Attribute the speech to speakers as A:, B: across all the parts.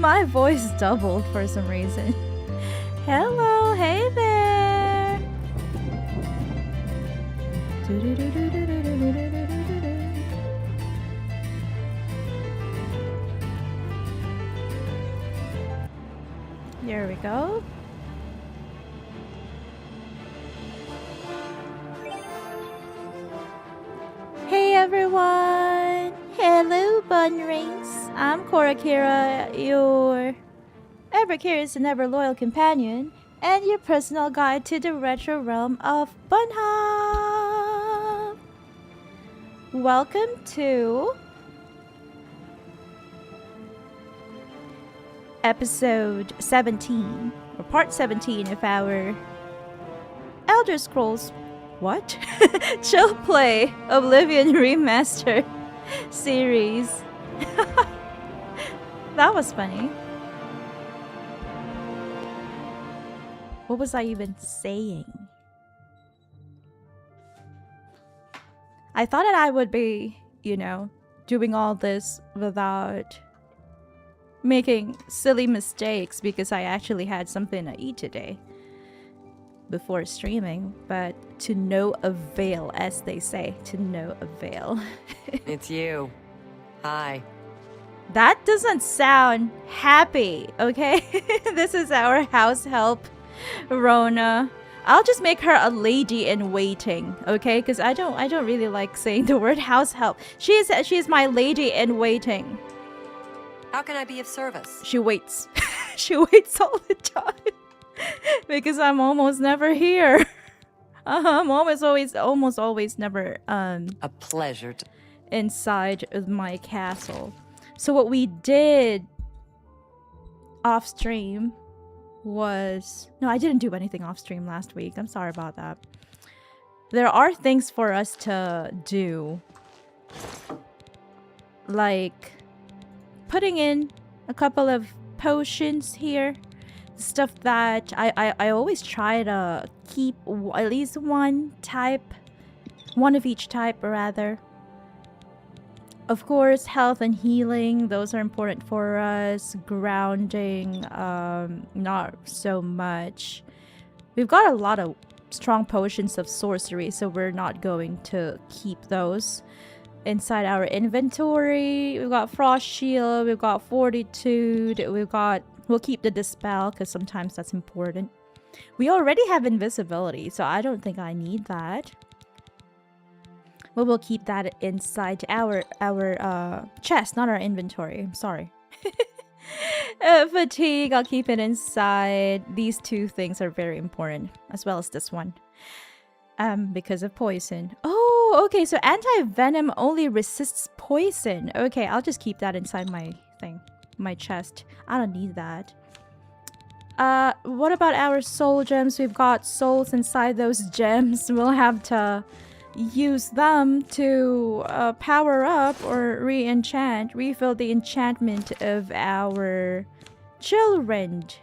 A: My voice doubled for some reason. Hello, hey there. Here we go. Hey everyone! Hello bunnrings! I'm Cora, your ever curious and ever loyal companion, and your personal guide to the retro realm of bunnhop! Welcome to episode 17, or part 17 of our Elder Scrolls what? Chill Play Oblivion Remastered series. That was funny. What was I even saying? I thought that I would be, doing all this without making silly mistakes because I actually had something to eat today before streaming, but to no avail, as they say, to no avail.
B: It's you. Hi.
A: That doesn't sound happy, okay? This is our house help, Rona. I'll just make her a lady in waiting, okay? Because I don't really like saying the word house help. She's my lady in waiting.
B: How can I be of service?
A: She waits. She waits all the time. Because I'm almost never here. I'm almost always never
B: a pleasure
A: inside of my castle. So what we did off stream was I didn't do anything off stream last week. I'm sorry about that. There are things for us to do, like putting in a couple of potions here. Stuff that I always try to keep at least one of each type rather. Of course, health and healing, those are important for us. Grounding, not so much. We've got a lot of strong potions of sorcery, so we're not going to keep those inside our inventory. We've got Frost Shield, we've got Fortitude, we'll keep the Dispel because sometimes that's important. We already have invisibility, so I don't think I need that. But we'll keep that inside our chest, not our inventory. I'm sorry. Fatigue, I'll keep it inside. These two things are very important, as well as this one. Because of poison. Oh, okay, so anti-venom only resists poison. Okay, I'll just keep that inside my thing. My chest. I don't need that. What about our soul gems? We've got souls inside those gems. We'll have to use them to power up or refill the enchantment of our Chillrend.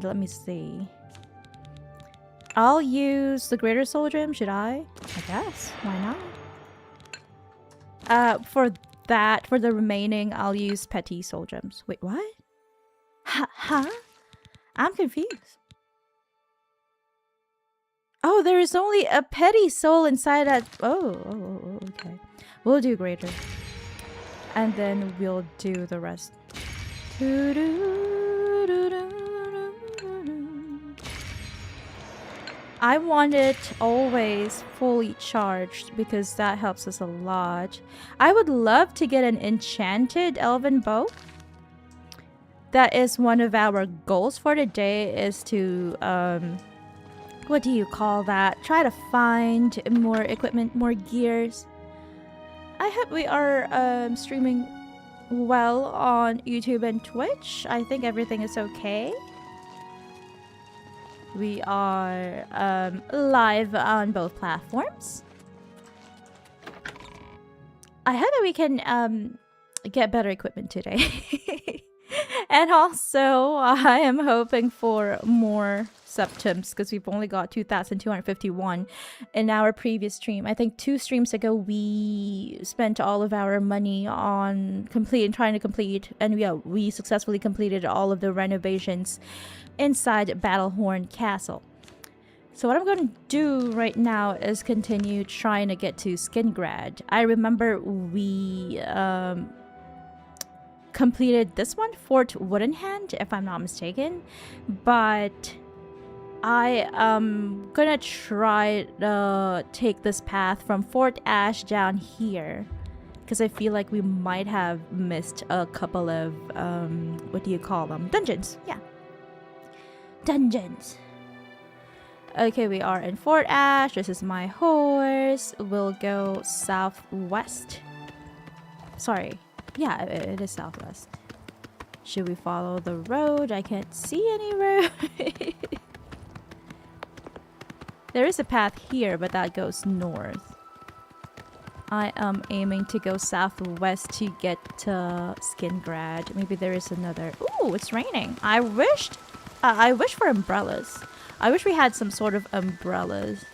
A: Let me see. I'll use the greater soul gem, should I? I guess. Why not? For the remaining, I'll use petty soul gems. Wait, what? Huh? I'm confused. Oh, there is only a petty soul inside that. Oh, okay. We'll do greater. And then we'll do the rest. I want it always fully charged because that helps us a lot. I would love to get an enchanted elven bow. That is one of our goals for today, is to what do you call that? Try to find more equipment, more gears. I hope we are streaming well on YouTube and Twitch. I think everything is okay. We are live on both platforms. I hope that we can get better equipment today. And also, I am hoping for more septims because we've only got 2,251 in our previous stream. I think 2 streams ago we spent all of our money on trying to complete, and yeah, we successfully completed all of the renovations inside Battlehorn Castle. So what I'm going to do right now is continue trying to get to Skingrad. I remember we completed this one, Fort Woodenhand, if I'm not mistaken, but I am gonna try to take this path from Fort Ash down here because I feel like we might have missed a couple of what do you call them, dungeons. Yeah, dungeons. Okay, we are in Fort Ash. This is my horse. We'll go southwest. Sorry. Yeah, it is southwest. Should we follow the road? I can't see any road. There is a path here, but that goes north. I am aiming to go southwest to get to Skingrad. Maybe there is another... Ooh, it's raining. I wish for umbrellas. I wish we had some sort of umbrellas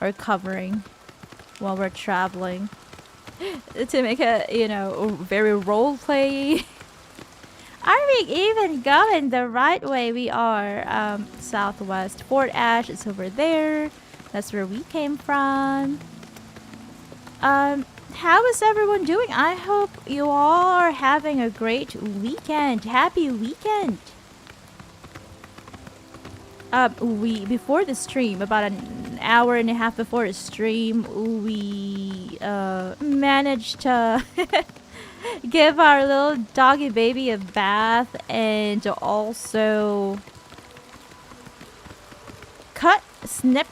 A: or covering while we're traveling to make it, you know, very roleplay. Are we even going the right way? We are southwest. Fort Ash is over there. That's where we came from. How is everyone doing? I hope you all are having a great weekend. Happy weekend. Before the stream, about an hour and a half before the stream, we managed to give our little doggy baby a bath and also snip,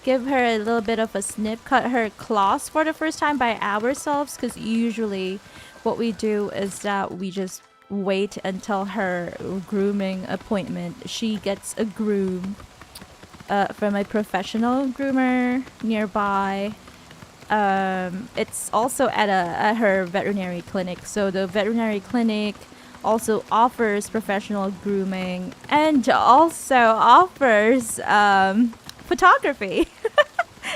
A: give her a little bit of a snip, cut her claws for the first time by ourselves, because usually what we do is that we just wait until her grooming appointment. She gets a groom from a professional groomer nearby. It's also at her veterinary clinic, so the veterinary clinic also offers professional grooming and also offers photography,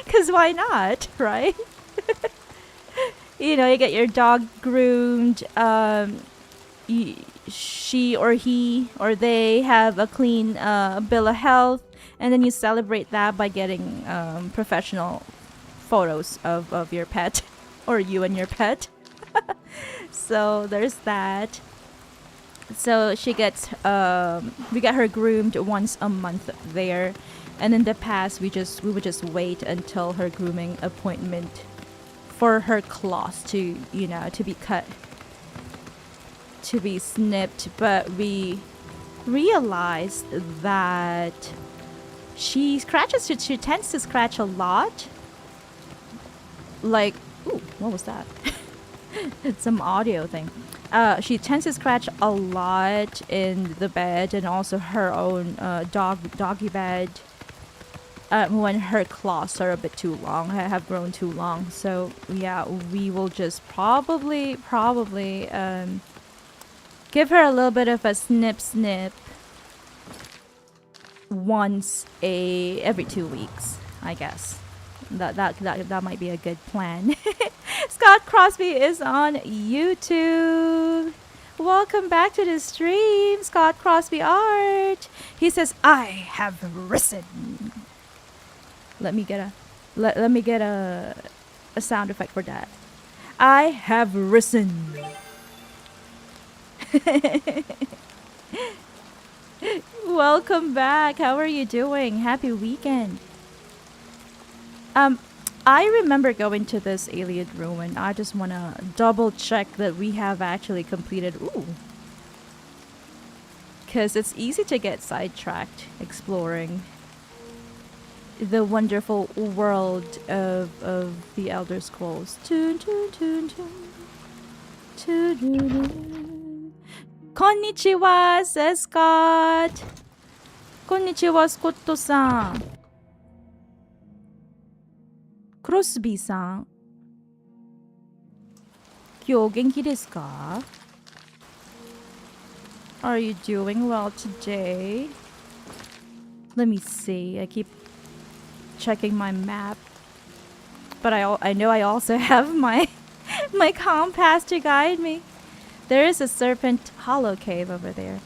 A: because why not, right? You know, you get your dog groomed, she or he or they have a clean bill of health, and then you celebrate that by getting professional photos of your pet or you and your pet. So there's that. So she gets we get her groomed once a month there, and in the past we would just wait until her grooming appointment for her claws to, you know, to be cut, to be snipped. But we realized that she tends to scratch a lot. Like, ooh, what was that? It's some audio thing. She tends to scratch a lot in the bed and also her own doggy bed when her claws are a bit too long, have grown too long. So yeah, we will just probably give her a little bit of a snip once every 2 weeks, I guess. That might be a good plan. Scott Crosby is on YouTube. Welcome back to the stream, Scott Crosby Art. He says, "I have risen." Let me get a sound effect for that. I have risen. Welcome back. How are you doing? Happy weekend. I remember going to this Ayleid Ruin. I just want to double check that we have actually completed. Ooh. Because it's easy to get sidetracked exploring the wonderful world of the Elder Scrolls. Konnichiwa, says Scott. Konnichiwa, Scott-san. クロスビーさん、今日お元気ですか? Are you doing well today? Let me see. I keep checking my map. But I know I also have my my compass to guide me. There is a serpent hollow cave over there.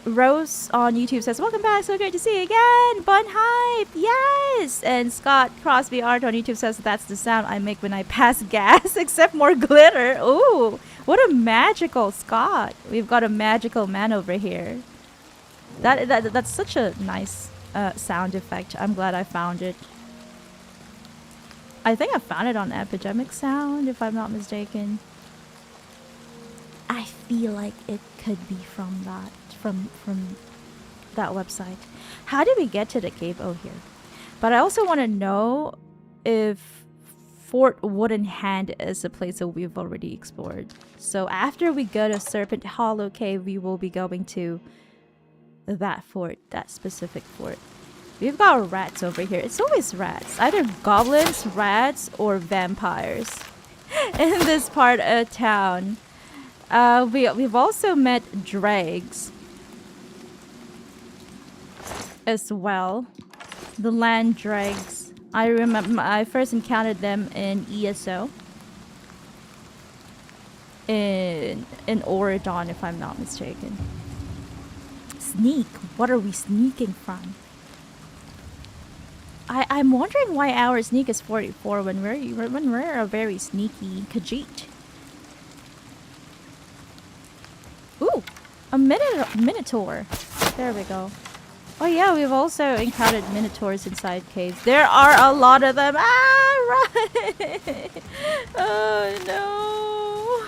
A: Rose on YouTube says, welcome back, so great to see you again. Bun hype, yes. And Scott Crosby Art on YouTube says, that's the sound I make when I pass gas, except more glitter. Ooh, what a magical Scott. We've got a magical man over here. That's such a nice sound effect. I'm glad I found it. I think I found it on Epidemic Sound, if I'm not mistaken. I feel like it could be from that, from that website. How did we get to the cave? Oh, here. But I also want to know if Fort Wooden Hand is a place that we've already explored. So after we go to Serpent Hollow Cave, we will be going to that fort, that specific fort. We've got rats over here. It's always rats. Either goblins, rats, or vampires in this part of town. We've also met dregs as well. The land dregs. I remember I first encountered them in ESO. In Oridon, if I'm not mistaken. Sneak. What are we sneaking from? I'm wondering why our sneak is 44 when we're a very sneaky Khajiit. Ooh, a minotaur. There we go. Oh yeah, we've also encountered minotaurs inside caves. There are a lot of them. Ah, right. Oh no.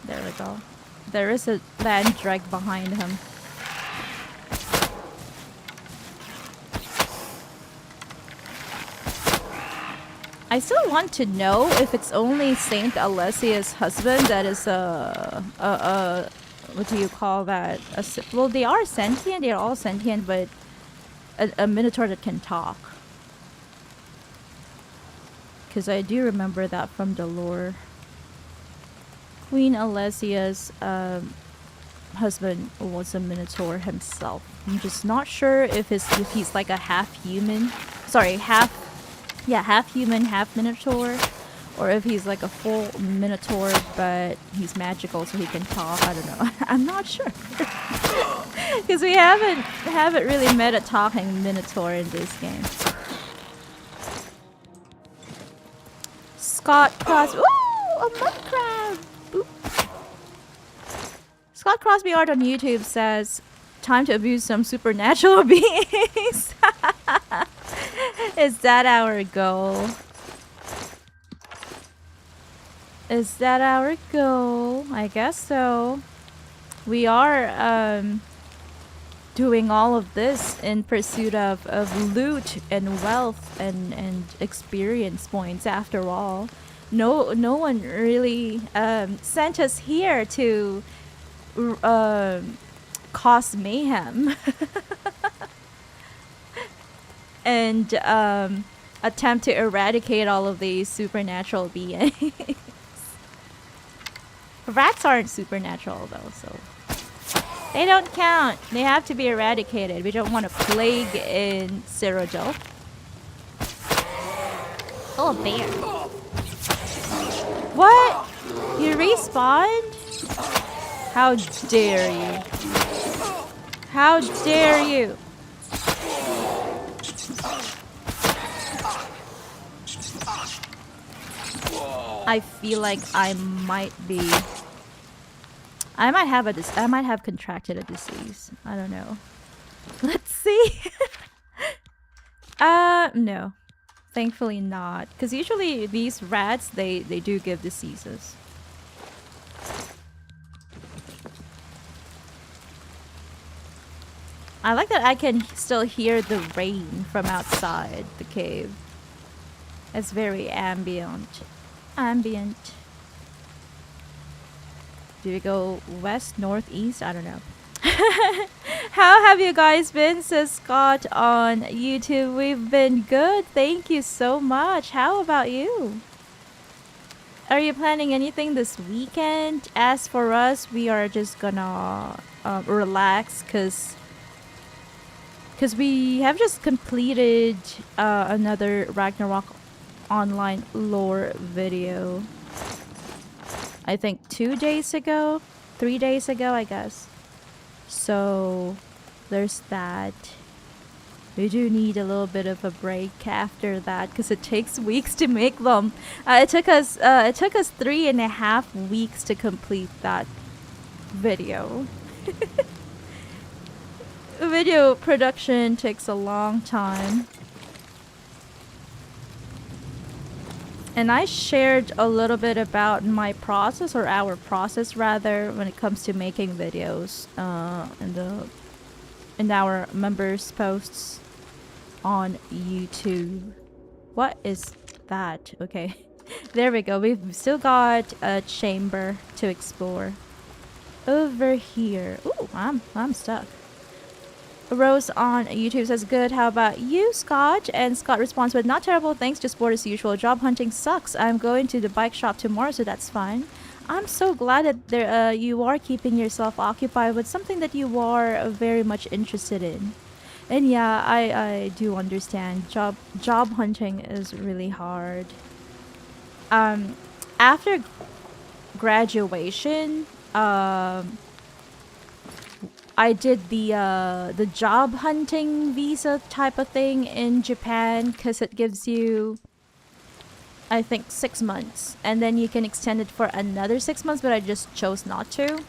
A: There we go. There is a land drag behind him. I still want to know if it's only Saint Alessia's husband that is what do you call that? Well, they are sentient. They are all sentient, but a minotaur that can talk. Because I do remember that from the lore. Queen Alessia's husband was a minotaur himself. I'm just not sure if he's like a half human. Sorry, half human, half minotaur, or if he's like a full minotaur but he's magical so he can talk. I don't know. I'm not sure because we haven't really met a talking minotaur in this game. Scott Crosby. Ooh, a mud crab. Boop. Scott Crosby Art on YouTube says, time to abuse some supernatural beings. Is that our goal? Is that our goal? I guess so. We are doing all of this in pursuit of loot and wealth and experience points after all. No one really sent us here to cause mayhem. And attempt to eradicate all of these supernatural beings. Rats aren't supernatural though, so they don't count. They have to be eradicated. We don't want a plague in Cyrodiil. Oh, a bear. What? You respawned? How dare you? How dare you? I feel like I might have contracted a disease. I don't know. Let's see. No. Thankfully not. Because usually these rats, they do give diseases. I like that I can still hear the rain from outside the cave. It's very ambient. Do we go west, north, east? I don't know. How have you guys been, says Scott on YouTube? We've been good. Thank you so much. How about you? Are you planning anything this weekend? As for us, we are just gonna relax because we have just completed another Ragnarok online lore video. I think 2 days ago, 3 days ago, I guess. So there's that. We do need a little bit of a break after that because it takes weeks to make them. It took us 3.5 weeks to complete that video. Video production takes a long time. And I shared a little bit about my process, or our process rather, when it comes to making videos in our members' posts on YouTube. What is that? Okay. There we go. We've still got a chamber to explore. Over here. Ooh, I'm stuck. Rose on YouTube says, good, how about you, Scott? And Scott responds with, not terrible, thanks, just bored as usual. Job hunting sucks. I'm going to the bike shop tomorrow, so that's fine. I'm so glad that you are keeping yourself occupied with something that you are very much interested in. And yeah, I do understand. Job hunting is really hard. After graduation, I did the job hunting visa type of thing in Japan because it gives you, I think, 6 months, and then you can extend it for another 6 months, but I just chose not to.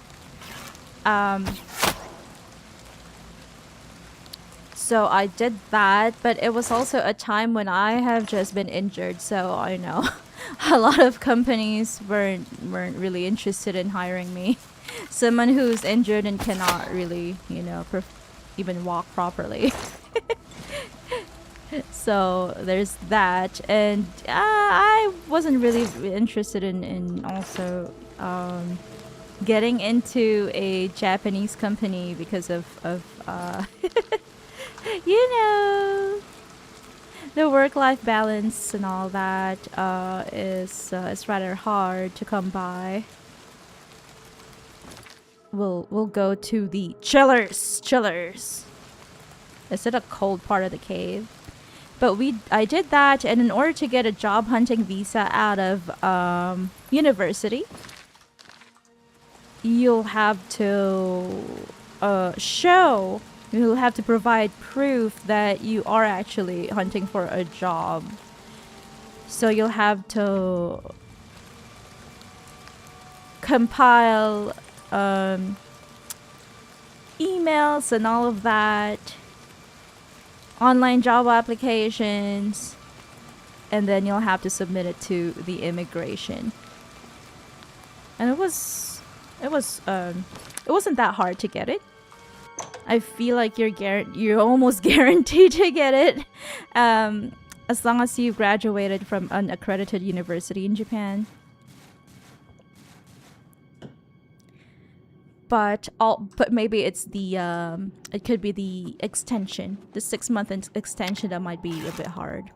A: So I did that, but it was also a time when I have just been injured, so I know a lot of companies weren't really interested in hiring me. Someone who's injured and cannot really, you know, even walk properly. So there's that, and I wasn't really interested in also getting into a Japanese company because of you know, the work-life balance and all that is rather hard to come by. We'll go to the chillers. Is it a cold part of the cave? But I did that, and in order to get a job hunting visa out of university, you'll have to you'll have to provide proof that you are actually hunting for a job. So you'll have to compile emails and all of that, online job applications, and then you'll have to submit it to the immigration. And it wasn't that hard to get it. I feel like you're almost guaranteed to get it, as long as you graduated from an accredited university in Japan. But maybe it's the it could be the extension, the 6-month extension that might be a bit hard.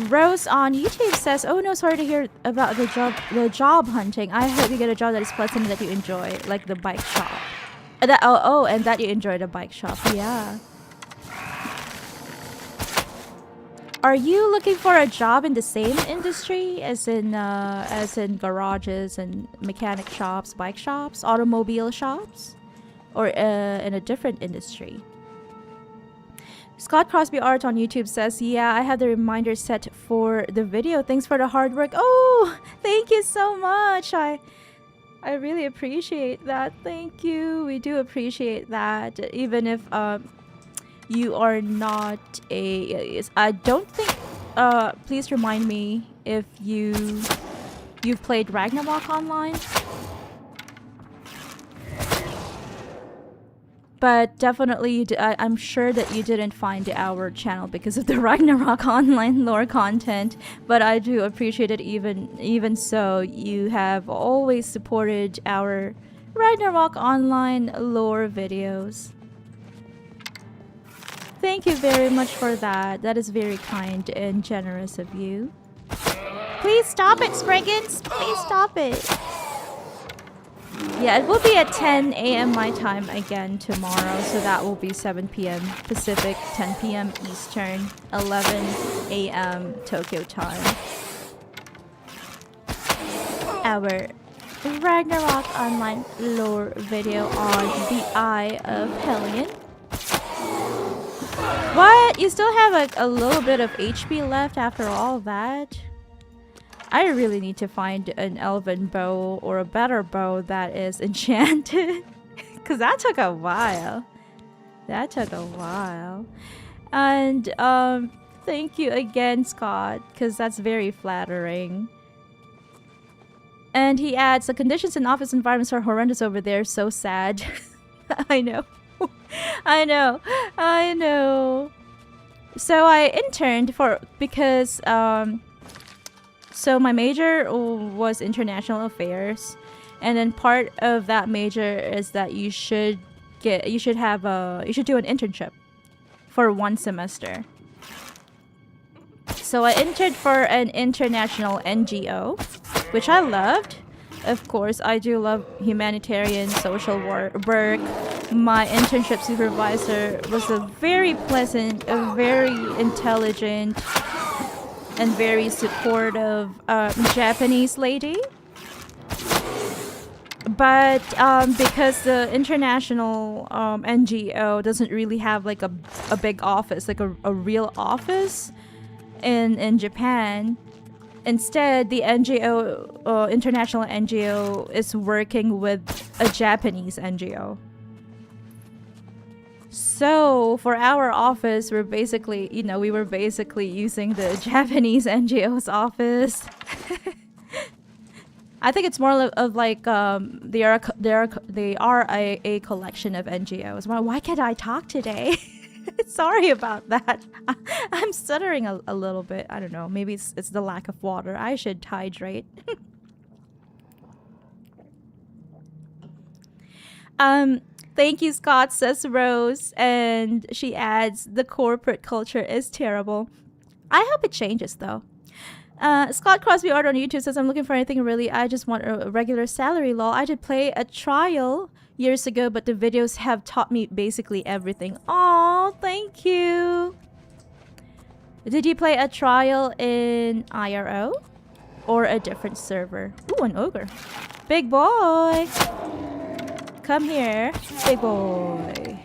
A: Rose on YouTube says, "Oh no, sorry to hear about the job hunting. I hope you get a job that is pleasant and that you enjoy, like the bike shop. And that you enjoy the bike shop. Yeah. Are you looking for a job in the same industry as in garages and mechanic shops, bike shops, automobile shops, or in a different industry?" Scott Crosby Art on YouTube says, "Yeah, I have the reminder set for the video. Thanks for the hard work." Oh, thank you so much. I really appreciate that. Thank you. We do appreciate that. Even if you are not a... I don't think... please remind me if you've played Ragnarok online. But definitely, I'm sure that you didn't find our channel because of the Ragnarok online lore content. But I do appreciate it even so. You have always supported our Ragnarok online lore videos. Thank you very much for that. That is very kind and generous of you. Please stop it, Spriggans! Please stop it! Yeah, it will be at 10 a.m. my time again tomorrow, so that will be 7 p.m. Pacific, 10 p.m. Eastern, 11 a.m. Tokyo time. Our Ragnarok Online lore video on the Eye of Hellion. What? You still have a little bit of HP left after all that? I really need to find an elven bow or a better bow that is enchanted. Because that took a while. That took a while. And thank you again, Scott, because that's very flattering. And he adds, the conditions in office environments are horrendous over there. So sad. I know. I know. I know. So I interned because so my major was international affairs, and then part of that major is that you should do an internship for 1 semester. So I interned for an international NGO, which I loved. Of course, I do love humanitarian social work. My internship supervisor was a very pleasant, a very intelligent, and very supportive Japanese lady. But because the international NGO doesn't really have like a big office, like a real office in Japan, instead the NGO, international NGO, is working with a Japanese NGO. So for our office, we were basically using the Japanese NGO's office. I think it's more of like they are a collection of NGOs. Why can't I talk today? Sorry about that. I'm stuttering a little bit. I don't know. Maybe it's the lack of water. I should hydrate. Thank you, Scott, says Rose. And she adds, the corporate culture is terrible. I hope it changes, though. Scott Crosby Art on YouTube says, I'm looking for anything really. I just want a regular salary, lol. I did play a trial years ago, but the videos have taught me basically everything. Aw, thank you. Did you play a trial in IRO? Or a different server? Ooh, an ogre. Big boy. Come here, big boy.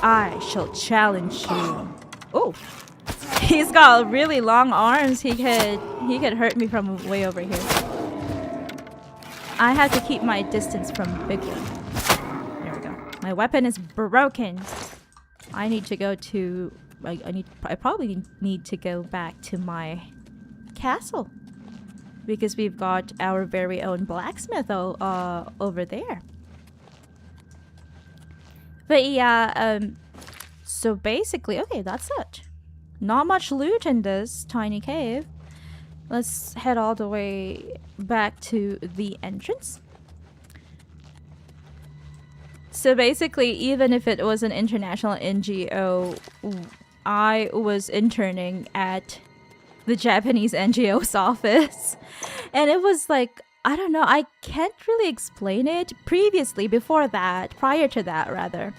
A: I shall challenge you. Oh, he's got really long arms. He could hurt me from way over here. I have to keep my distance from big one. There we go. My weapon is broken. I need to go to. I probably need to go back to my castle because we've got our very own blacksmith over there. But yeah, so basically, okay, that's it. Not much loot in this tiny cave. Let's head all the way back to the entrance. So basically, even if it was an international NGO, I was interning at the Japanese NGO's office. And it was like, I don't know, I can't really explain it. Prior to that rather,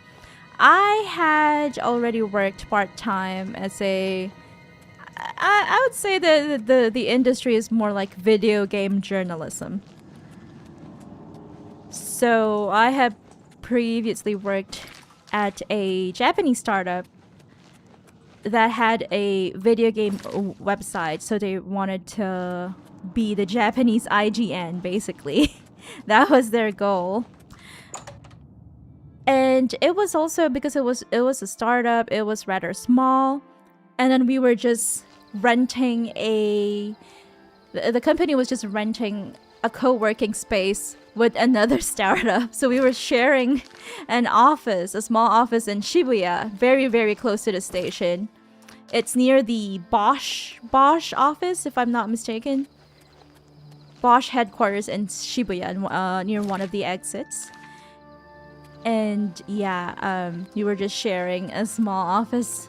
A: I had already worked part-time as I would say that the industry is more like video game journalism. So I have previously worked at a Japanese startup that had a video game website, so they wanted to be the Japanese IGN, basically. That was their goal. And it was also because it was a startup, it was rather small, and then we were just renting the company was just renting a co-working space with another startup. So we were sharing an office, a small office in Shibuya, very, very close to the station. It's near the Bosch office, if I'm not mistaken. Bosch headquarters in Shibuya, near one of the exits. And yeah, you were just sharing a small office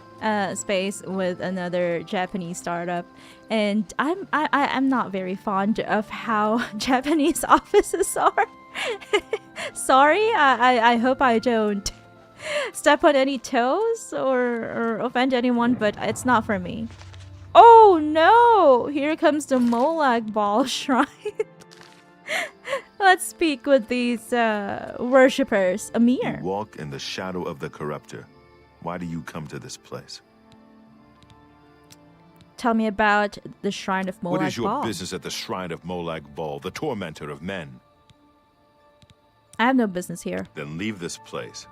A: space with another Japanese startup. And I'm not very fond of how Japanese offices are. Sorry, I hope I don't step on any toes or offend anyone, but it's not for me. Oh no! Here comes the Molag Ball Shrine. Let's speak with these worshippers. Amir.
C: You walk in the shadow of the corruptor. Why do you come to this place?
A: Tell me about the Shrine of Molag Ball.
C: What is your business at the Shrine of Molag Ball, the tormentor of men?
A: I have no business here.
C: Then leave this place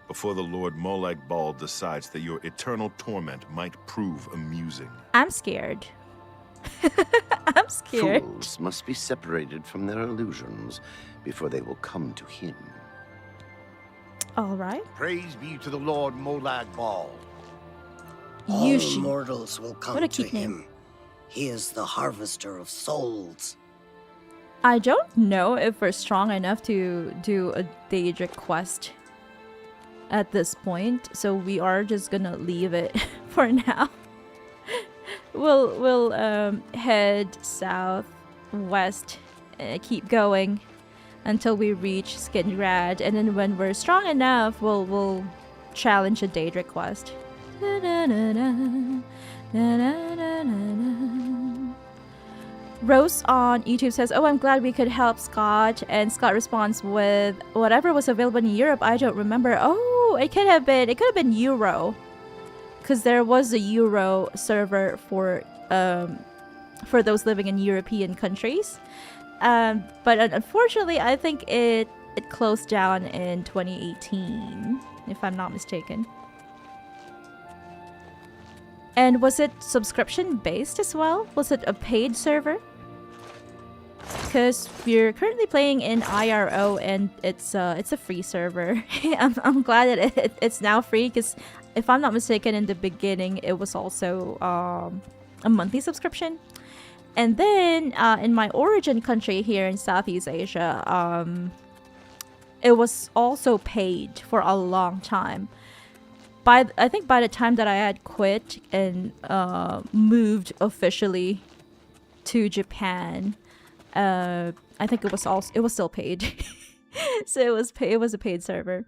C: before the Lord Molag Ball decides that your eternal torment might prove amusing.
A: I'm scared. I'm scared.
D: Fools must be separated from their illusions before they will come to him.
A: All right.
E: Praise be to the Lord Molag Ball.
A: You
F: All
A: should.
F: mortals will
A: What
F: come
A: a
F: to
A: cute name.
F: him. He is the harvester of souls.
A: I don't know if we're strong enough to do a Daedric quest at this point, so we are just gonna leave it for now. We'll head southwest, keep going until we reach Skingrad, and then when we're strong enough, we'll challenge a Daedric quest. Rose on YouTube says, "Oh, I'm glad we could help Scott." And Scott responds with, "Whatever was available in Europe, I don't remember." Oh, it could have been Euro, because there was a Euro server for those living in European countries. But unfortunately, I think it closed down in 2018, if I'm not mistaken. And was it subscription based as well? Was it a paid server? Because we're currently playing in IRO and it's a free server. I'm glad that it's now free, because if I'm not mistaken, in the beginning it was also a monthly subscription. And then in my origin country here in Southeast Asia, it was also paid for a long time. I think by the time that I had quit and moved officially to Japan, I think it was still paid. So it was a paid server.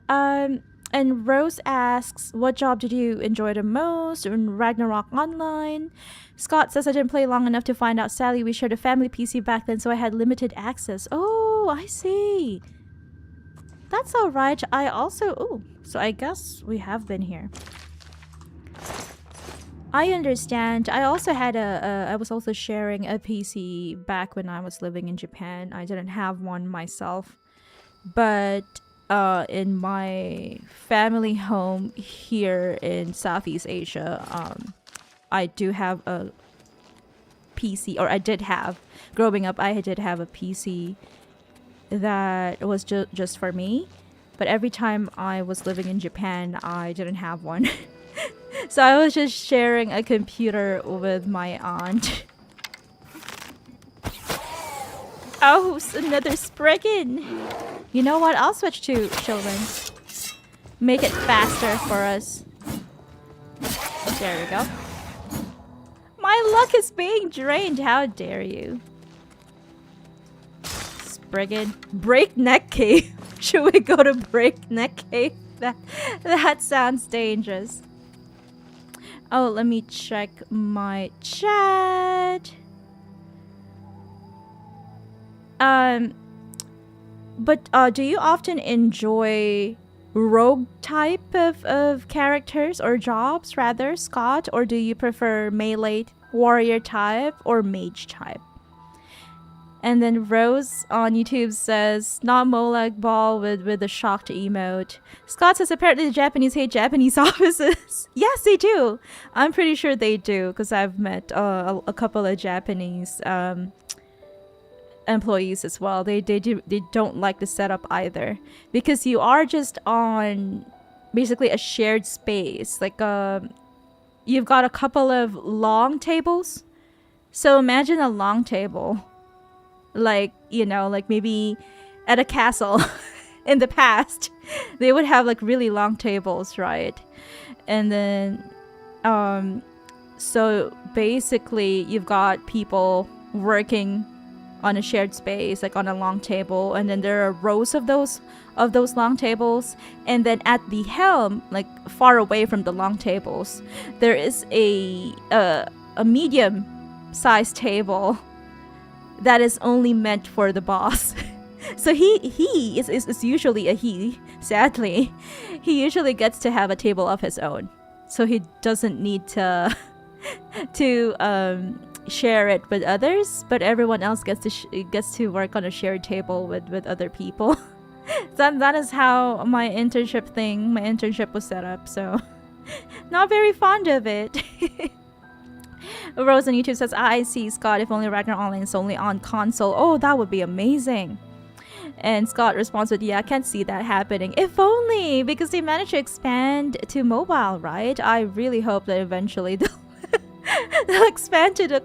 A: And Rose asks, "What job did you enjoy the most in Ragnarok Online?" Scott says, "I didn't play long enough to find out. Sadly, we shared a family PC back then, so I had limited access." Oh, I see. That's all right. I also... Oh, so I guess we have been here. I understand. I also had I was also sharing a PC back when I was living in Japan. I didn't have one myself. But in my family home here in Southeast Asia, I do have a PC, or I did have. Growing up, I did have a PC that was just for me, but every time I was living in Japan, I didn't have one. So I was just sharing a computer with my aunt. Oh, another Spriggan! You know what? I'll switch to children. Make it faster for us. There we go. My luck is being drained. How dare you? Spriggan. Breakneck Cave. Should we go to Breakneck Cave? That sounds dangerous. Oh, let me check my chat. But do you often enjoy rogue type of characters or jobs, rather, Scott? Or do you prefer melee, warrior type, or mage type? And then Rose on YouTube says, "Not Molag Ball with a shocked emote." Scott says, "Apparently the Japanese hate Japanese offices." Yes, they do. I'm pretty sure they do, because I've met a couple of Japanese employees as well. They don't like the setup either, because you are just on basically a shared space. Like you've got a couple of long tables. So imagine a long table. Like, you know, like maybe at a castle in the past, they would have like really long tables, right? And then, so basically you've got people working on a shared space, like on a long table, and then there are rows of those long tables, and then at the helm, like far away from the long tables, there is a medium sized table that is only meant for the boss. So he is usually a he. Sadly, he usually gets to have a table of his own, so he doesn't need to share it with others. But everyone else gets to work on a shared table with other people. That is how my internship was set up. So not very fond of it. Rose on YouTube says, I see, Scott, if only Ragnarok Online is only on console. Oh, that would be amazing. And Scott responds with, yeah, I can't see that happening. If only, because they managed to expand to mobile, right? I really hope that eventually they'll expand to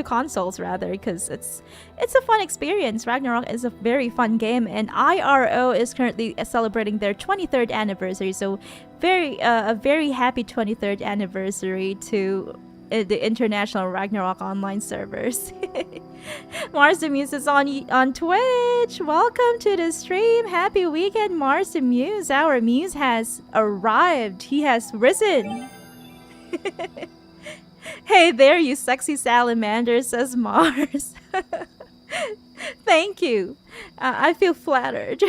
A: consoles rather, because it's a fun experience. Ragnarok is a very fun game, and IRO is currently celebrating their 23rd anniversary. So a very happy 23rd anniversary to the international Ragnarok online servers. Mars the Muse is on Twitch. Welcome to the stream. Happy weekend, Mars the Muse. Our Muse has arrived. He has risen. Hey there, you sexy salamander, says Mars. Thank you. I feel flattered.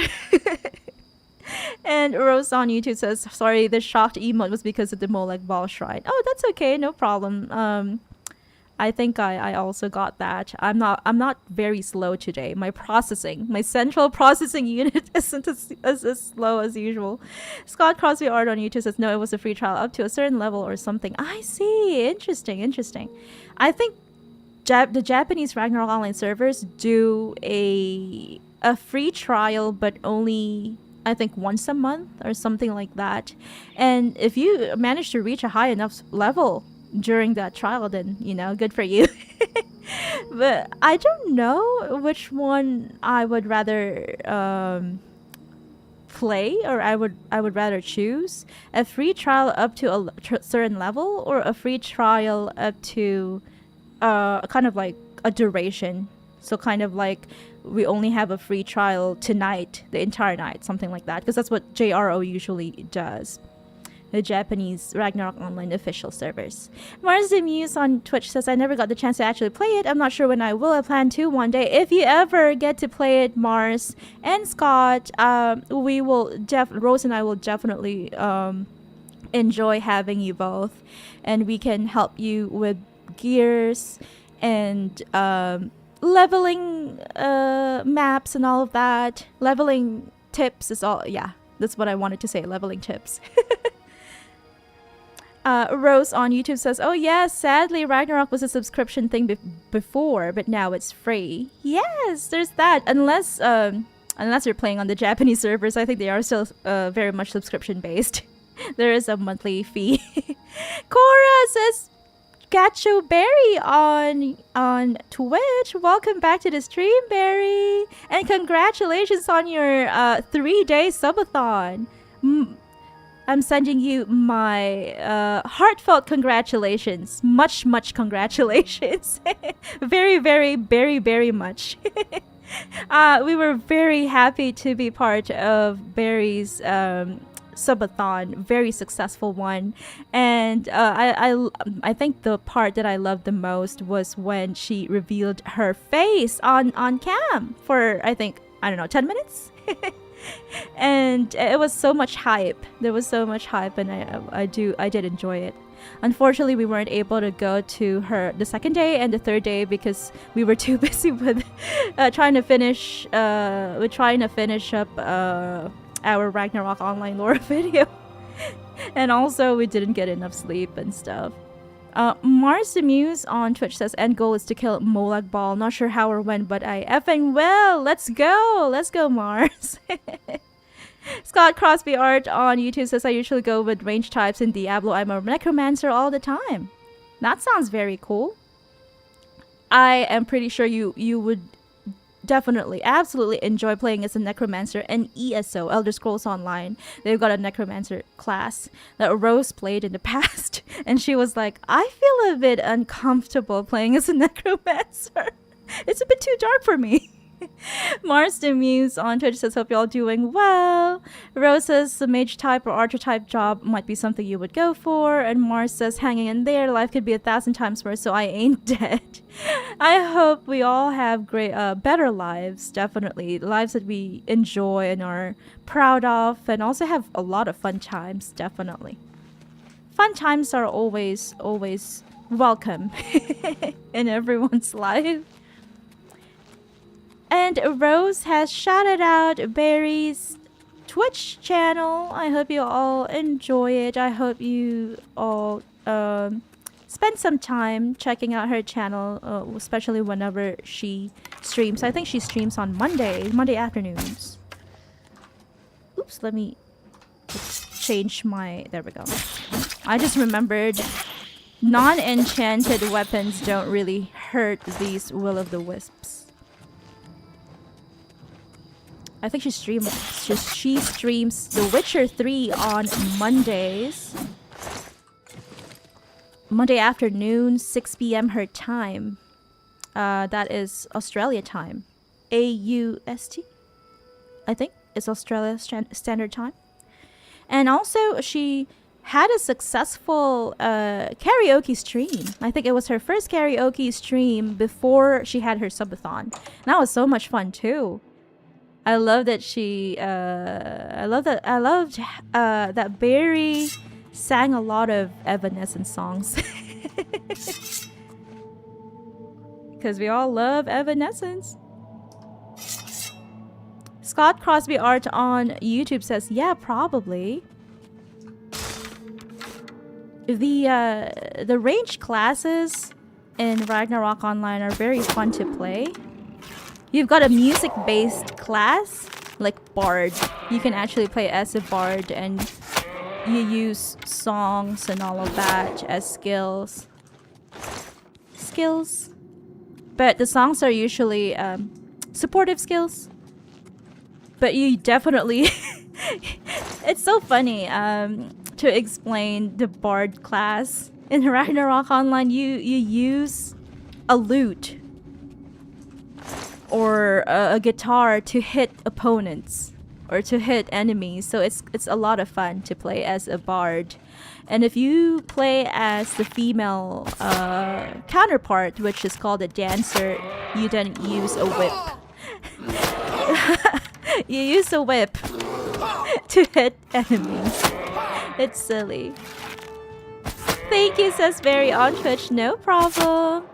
A: And Rose on YouTube says, sorry, the shocked emote was because of the Molech Ball Shrine. Oh, that's okay, no problem. I think I also got that. I'm not very slow today. My central processing unit isn't as slow as usual. Scott Crosby Art on YouTube says, no, it was a free trial up to a certain level or something. I see. Interesting. I think the Japanese Ragnarok Online servers do a free trial, but only, I think, once a month or something like that. And if you manage to reach a high enough level during that trial, then, good for you. But I don't know which one I would rather play, or I would rather choose a free trial up to a certain level, or a free trial up to kind of like a duration. So kind of like we only have a free trial tonight, the entire night, something like that, because that's what JRO usually does. The Japanese Ragnarok Online official servers. Mars the Muse on Twitch says, I never got the chance to actually play it. I'm not sure when I will. I plan to one day. If you ever get to play it, Mars and Scott, we will Rose and I will definitely enjoy having you both, and we can help you with gears and leveling maps and all of that. Leveling tips is all. Yeah, that's what I wanted to say. Leveling tips. Rose on YouTube says, oh yes, sadly Ragnarok was a subscription thing before, but now it's free. Yes, there's that. Unless you're playing on the Japanese servers, I think they are still very much subscription based. There is a monthly fee. Cora says, Gacho Berry on Twitch. Welcome back to the stream, Berry, and congratulations on your 3-day subathon. I'm sending you my heartfelt congratulations. Much congratulations. Very, very, very, very much. We were very happy to be part of Barry's subathon, very successful one. And I think the part that I loved the most was when she revealed her face on cam for, I don't know, 10 minutes. And it was so much hype. There was so much hype, and I did enjoy it. Unfortunately, we weren't able to go to the second day and the third day because we were too busy with trying to finish up our Ragnarok Online lore video. And also we didn't get enough sleep and stuff. Mars the Muse on Twitch says, end goal is to kill Molech Ball. Not sure how or when, but I effing will. Let's go Mars. Scott Crosby Art on YouTube says, I usually go with range types in Diablo. I'm a necromancer all the time. That sounds very cool. I am pretty sure you would definitely, absolutely enjoy playing as a necromancer and ESO, Elder Scrolls Online. They've got a necromancer class that Rose played in the past, and she was like, I feel a bit uncomfortable playing as a necromancer. It's a bit too dark for me. Mars the Muse on Twitch says, hope you're all doing well. Rose says, the mage type or archer type job might be something you would go for. And Mars says, hanging in there, life could be 1,000 times worse, so I ain't dead. I hope we all have great, better lives, definitely. Lives that we enjoy and are proud of, and also have a lot of fun times, definitely. Fun times are always welcome in everyone's life. And Rose has shouted out Barry's Twitch channel. I hope you all enjoy it. I hope you all spend some time checking out her channel, especially whenever she streams. I think she streams on Monday afternoons. Oops, let me change my... There we go. I just remembered non-enchanted weapons don't really hurt these will-o'-the-wisps. I think she streams The Witcher 3 on Mondays. Monday afternoon, 6 p.m. her time. That is Australia time. AUST, I think, is Australia Standard Time. And also, she had a successful karaoke stream. I think it was her first karaoke stream before she had her subathon. And that was so much fun too. I love that she. I loved that Barry sang a lot of Evanescence songs. Because we all love Evanescence. Scott Crosby Art on YouTube says, yeah, probably. The ranged classes in Ragnarok Online are very fun to play. You've got a music-based class, like Bard. You can actually play as a Bard, and you use songs and all of that as skills. But the songs are usually supportive skills. But you definitely... It's so funny to explain the Bard class. In Ragnarok Online, you use a lute or a guitar to hit opponents or to hit enemies. So it's a lot of fun to play as a bard. And if you play as the female counterpart, which is called a dancer, you then use a whip. You use a whip to hit enemies. It's silly. Thank you, says Barry on Twitch. No problem.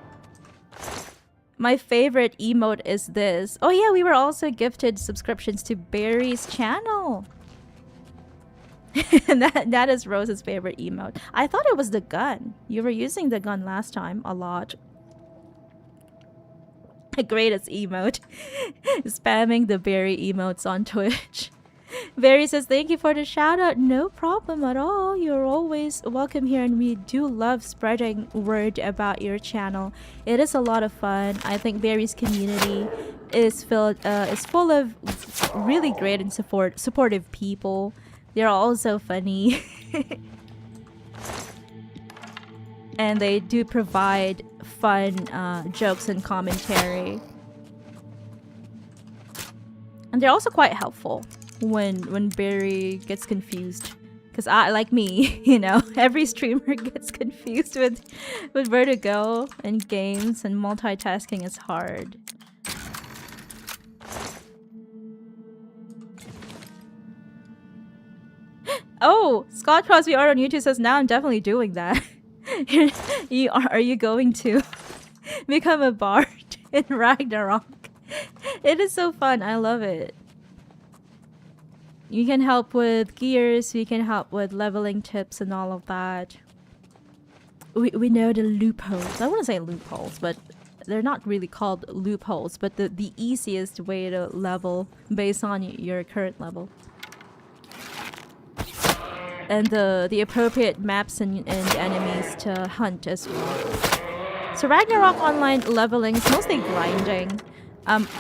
A: My favorite emote is this. Oh yeah, we were also gifted subscriptions to Barry's channel. that is Rose's favorite emote. I thought it was the gun. You were using the gun last time a lot. The greatest emote. Spamming the Barry emotes on Twitch. Barry says, thank you for the shout out. No problem at all. You're always welcome here, and we do love spreading word about your channel. It is a lot of fun. I think Barry's community is full of really great and supportive people. They're also funny. And they do provide fun jokes and commentary. And they're also quite helpful when Barry gets confused, because like me, you know, every streamer gets confused with where to go in games, and multitasking is hard. Oh, Scott Crosby Art on YouTube says, now I'm definitely doing that. Are you going to become a bard in Ragnarok? It is so fun. I love it. You can help with gears, you can help with leveling tips and all of that. We know the loopholes. I wouldn't say loopholes, but they're not really called loopholes, but the easiest way to level based on your current level. And the appropriate maps and enemies to hunt as well. So Ragnarok Online leveling is mostly grinding.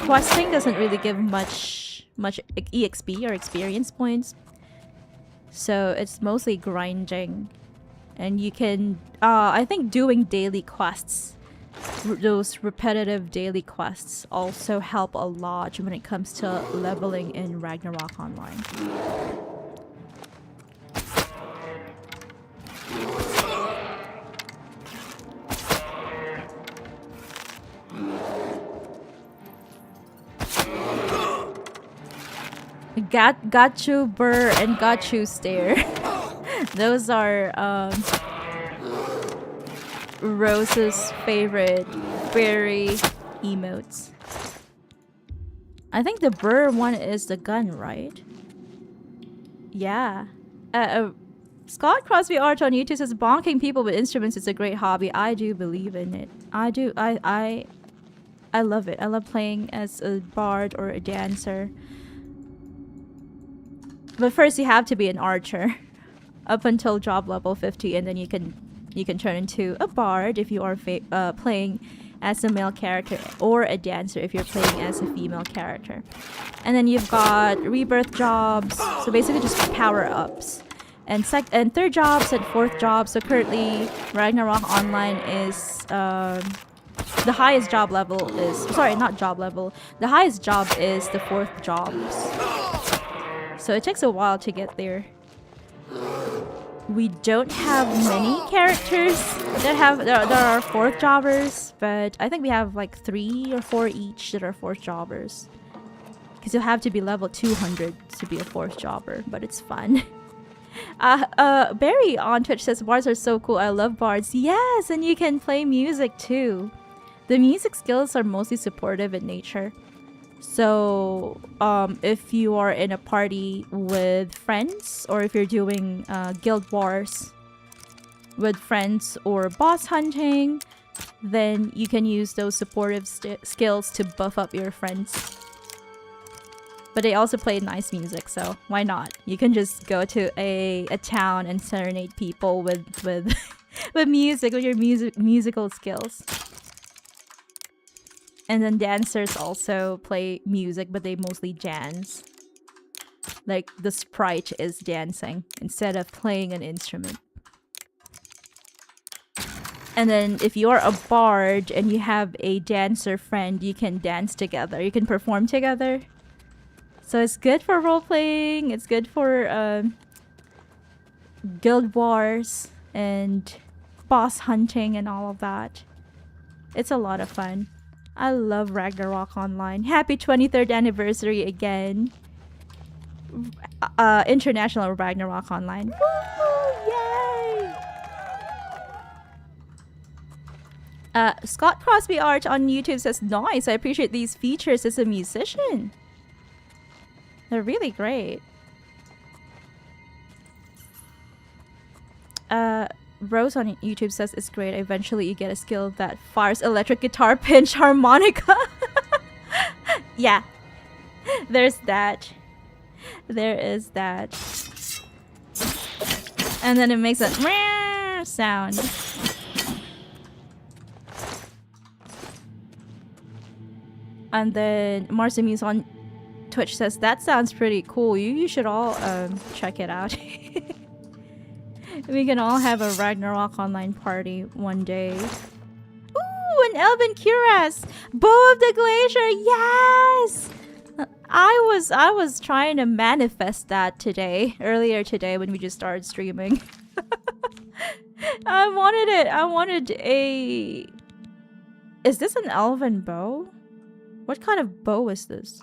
A: Questing doesn't really give much EXP or experience points, so it's mostly grinding. And you can I think doing daily quests those repetitive daily quests also help a lot when it comes to leveling in Ragnarok Online. Got you burr and got you stare. Those are Rose's favorite berry emotes. I think the burr one is the gun, right? Yeah. Scott Crosby Art on YouTube says bonking people with instruments is a great hobby. I do believe in it. I do. I love it. I love playing as a bard or a dancer. But first you have to be an archer up until job level 50, and then you can turn into a bard if you are playing as a male character, or a dancer if you're playing as a female character. And then you've got rebirth jobs, so basically just power-ups. And third jobs and fourth jobs. So currently Ragnarok Online is the highest job level is, sorry, not job level. The highest job is the fourth jobs. So it takes a while to get there. We don't have many characters that are fourth jobbers, but I think we have like 3 or 4 each that are fourth jobbers. Because you'll have to be level 200 to be a fourth jobber, but it's fun. Barry on Twitch says bards are so cool. I love bards. Yes, and you can play music too. The music skills are mostly supportive in nature. So if you are in a party with friends, or if you're doing guild wars with friends or boss hunting, then you can use those supportive skills to buff up your friends. But they also play nice music, so why not? You can just go to a town and serenade people with with music, with your musical skills. And then dancers also play music, but they mostly dance. Like the sprite is dancing instead of playing an instrument. And then if you're a bard and you have a dancer friend, you can dance together. You can perform together. So it's good for role-playing. It's good for guild wars and boss hunting and all of that. It's a lot of fun. I love Ragnarok Online. Happy 23rd anniversary again. International Ragnarok Online. Woo! Yay! Scott Crosby Art on YouTube says, nice, I appreciate these features as a musician. They're really great. Rose on YouTube says it's great. Eventually you get a skill that fires electric guitar, pinch, harmonica. Yeah. There's that. There is that. And then it makes a sound. And then Marcy Muse on Twitch says that sounds pretty cool. You should all check it out. We can all have a Ragnarok Online party one day. Ooh, an Elven Cuirass! Bow of the Glacier, yes! I was trying to manifest that earlier today when we just started streaming. I wanted it. I wanted a... Is this an elven bow? What kind of bow is this?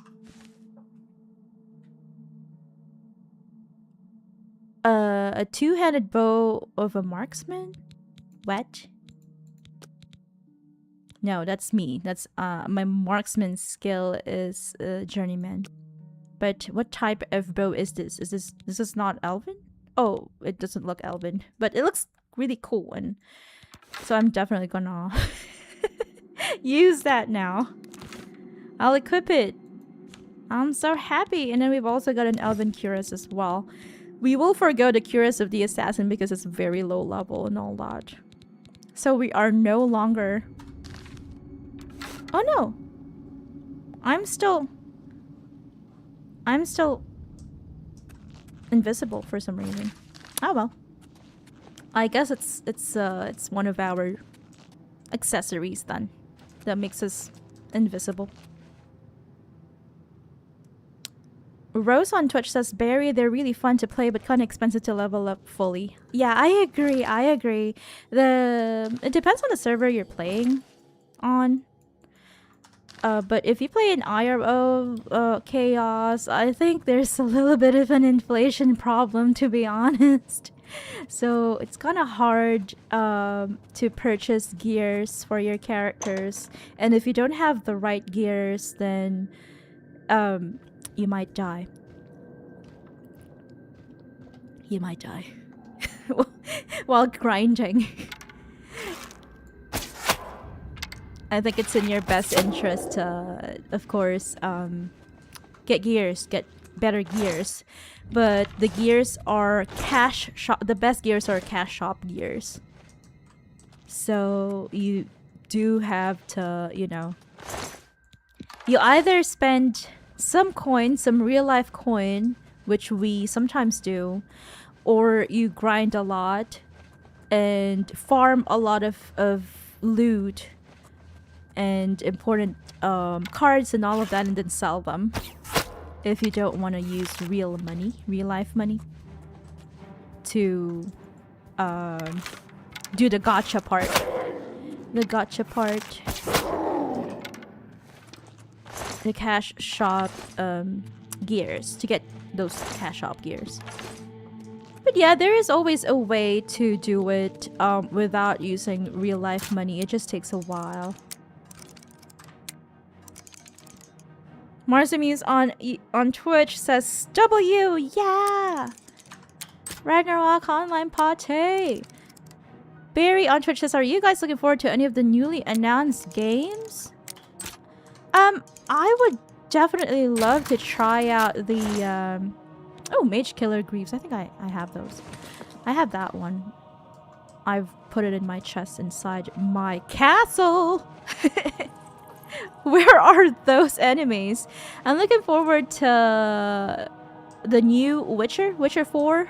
A: A two-handed bow of a marksman? What? No, that's me. That's my marksman skill is journeyman. But what type of bow is this? This is not elven? Oh, it doesn't look elven, but it looks really cool, and so I'm definitely gonna use that now. I'll equip it. I'm so happy. And then we've also got an elven cuirass as well. We will forgo the cuirass of the assassin because it's very low level and all that. So we are no longer... Oh no! I'm still invisible for some reason. Oh well. I guess it's one of our accessories then. That makes us invisible. Rose on Twitch says, Barry, they're really fun to play but kind of expensive to level up fully. Yeah, I agree. I agree. It depends on the server you're playing on. But if you play in IRO chaos, I think there's a little bit of an inflation problem, to be honest. So it's kind of hard to purchase gears for your characters. And if you don't have the right gears, then you might die. You might die while grinding. I think it's in your best interest to, of course, get gears, get better gears. But the gears are cash shop. The best gears are cash shop gears. So you do have to, you know, you either spend some coin, some real life coin, which we sometimes do, or you grind a lot and farm a lot of loot and important cards and all of that, and then sell them if you don't want to use real life money to do the gacha part. The cash shop gears, to get those cash shop gears. But yeah, there is always a way to do it without using real life money. It just takes a while. Marsamuse on Twitch says, W, yeah! Ragnarok Online Pate. Barry on Twitch says, are you guys looking forward to any of the newly announced games? I would definitely love to try out the, oh, Mage Killer Greaves. I think I have those. I have that one. I've put it in my chest inside my castle. Where are those enemies? I'm looking forward to the new Witcher 4.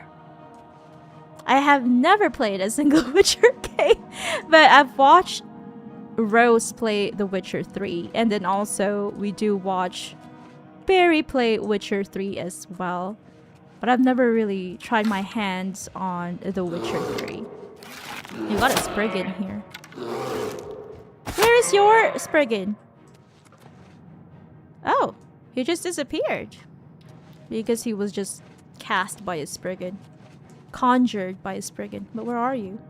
A: I have never played a single Witcher game, but I've watched Rose play The Witcher 3, and then also we do watch Barry play Witcher 3 as well. But I've never really tried my hands on The Witcher 3. You got a Spriggan here. Where is your Spriggan? Oh, he just disappeared. Because he was just cast by a Spriggan. Conjured by a Spriggan. But where are you?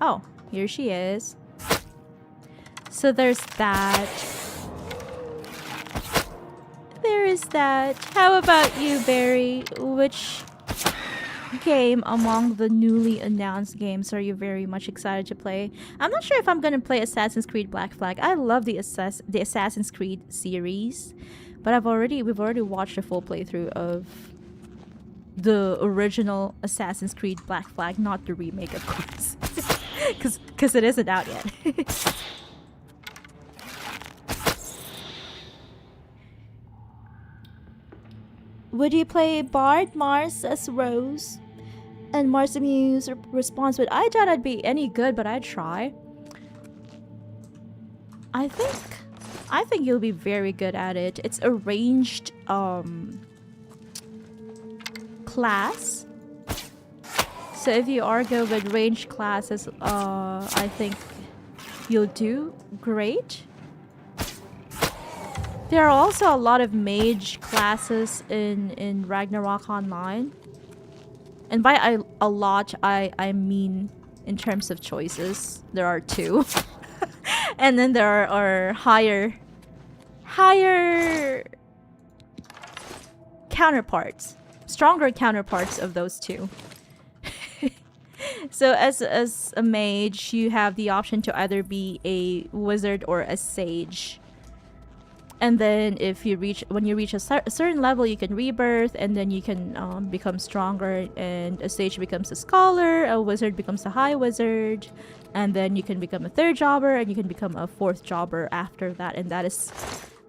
A: Oh, here she is. So there's that. There is that. How about you, Barry? Which game among the newly announced games are you very much excited to play? I'm not sure if I'm gonna play Assassin's Creed Black Flag. I love the Assassin's Creed series, but we've already watched a full playthrough of the original Assassin's Creed Black Flag, not the remake, of course, because it isn't out yet. Would you play Bard, Mars as Rose? And Marsamuse responds with, I doubt I'd be any good, but I'd try. I think you'll be very good at it. It's a ranged class. So if you are good with ranged classes, I think you'll do great. There are also a lot of mage classes in Ragnarok Online. And by a lot, I mean in terms of choices. There are 2. And then there are higher counterparts. Stronger counterparts of those 2. So as a mage, you have the option to either be a wizard or a sage. And then when you reach a certain level, you can rebirth, and then you can become stronger, and a sage becomes a scholar, a wizard becomes a high wizard, and then you can become a 3rd jobber, and you can become a 4th jobber after that. And that is,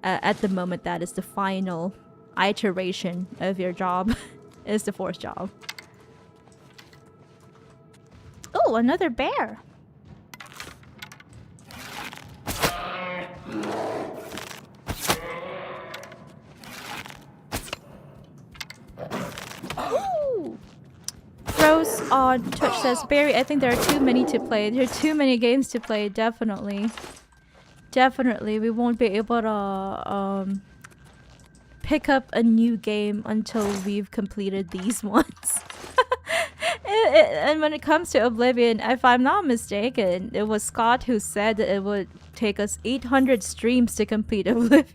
A: at the moment, that is the final iteration of your job, is the 4th job. Oh, another bear. on Twitch says, Barry, I think there are too many to play. There are too many games to play, definitely. Definitely, we won't be able to pick up a new game until we've completed these ones. And when it comes to Oblivion, if I'm not mistaken, it was Scott who said that it would take us 800 streams to complete Oblivion.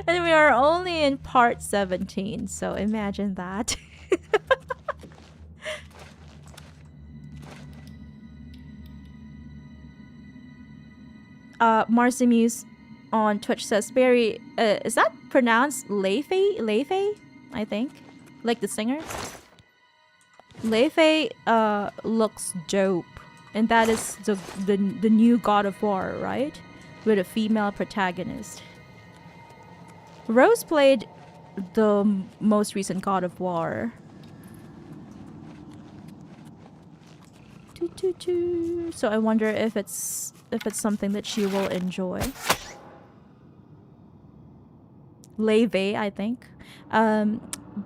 A: And we are only in part 17, so imagine that. Marcy Muse on Twitch says, Barry, is that pronounced Leifei? Leifei? I think. Like the singer? Leifei looks dope. And that is the new God of War, right? With a female protagonist. Rose played the most recent God of War. So I wonder if it's something that she will enjoy. Leifei, I think.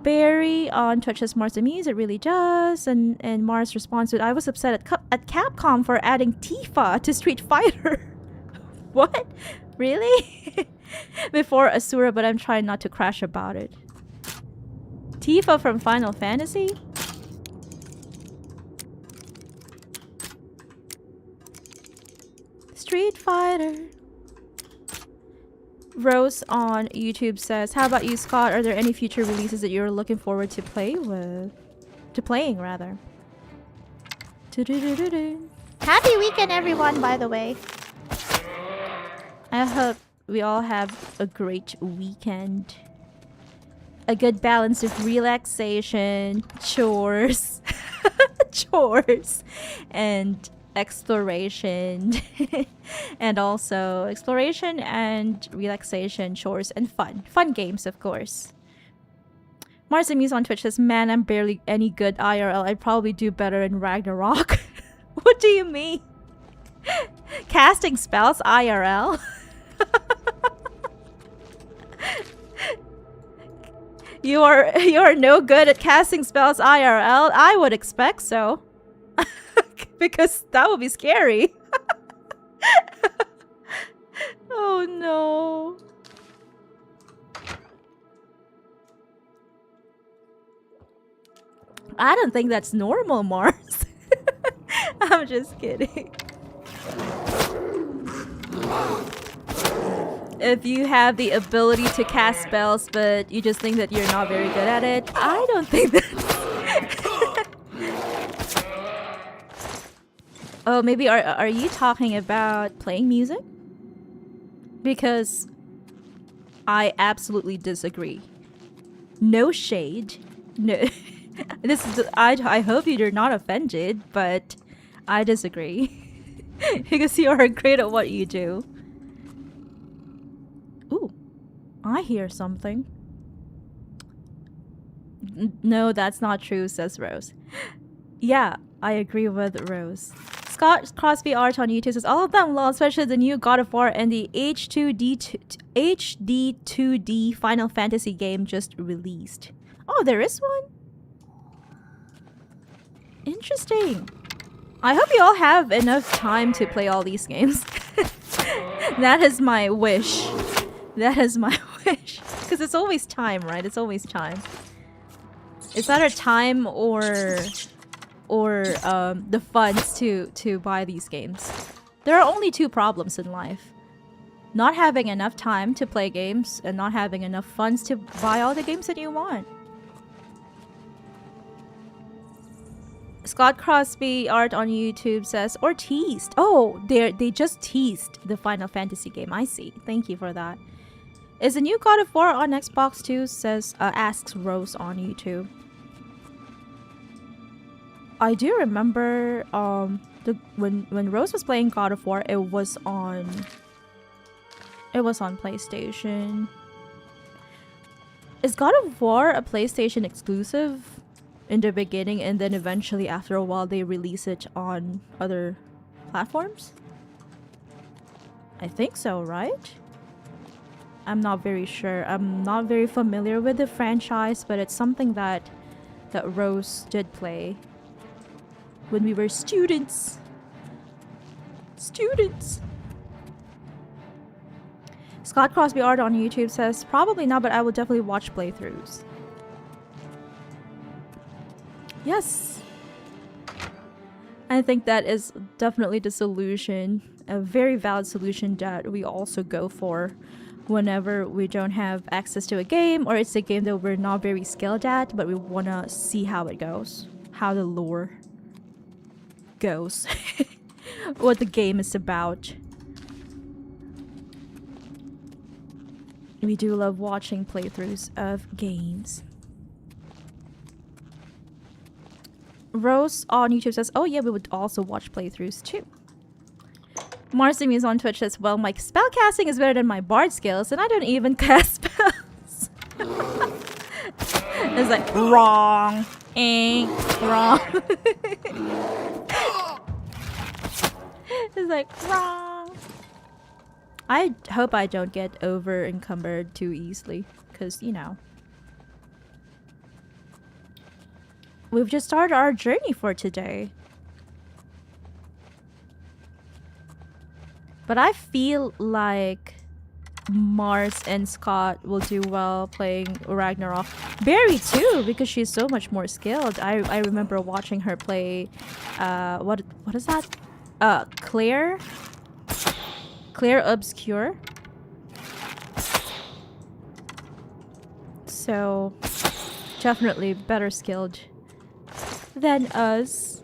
A: Barry on Twitch says Mars Amise, it really does. And Mars responds with, I was upset at Capcom for adding Tifa to Street Fighter. What? Really? Before Asura, but I'm trying not to crash about it. Tifa from Final Fantasy? Street Fighter. Rose on YouTube says, how about you, Scott? Are there any future releases that you're looking forward to playing rather? Happy weekend, everyone, by the way. I hope we all have a great weekend. A good balance of relaxation, chores, and exploration. And also exploration and relaxation, chores, and fun. Fun games, of course. Marcy Muse on Twitch says, man, I'm barely any good IRL. I'd probably do better in Ragnarok. What do you mean? Casting spells IRL? You are no good at casting spells IRL? I would expect so. Because that would be scary. Oh no. I don't think that's normal, Mars. I'm just kidding. If you have the ability to cast spells, but you just think that you're not very good at it, I don't think that's... Oh, maybe are you talking about playing music? Because I absolutely disagree. No shade. No. This is I hope you're not offended, but I disagree. Because you are great at what you do. Ooh, I hear something. No, that's not true, says Rose. Yeah, I agree with Rose. Scott Crosby Art on YouTube says, all of them lol, especially the new God of War and the HD2D Final Fantasy game just released. Oh, there is one? Interesting. I hope you all have enough time to play all these games. That is my wish. That is my wish. Because it's always time, right? It's always time. It's either time or the funds to buy these games. There are only two problems in life. Not having enough time to play games and not having enough funds to buy all the games that you want. Scott Crosby Art on YouTube says, or teased. Oh, they just teased the Final Fantasy game. I see. Thank you for that. Is the new God of War on Xbox too? Asks Rose on YouTube. I do remember when Rose was playing God of War, it was on PlayStation. Is God of War a PlayStation exclusive in the beginning, and then eventually after a while they release it on other platforms? I think so, right? I'm not very sure. I'm not very familiar with the franchise, but it's something that that Rose did play when we were students. Students. Scott Crosby Art on YouTube says, probably not, but I will definitely watch playthroughs. Yes. I think that is definitely the solution. A very valid solution that we also go for whenever we don't have access to a game, or it's a game that we're not very skilled at, but we want to see how it goes. How the lore goes. What the game is about. We do love watching playthroughs of games. Rose on YouTube says, oh yeah, we would also watch playthroughs too. Marcy Muse on Twitch says, well, my spellcasting is better than my bard skills, and I don't even cast spells. It's like, wrong. Wrong. It's like, wrong. I hope I don't get over encumbered too easily, because, you know. We've just started our journey for today. But I feel like Mars and Scott will do well playing Ragnarok. Barry too, because she's so much more skilled. I remember watching her play what is that? Claire Obscure. So definitely better skilled than us.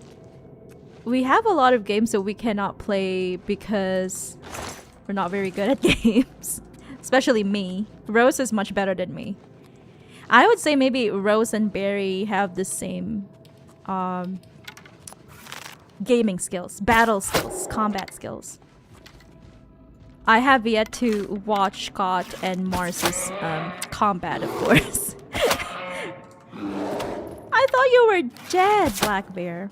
A: We have a lot of games that we cannot play because we're not very good at games. Especially me. Rose is much better than me. I would say maybe Rose and Barry have the same gaming skills, battle skills, combat skills. I have yet to watch Scott and Mars's combat, of course. I thought you were dead, Black Bear.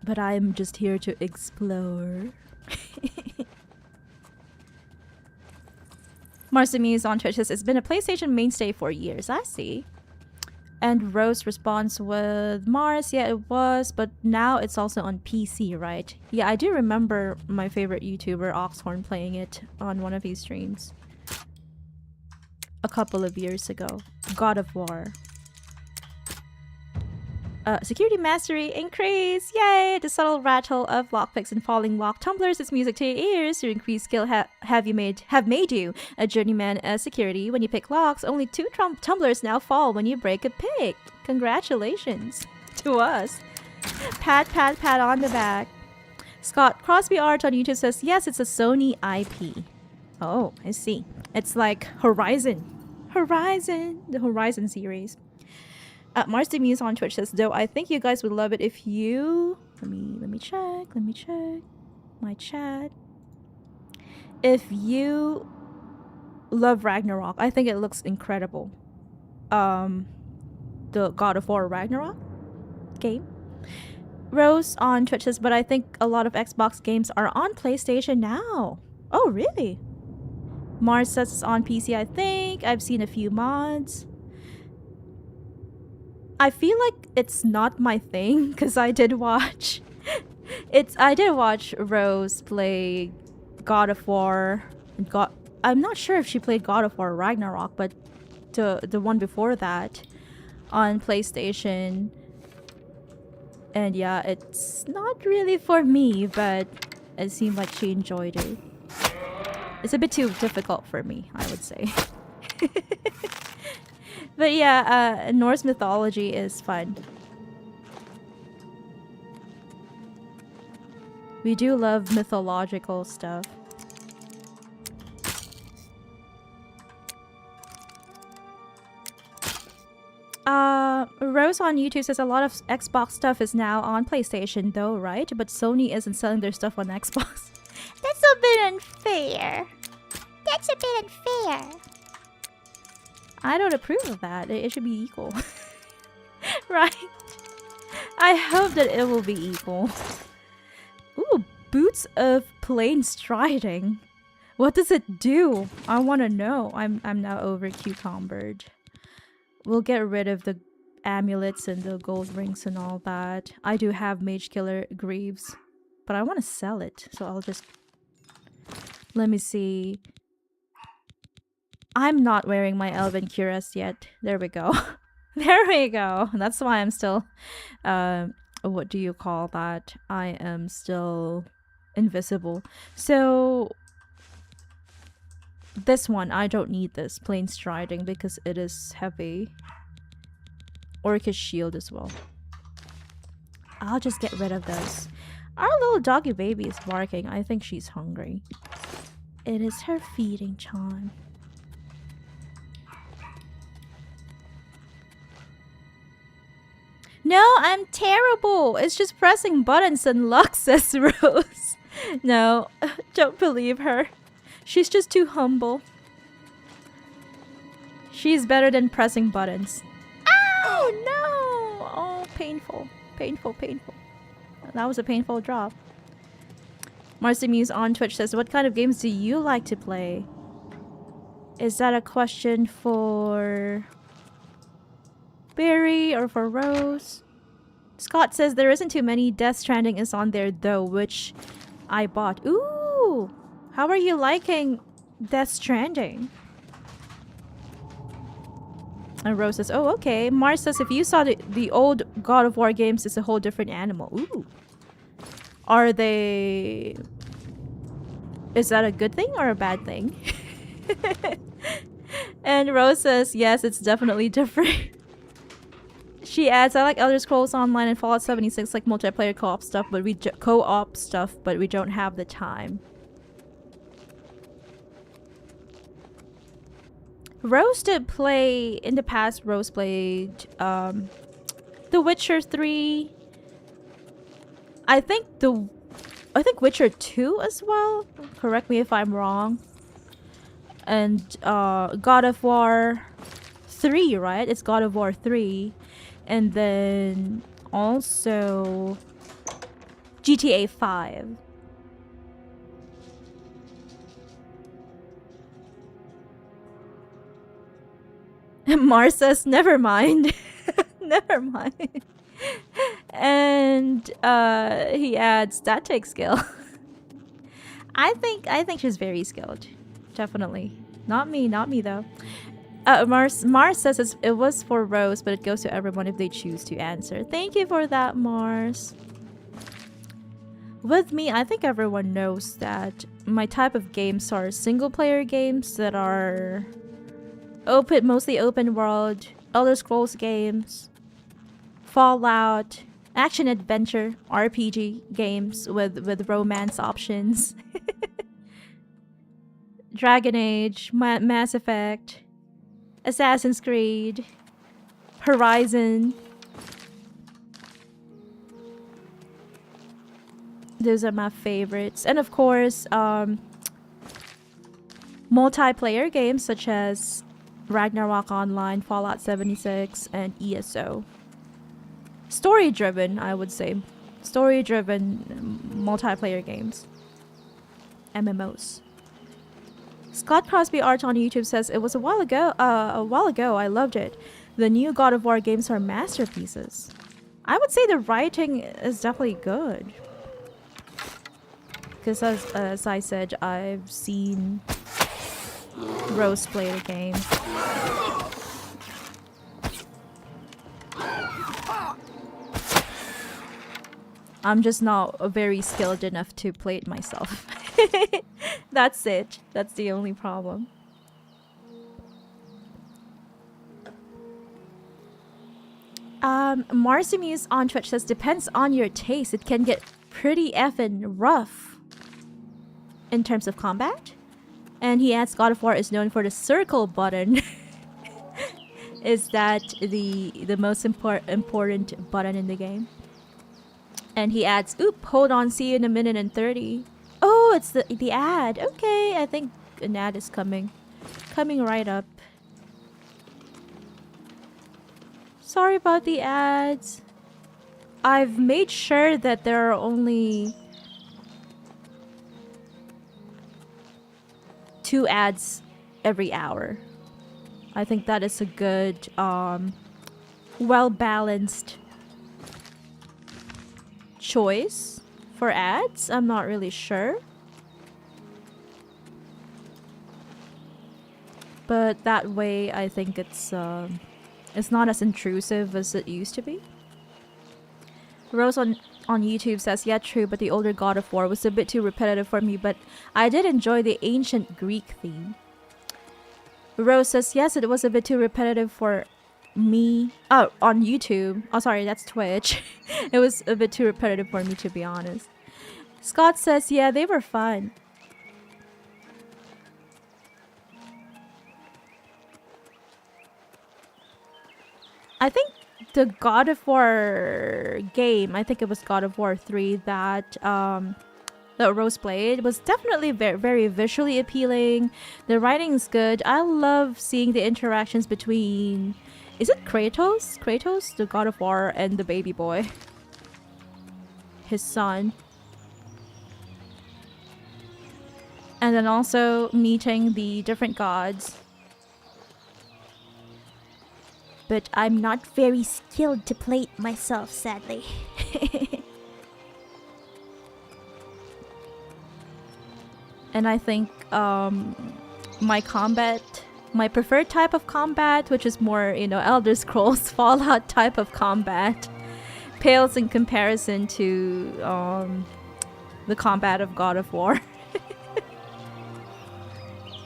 A: But I'm just here to explore. Marcimese on Twitch says, it's been a PlayStation mainstay for years. I see. And Rose responds with Mars. Yeah, it was, but now it's also on PC, right? Yeah, I do remember my favorite YouTuber, Oxhorn, playing it on one of his streams a couple of years ago. God of War. Security mastery increase! Yay! The subtle rattle of lockpicks and falling lock tumblers is music to your ears. Your increased skill have made you a journeyman as security. When you pick locks, only 2 tumblers now fall when you break a pick. Congratulations to us. Pat, pat, pat on the back. Scott Crosby Art on YouTube says, yes, it's a Sony IP. Oh, I see. It's like Horizon. The Horizon series. Marcy Muse on Twitch says, though I think you guys would love it if you... Let me check my chat. If you love Ragnarok, I think it looks incredible. The God of War Ragnarok game. Rose on Twitch says, but I think a lot of Xbox games are on PlayStation now. Oh, really? Mars says it's on PC, I think. I've seen a few mods. I feel like it's not my thing because I did watch Rose play God of War. I'm not sure if she played God of War Ragnarok, but the one before that on PlayStation. And yeah, it's not really for me, but it seemed like she enjoyed it. It's a bit too difficult for me, I would say. But yeah, Norse mythology is fun. We do love mythological stuff. Rose on YouTube says a lot of Xbox stuff is now on PlayStation though, right? But Sony isn't selling their stuff on Xbox. That's a bit unfair. That's a bit unfair. I don't approve of that. It should be equal. Right? I hope that it will be equal. Ooh, boots of plain striding. What does it do? I want to know. I'm now over cucumbered. We'll get rid of the amulets and the gold rings and all that. I do have Mage Killer Greaves, but I want to sell it, so I'll just... Let me see. I'm not wearing my Elven Cuirass yet. There we go. There we go. That's why I'm still... what do you call that? I am still invisible. So... This one, I don't need this. Plain Striding, because it is heavy. Orcish Shield as well. I'll just get rid of this. Our little doggy baby is barking. I think she's hungry. It is her feeding time. No, I'm terrible. It's just pressing buttons and luck, says Rose. No, don't believe her. She's just too humble. She's better than pressing buttons. Ow, no! Oh, painful. Painful, painful. That was a painful drop. Marcy Muse on Twitch says, what kind of games do you like to play? Is that a question for Barry or for Rose? Scott says there isn't too many. Death Stranding is on there though, which I bought. Ooh! How are you liking Death Stranding? And Rose says, oh, okay. Mars says, if you saw the old God of War games, it's a whole different animal. Ooh. Are they... Is that a good thing or a bad thing? And Rose says, yes, it's definitely different. She adds, I like Elder Scrolls Online and Fallout 76, like multiplayer co-op stuff, but we don't have the time. Rose did play in the past. Rose played The Witcher 3. I think Witcher 2 as well. Correct me if I'm wrong. And God of War 3, right? It's God of War 3. And then also GTA 5. Mars says, never mind. Never mind. And he adds, that takes skill. I think she's very skilled. Definitely. Not me though. Mars says it was for Rose, but it goes to everyone if they choose to answer. Thank you for that, Mars. With me, I think everyone knows that my type of games are single player games that are mostly open world, Elder Scrolls games, Fallout, action adventure, RPG games with romance options, Dragon Age, Mass Effect, Assassin's Creed, Horizon. Those are my favorites. And of course, multiplayer games such as Ragnarok Online, Fallout 76, and ESO. Story-driven, I would say. Story-driven multiplayer games. MMOs. Scott Crosby Art on YouTube says, it was a while ago, I loved it. The new God of War games are masterpieces. I would say the writing is definitely good. Because as I said, I've seen Rose play the game. I'm just not very skilled enough to play it myself. That's it. That's the only problem. Marcy Muse on Twitch says, depends on your taste. It can get pretty effing rough in terms of combat. And he adds, God of War is known for the circle button. Is that the most important button in the game? And he adds, oop, hold on, see you in a minute and 30. Oh, it's the ad. Okay, I think an ad is coming. Coming right up. Sorry about the ads. I've made sure that there are only 2 ads every hour. I think that is a good, well-balanced choice for ads. I'm not really sure. But that way, I think it's not as intrusive as it used to be. Rose on YouTube says, yeah, true, but the older God of War was a bit too repetitive for me, but I did enjoy the ancient Greek theme. Rose says, yes, it was a bit too repetitive for me. Oh, on YouTube. Oh, sorry, that's Twitch. It was a bit too repetitive for me, to be honest. Scott says, yeah, they were fun. I think the God of War game, I think it was God of War 3 that Rose played, was definitely very, very visually appealing. The writing's good. I love seeing the interactions between, is it Kratos? Kratos, the God of War, and the baby boy, his son. And then also meeting the different gods. But I'm not very skilled to play it myself, sadly. And I think my preferred type of combat, which is more, you know, Elder Scrolls Fallout type of combat, pales in comparison to the combat of God of War.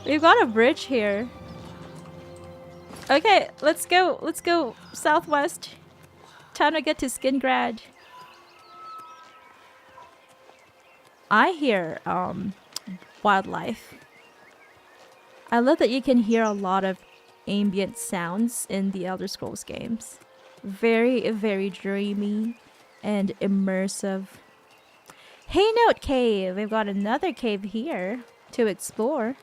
A: We've got a bridge here. Okay, let's go. Let's go southwest. Time to get to Skingrad. I hear wildlife. I love that you can hear a lot of ambient sounds in the Elder Scrolls games. Very, very dreamy and immersive. Hey Note Cave! We've got another cave here to explore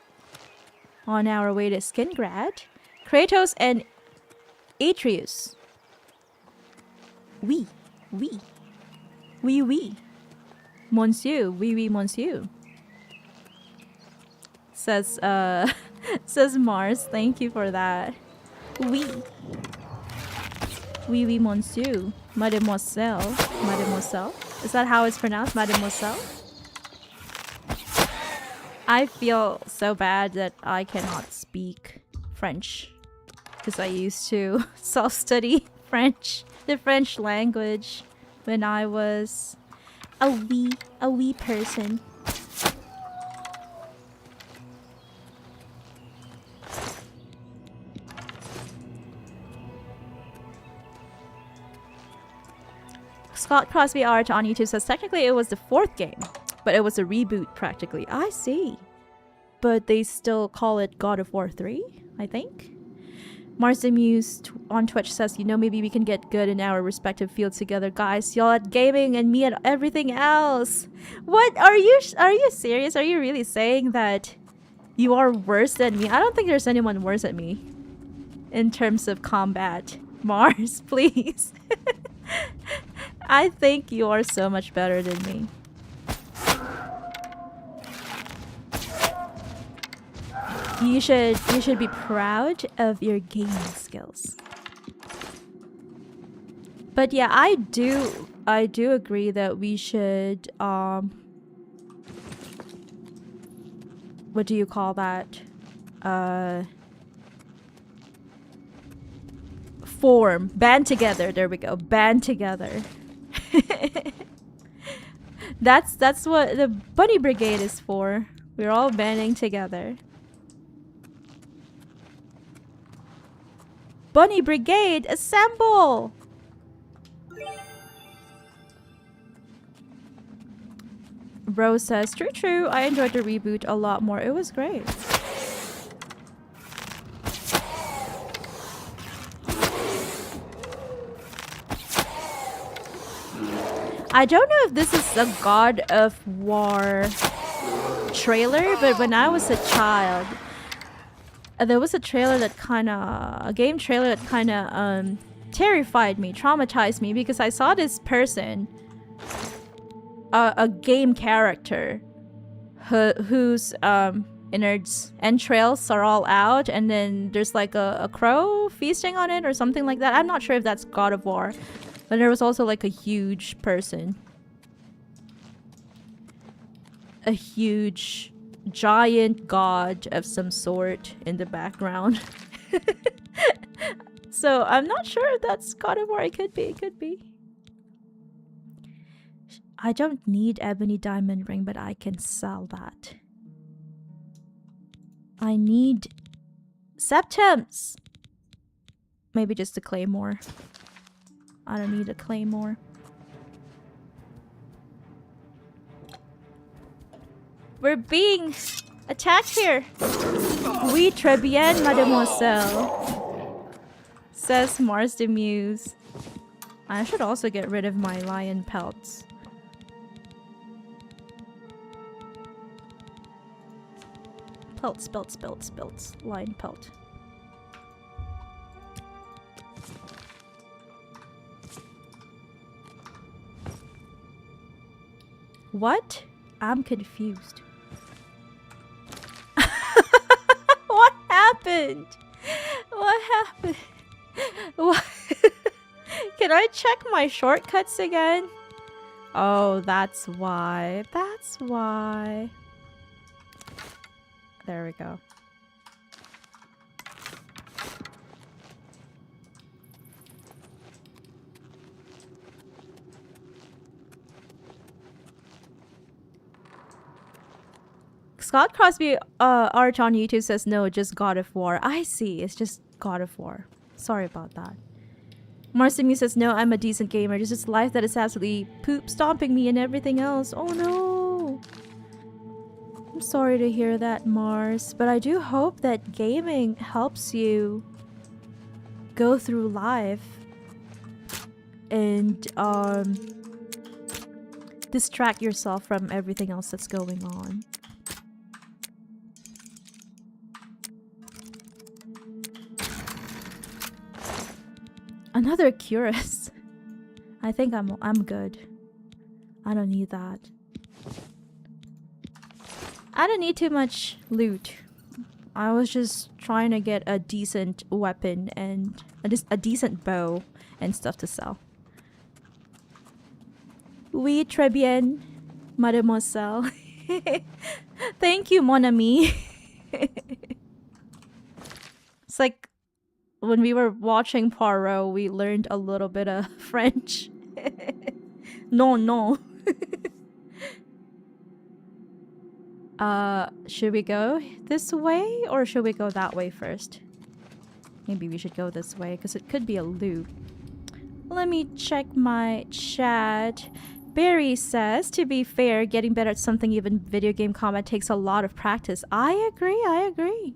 A: on our way to Skingrad. Kratos and Atreus. Oui. Monsieur. Oui, monsieur. Says, says Mars. Thank you for that. Oui, monsieur. Mademoiselle. Is that how it's pronounced? Mademoiselle? I feel so bad that I cannot speak French. Because I used to self-study French, the French language, when I was a wee person. Scott Crosby Art on YouTube says, technically it was the 4th game, but it was a reboot practically. I see. But they still call it God of War 3, I think. Mars the Muse on Twitch says, you know, maybe we can get good in our respective fields together, guys. Y'all at gaming and me at everything else. What? Are you serious? Are you really saying that you are worse than me? I don't think there's anyone worse than me in terms of combat. Mars, please. I think you are so much better than me. You should be proud of your gaming skills. But yeah, I do agree that we should what do you call that? Band together. There we go. Band together. That's what the Bunny Brigade is for. We're all banding together. Bunny Brigade, assemble! Rose says, true. I enjoyed the reboot a lot more. It was great. I don't know if this is a God of War trailer, but when I was a child, there was a trailer that a game trailer that kind of terrified me, traumatized me, because I saw this person, a game character, whose innards, entrails are all out, and then there's like a crow feasting on it or something like that. I'm not sure if that's God of War, but there was also like a huge person. A huge giant god of some sort in the background. So I'm not sure if that's God of War. It could be, it could be. I don't need ebony diamond ring, but I can sell that. I need septums. Maybe just a claymore. I don't need a claymore. We're being attacked here. Oui, très bien, mademoiselle. Says Mars the Muse. I should also get rid of my lion pelts. Pelts. Lion pelt. What? I'm confused. What happened? What happened? What? Can I check my shortcuts again? Oh, that's why. That's why. There we go. Scott Crosby art on YouTube says no, just God of War. I see, it's just God of War. Sorry about that. Marsimi says no, I'm a decent gamer. It's just life that is absolutely poop stomping me and everything else. Oh no. I'm sorry to hear that, Mars, but I do hope that gaming helps you go through life and distract yourself from everything else that's going on. Another Curus. I think I'm good. I don't need that. I don't need too much loot. I was just trying to get a decent weapon and a decent bow and stuff to sell. Oui, très bien, mademoiselle. Thank you, mon ami. It's like when we were watching Poirot, we learned a little bit of French. No. Should we go this way or should we go that way first? Maybe we should go this way because it could be a loop. Let me check my chat. Barry says, to be fair, getting better at something, even video game combat, takes a lot of practice. I agree.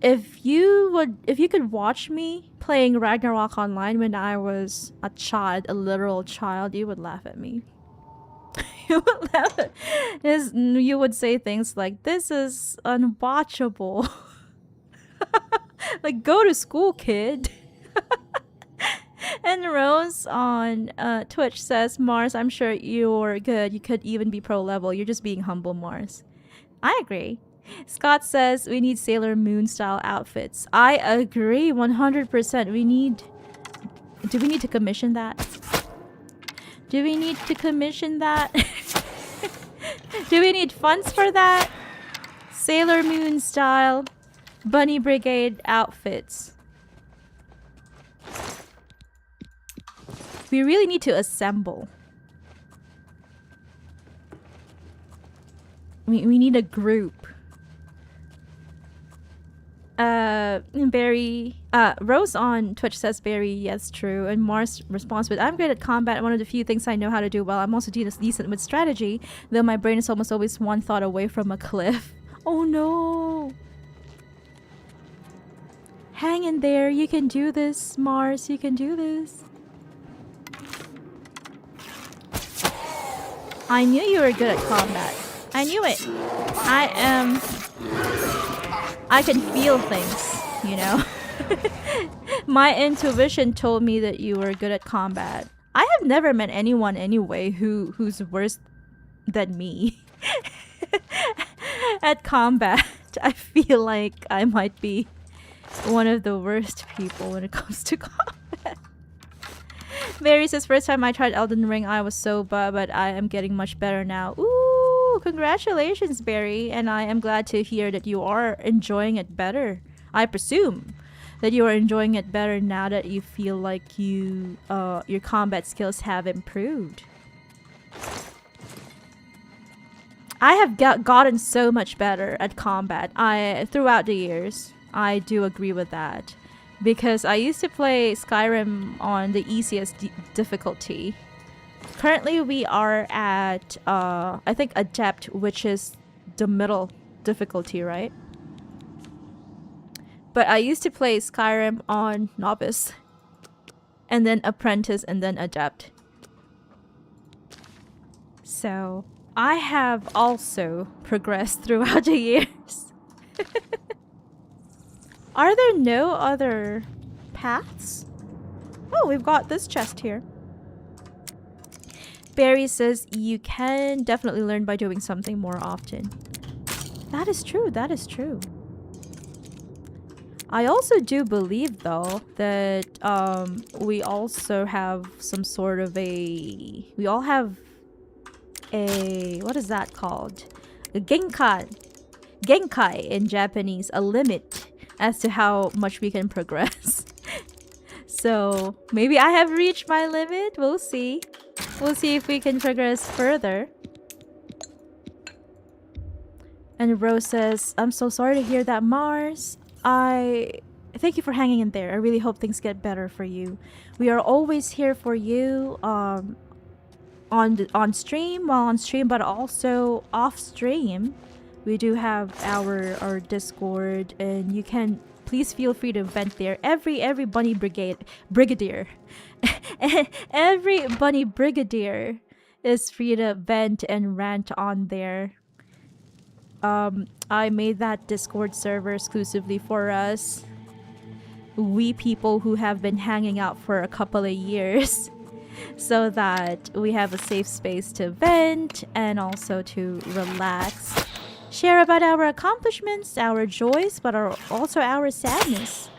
A: If you could watch me playing Ragnarok Online when I was a child, a literal child, you would laugh at me. You would laugh at you would say things like, this is unwatchable. Like, go to school, kid. And Rose on Twitch says, Mars, I'm sure you're good. You could even be pro level. You're just being humble, Mars. I agree. Scott says we need Sailor Moon style outfits. I agree 100%. Do we need to commission that? Do we need to commission that? Do we need funds for that? Sailor Moon style Bunny Brigade outfits. We really need to assemble. We need a group. Barry, Rose on Twitch says, Barry, yes, true. And Mars responds with, I'm great at combat. One of the few things I know how to do well. I'm also decent with strategy, though my brain is almost always one thought away from a cliff. Oh no. Hang in there. You can do this, Mars. You can do this. I knew you were good at combat. I knew it. I can feel things, you know. My intuition told me that you were good at combat. I have never met anyone anyway who's worse than me. at combat. I feel like I might be one of the worst people when it comes to combat. Mary says, first time I tried Elden Ring, I was so bad, but I am getting much better now. Ooh, congratulations, Barry. And I am glad to hear that you are enjoying it better. I presume that you are enjoying it better now that you feel like you your combat skills have improved. I have gotten so much better at combat throughout the years. I do agree with that. Because I used to play Skyrim on the easiest difficulty. Currently we are at, I think Adept, which is the middle difficulty, right? But I used to play Skyrim on Novice. And then Apprentice and then Adept. So I have also progressed throughout the years. Are there no other paths? Oh, we've got this chest here. Barry says you can definitely learn by doing something more often. That is true, that is true. I also do believe though that we also have some sort of we all have a, what is that called? A genkai in Japanese, a limit as to how much we can progress. So maybe I have reached my limit. We'll see. We'll see if we can progress further. And Rose says, I'm so sorry to hear that, Mars. I thank you for hanging in there. I really hope things get better for you. We are always here for you on stream, while on stream, but also off stream. We do have our Discord, and you can please feel free to vent there. Every bunny brigadier every bunny brigadier is free to vent and rant on there. I made that Discord server exclusively for us, we people who have been hanging out for a couple of years, so that we have a safe space to vent and also to relax. Share about our accomplishments, our joys, but also our sadness.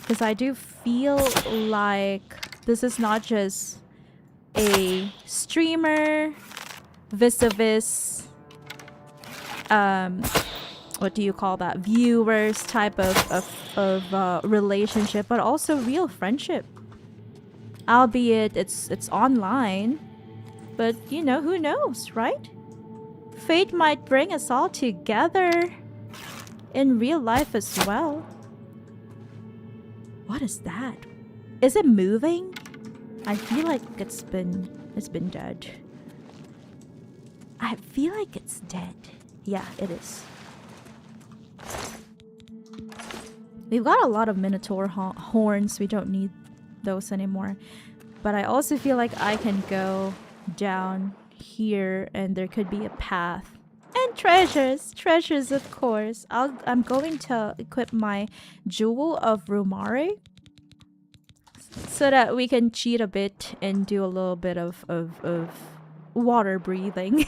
A: Because I do feel like this is not just a streamer vis-a-vis, what do you call that? Viewers type of relationship, but also real friendship. Albeit it's online, but you know, who knows, right? Fate might bring us all together in real life as well. What is that? Is it moving? I feel like it's been dead. I feel like it's dead. Yeah, it is. We've got a lot of Minotaur horns. We don't need those anymore. But I also feel like I can go down here and there could be a path. And treasures of course. I'm going to equip my Jewel of Rumare so that we can cheat a bit and do a little bit of water breathing.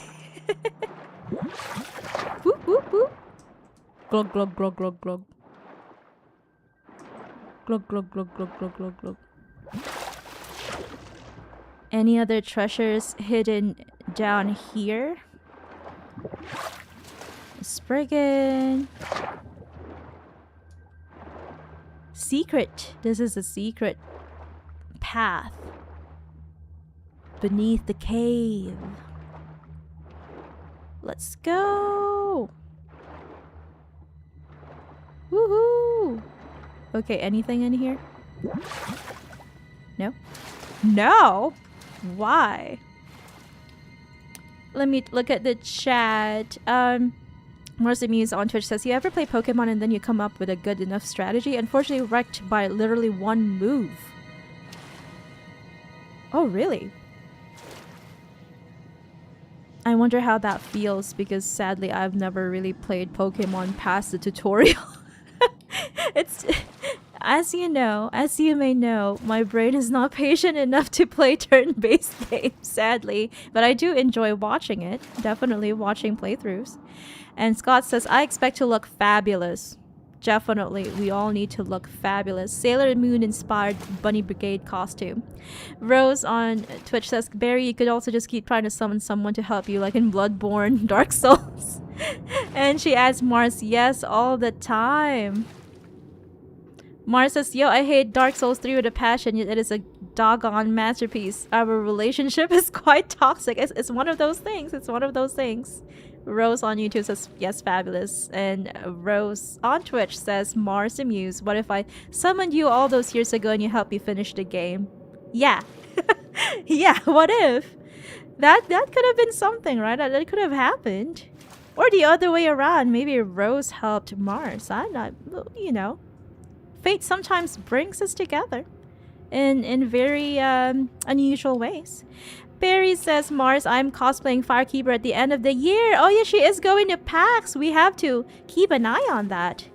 A: Whoop, whoop, whoop. Glug glug glug glug glug. Glug glug glug glug glug glug glug. Any other treasures hidden down here? Spriggan. Secret. This is a secret path beneath the cave. Let's go. Woohoo. Okay, anything in here? No? No? Why? Let me look at the chat. Marcy Muse on Twitch says, you ever play Pokemon and then you come up with a good enough strategy? Unfortunately wrecked by literally one move. Oh, really? I wonder how that feels because sadly I've never really played Pokemon past the tutorial. as you may know, my brain is not patient enough to play turn-based games, sadly. But I do enjoy watching it. Definitely watching playthroughs. And Scott says, I expect to look fabulous. Definitely, we all need to look fabulous. Sailor Moon inspired Bunny Brigade costume. Rose on Twitch says, Barry, you could also just keep trying to summon someone to help you, like in Bloodborne, Dark Souls. And she adds, Mars, yes, all the time. Mars says, yo, I hate Dark Souls 3 with a passion, yet it is a doggone masterpiece. Our relationship is quite toxic. It's one of those things. It's one of those things. Rose on YouTube says, yes, fabulous. And Rose on Twitch says, Mars the Muse, what if I summoned you all those years ago and you helped me finish the game? Yeah. Yeah, what if? That could have been something, right? That could have happened. Or the other way around. Maybe Rose helped Mars. I'm not, you know. Fate sometimes brings us together in very unusual ways. Barry says, Mars, I'm cosplaying Firekeeper at the end of the year. Oh yeah, she is going to PAX. We have to keep an eye on that.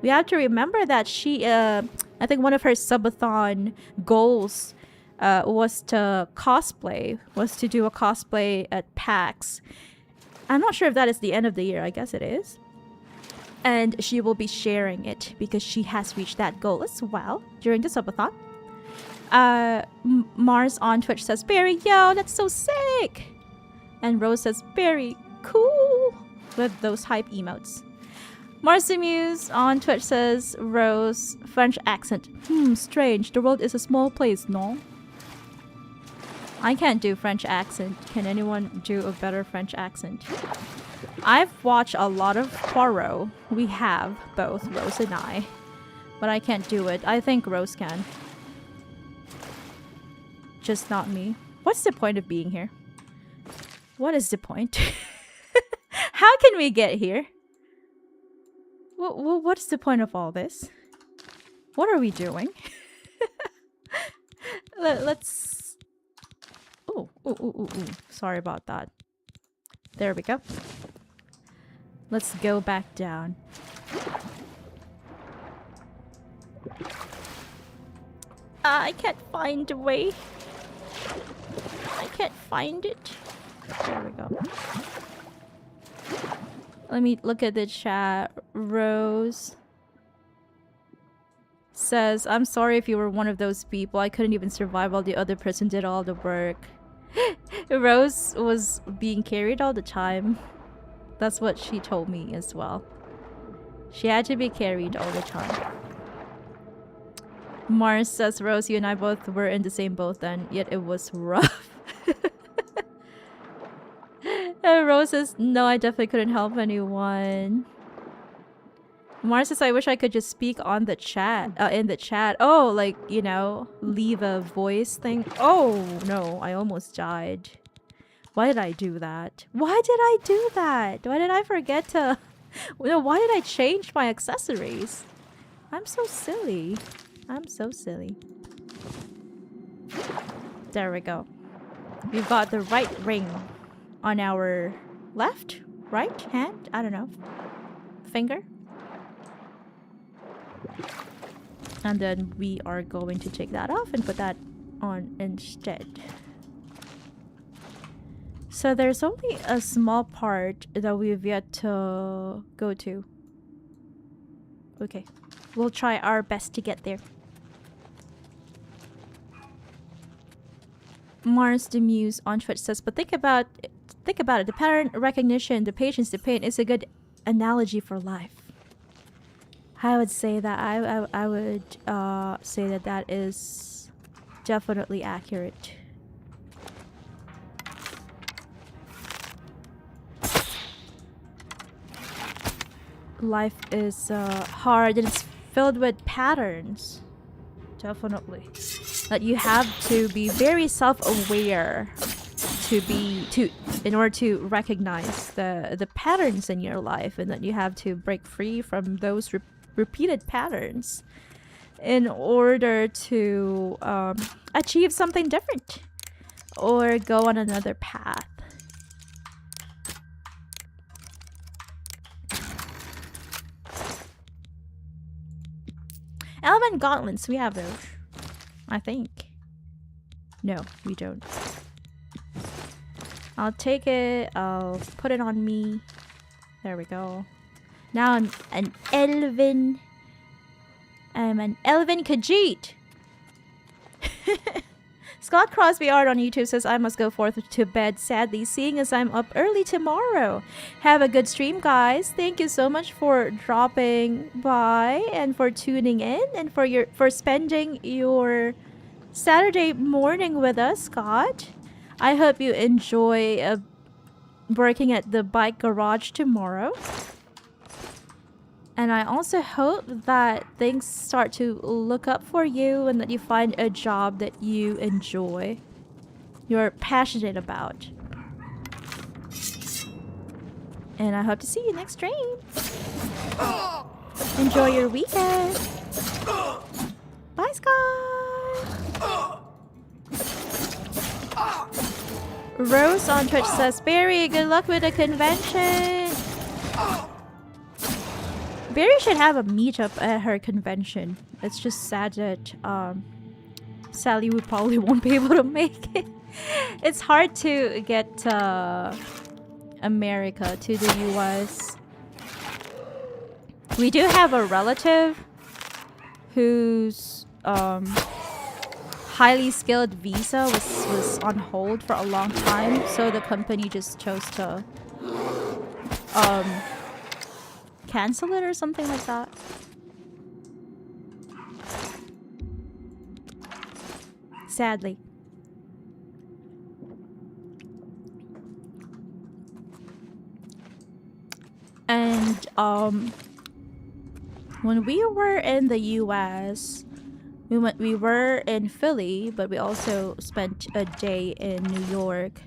A: We have to remember that she, I think one of her subathon goals was to cosplay, was to do a cosplay at PAX. I'm not sure if that is the end of the year. I guess it is. And she will be sharing it because she has reached that goal as well during the subathon. Mars on Twitch says, Barry, yo, that's so sick. And Rose says, Barry, cool, with those hype emotes. Mars the Muse on Twitch says, Rose, French accent. Strange. The world is a small place, no? I can't do French accent. Can anyone do a better French accent? I've watched a lot of Poirot. We have, both Rose and I. But I can't do it. I think Rose can. Just not me. What's the point of being here? What is the point? How can we get here? What's the point of all this? What are we doing? Let's... Ooh. Sorry about that. There we go. Let's go back down. I can't find a way. I can't find it. There we go. Let me look at the chat. Rose says, I'm sorry if you were one of those people. I couldn't even survive while the other person did all the work. Rose was being carried all the time. That's what she told me as well. She had to be carried all the time. Mars says, Rose, you and I both were in the same boat then, yet it was rough. And Rose says, no, I definitely couldn't help anyone. Mars says, I wish I could just speak on the chat, in the chat. Oh, like, you know, leave a voice thing. Oh, no, I almost died. Why did I do that? Why did I do that? Why did I forget to... Why did I change my accessories? I'm so silly. I'm so silly. There we go. We've got the right ring on our left, right hand, I don't know, finger. And then we are going to take that off and put that on instead. So there's only a small part that we've yet to go to. Okay, we'll try our best to get there. Mars the Muse on Twitch says, but think about it. The pattern recognition, the patience, the pain is a good analogy for life. I would say that I would say that that is definitely accurate. Life is hard and it's filled with patterns. Definitely. That you have to be very self-aware in order to recognize the patterns in your life, and that you have to break free from those repeated patterns in order to achieve something different or go on another path. Elven gauntlets, we have those. I think. No, we don't. I'll take it. I'll put it on me. There we go. Now I'm an elven. I'm an elven Khajiit. Scott Crosby Art on YouTube says I must go forth to bed sadly, seeing as I'm up early tomorrow. Have a good stream, guys. Thank you so much for dropping by and for tuning in and for spending your Saturday morning with us, Scott. I hope you enjoy working at the bike garage tomorrow. And I also hope that things start to look up for you and that you find a job that you enjoy, you're passionate about. And I hope to see you next stream. Enjoy your weekend. Bye, Scott. Rose on Twitch says, Barry, good luck with the convention. Barry should have a meetup at her convention. It's just sad that Sally we probably won't be able to make it. It's hard to get to America, to the US. We do have a relative whose highly skilled visa was on hold for a long time, so the company just chose to cancel it or something like that. Sadly. And when we were in the US, we were in Philly, but we also spent a day in New York.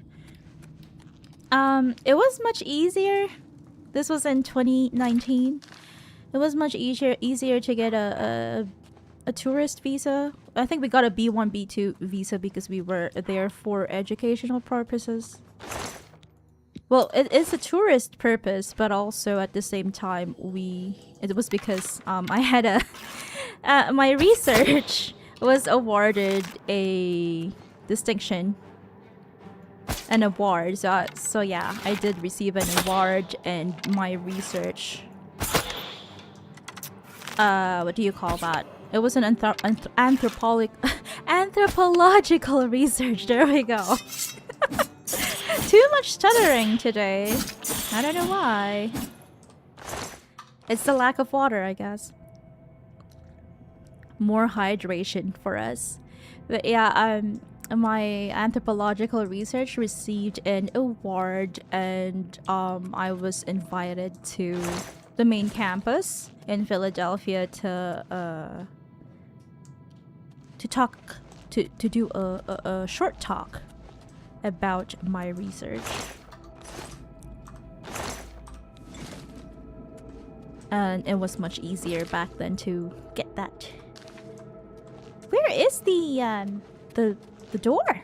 A: It was much easier. This was in 2019. It was much easier to get a tourist visa. I think we got a B1, B2 visa because we were there for educational purposes. Well, it is a tourist purpose, but also at the same time, it was because I had my research was awarded a distinction, an award. So yeah, I did receive an award, and my research. What do you call that? It was an anthropological research. There we go. Too much stuttering today. I don't know why. It's the lack of water, I guess. More hydration for us. But yeah, my anthropological research received an award, and I was invited to the main campus in Philadelphia to do a short talk about my research. And it was much easier back then to get that. Where is the door?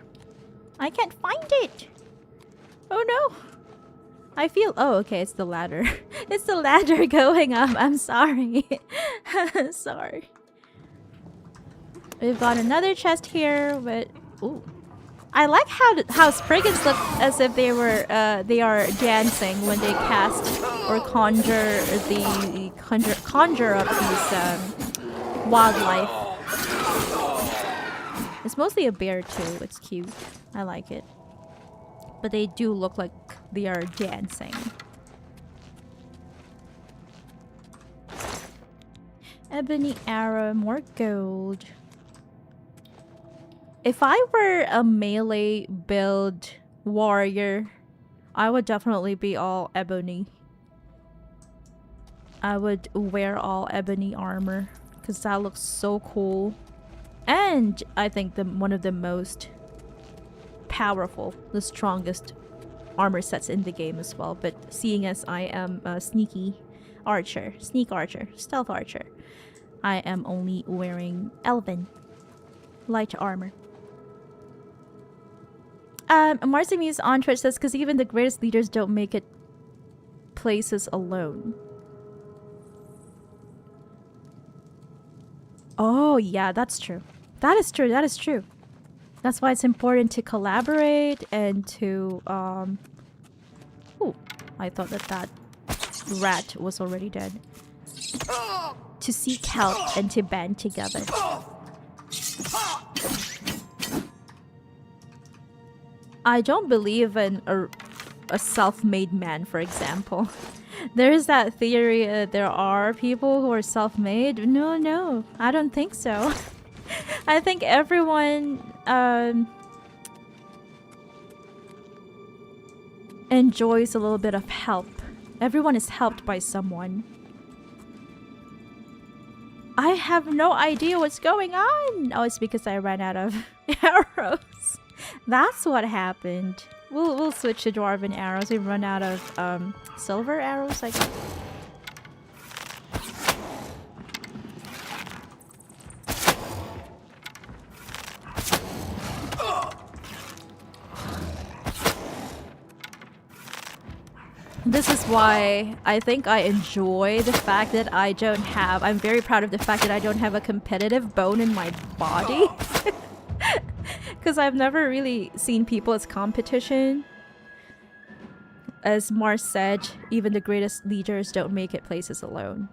A: I can't find it. Oh no. I feel, oh okay, it's the ladder. It's the ladder going up. I'm sorry. Sorry. We've got another chest here, but ooh. I like how Spriggans look as if they are dancing when they cast or conjure up these wildlife. It's mostly a bear too. It's cute. I like it. But they do look like they are dancing. Ebony arrow, more gold. If I were a melee build warrior, I would definitely be all ebony. I would wear all ebony armor because that looks so cool. And I think one of the most powerful, the strongest armor sets in the game as well. But seeing as I am a sneak archer, stealth archer, I am only wearing elven light armor. Marcy Muse on Twitch says, because even the greatest leaders don't make it places alone. Oh, yeah, that's true. That is true. That is true. That's why it's important to collaborate and to, Ooh, I thought that rat was already dead. To seek help and to band together. I don't believe in a self-made man, for example. There's that theory there are people who are self-made. No, I don't think so. I think everyone enjoys a little bit of help. Everyone is helped by someone. I have no idea what's going on. Oh, it's because I ran out of arrows. That's what happened. We'll switch to dwarven arrows. We've run out of silver arrows, I guess. This is why I think I enjoy the fact that I don't have... I'm very proud of the fact that I don't have a competitive bone in my body. Because I've never really seen people as competition. As Mars said, even the greatest leaders don't make it places alone.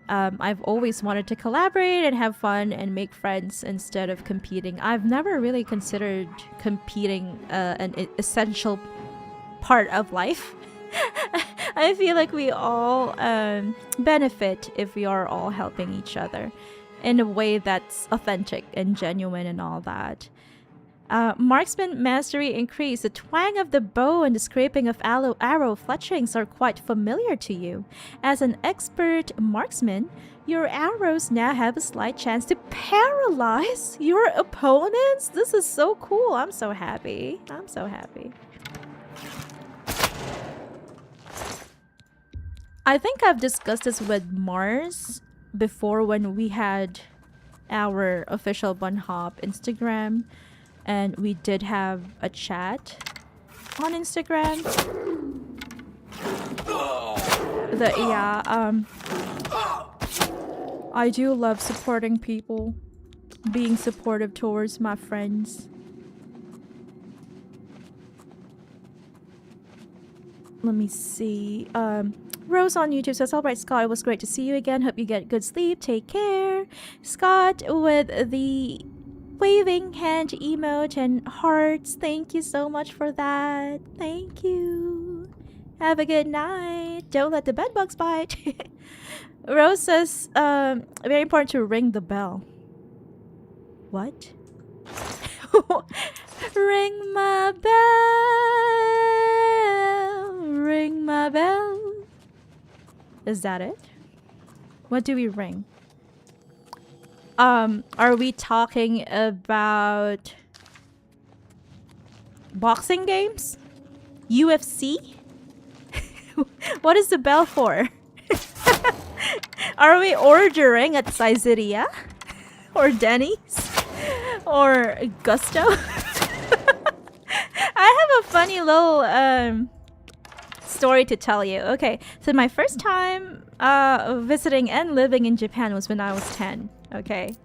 A: I've always wanted to collaborate and have fun and make friends instead of competing. I've never really considered competing an essential part of life. I feel like we all benefit if we are all helping each other in a way that's authentic and genuine and all that. Marksman mastery increased. The twang of the bow and the scraping of arrow fletchings are quite familiar to you. As an expert marksman, your arrows now have a slight chance to paralyze your opponents. This is so cool. I'm so happy. I'm so happy. I think I've discussed this with Mars before when we had our official bunnhop Instagram and we did have a chat on Instagram. I do love supporting people, being supportive towards my friends. Let me see. Rose on YouTube says, alright Scott, it was great to see you again. Hope you get good sleep. Take care. Scott with the waving hand emote and hearts. Thank you so much for that. Thank you. Have a good night. Don't let the bedbugs bite. Rose says, very important to ring the bell. What? Ring my bell. Ring my bell. Is that it? What do we ring? Are we talking about boxing games? UFC? What is the bell for? Are we ordering at Caesarea? Or Denny's? Or Gusto? I have a funny little story to tell you. Okay, so my first time visiting and living in Japan was when I was 10. Okay,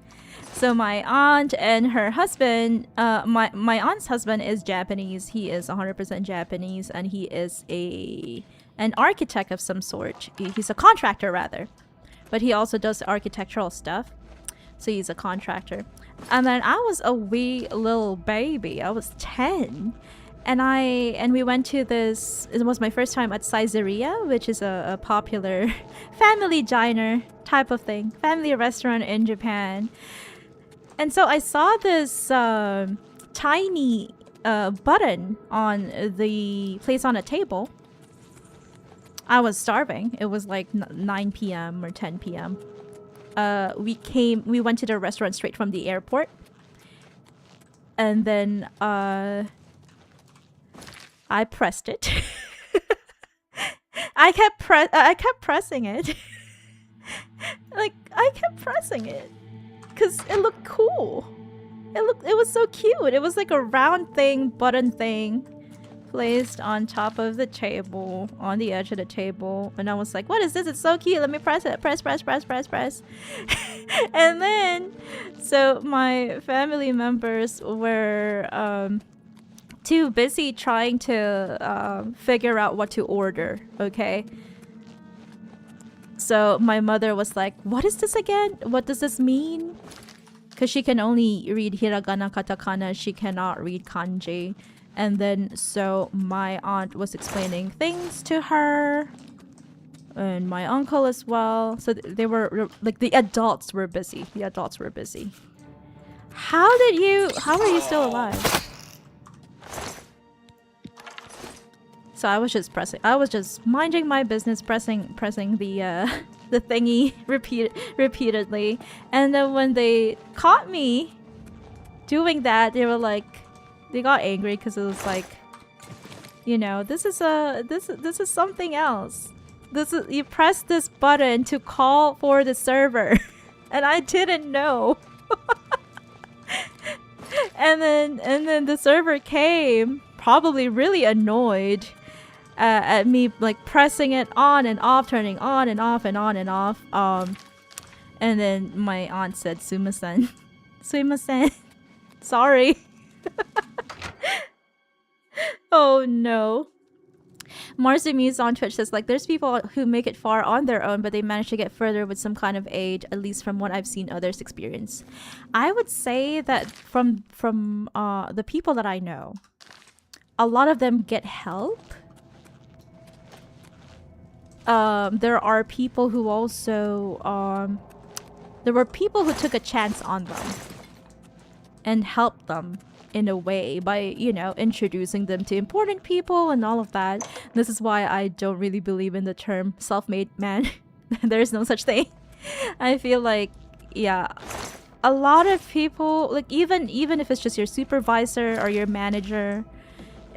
A: so my aunt and her husband, my aunt's husband is Japanese. He is 100% Japanese, and he is an architect of some sort. He's a contractor rather, but he also does architectural stuff. So he's a contractor. And then I was a wee little baby. I was 10. And we went to this, it was my first time at Caesarea, which is a popular family diner type of thing, family restaurant in Japan. And so I saw this tiny button on the place on a table. I was starving. It was like 9 p.m. or 10 p.m. We went to the restaurant straight from the airport. And then I pressed it. I kept pressing it. Like, I kept pressing it because it looked cool. It was so cute. It was like a round thing, button thing placed on top of the table, on the edge of the table, and I was like, what is this? It's so cute. Let me press it. Press. And then, so my family members were too busy trying to figure out what to order, okay? So my mother was like, what is this again? What does this mean? Because she can only read hiragana, katakana, she cannot read kanji. And then so my aunt was explaining things to her, and my uncle as well. So they were like, the adults were busy. How are you still alive? So I was just minding my business, pressing the thingy repeatedly, and then when they caught me doing that, they were like, they got angry because it was like, you know, this is something else. You press this button to call for the server, and I didn't know. and then the server came, probably really annoyed at me like pressing it on and off, turning on and off and on and off. And then my aunt said, "Sumimasen, sumimasen, sorry." Oh no. Marzumuse on Twitch says, like, there's people who make it far on their own, but they manage to get further with some kind of aid, at least from what I've seen others experience. I would say that from the people that I know, a lot of them get help. There are people who also there were people who took a chance on them and helped them in a way by, you know, introducing them to important people and all of that. This is why I don't really believe in the term self-made man. There's no such thing. I feel like, yeah, a lot of people, like, even if it's just your supervisor or your manager,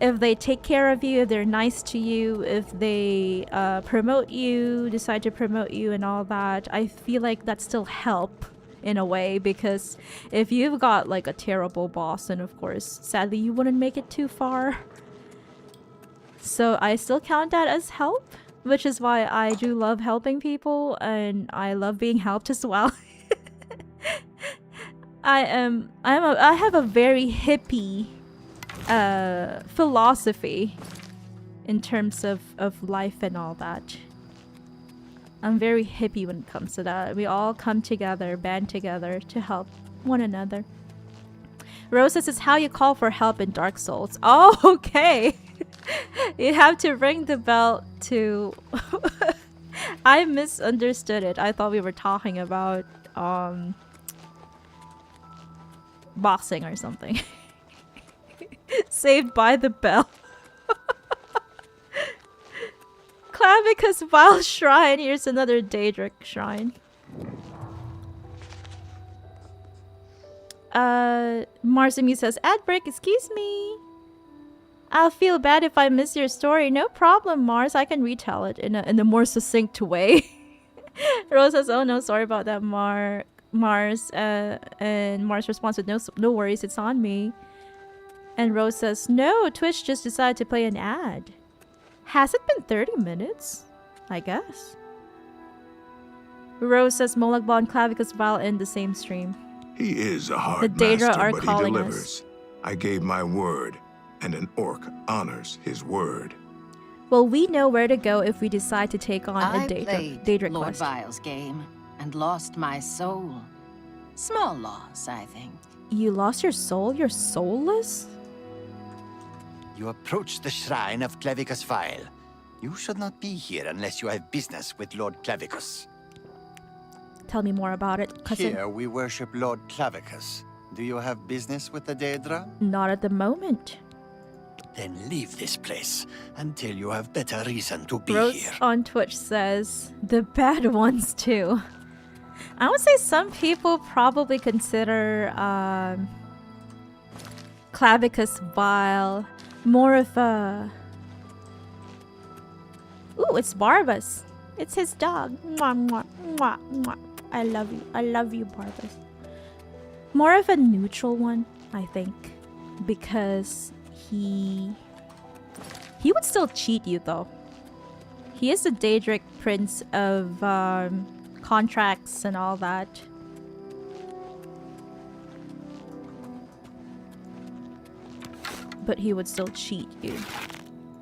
A: if they take care of you, if they're nice to you, if they decide to promote you and all that, I feel like that's still help in a way, because if you've got like a terrible boss, then of course sadly you wouldn't make it too far. So I still count that as help, which is why I do love helping people, and I love being helped as well. I have a very hippie philosophy in terms of life and all that. I'm very hippie when it comes to that. We all come together, band together to help one another. Rose says, it's how you call for help in Dark Souls. Oh, okay. You have to ring the bell to... I misunderstood it. I thought we were talking about boxing or something. Saved by the bell. Clavicus Vile Shrine. Here's another Daedric shrine. Marzumi says, ad break, excuse me. I'll feel bad if I miss your story. No problem, Mars. I can retell it in a more succinct way. Rose says, oh no, sorry about that, Mars. And Mars responds with, no worries, it's on me. And Rose says, no, Twitch just decided to play an ad. Has it been 30 minutes? I guess. Rose says Molagbon and Clavicus Vile in the same stream.
G: He is a hard
A: The Daedra
G: master,
A: are
G: but
A: calling
G: he
A: us.
G: delivers. I gave my word, and an orc honors his word.
A: Well, we know where to go if we decide to take on a
H: I played
A: Daedric
H: Lord
A: quest.
H: Vile's game and lost my soul. Small loss, I think.
A: You lost your soul? You're soulless?
E: You approach the shrine of Clavicus Vile. You should not be here unless you have business with Lord Clavicus.
A: Tell me more about it, cousin.
E: Here we worship Lord Clavicus. Do you have business with the Daedra?
A: Not at the moment.
E: Then leave this place until you have better reason to be
A: Rose
E: here.
A: on Twitch says, the bad ones too. I would say some people probably consider Clavicus Vile more of a... Ooh, it's Barbas. It's his dog. Mwah, mwah, mwah, mwah. I love you. I love you, Barbas. More of a neutral one, I think. Because he He would still cheat you though. He is the Daedric prince of contracts and all that. But he would still cheat you.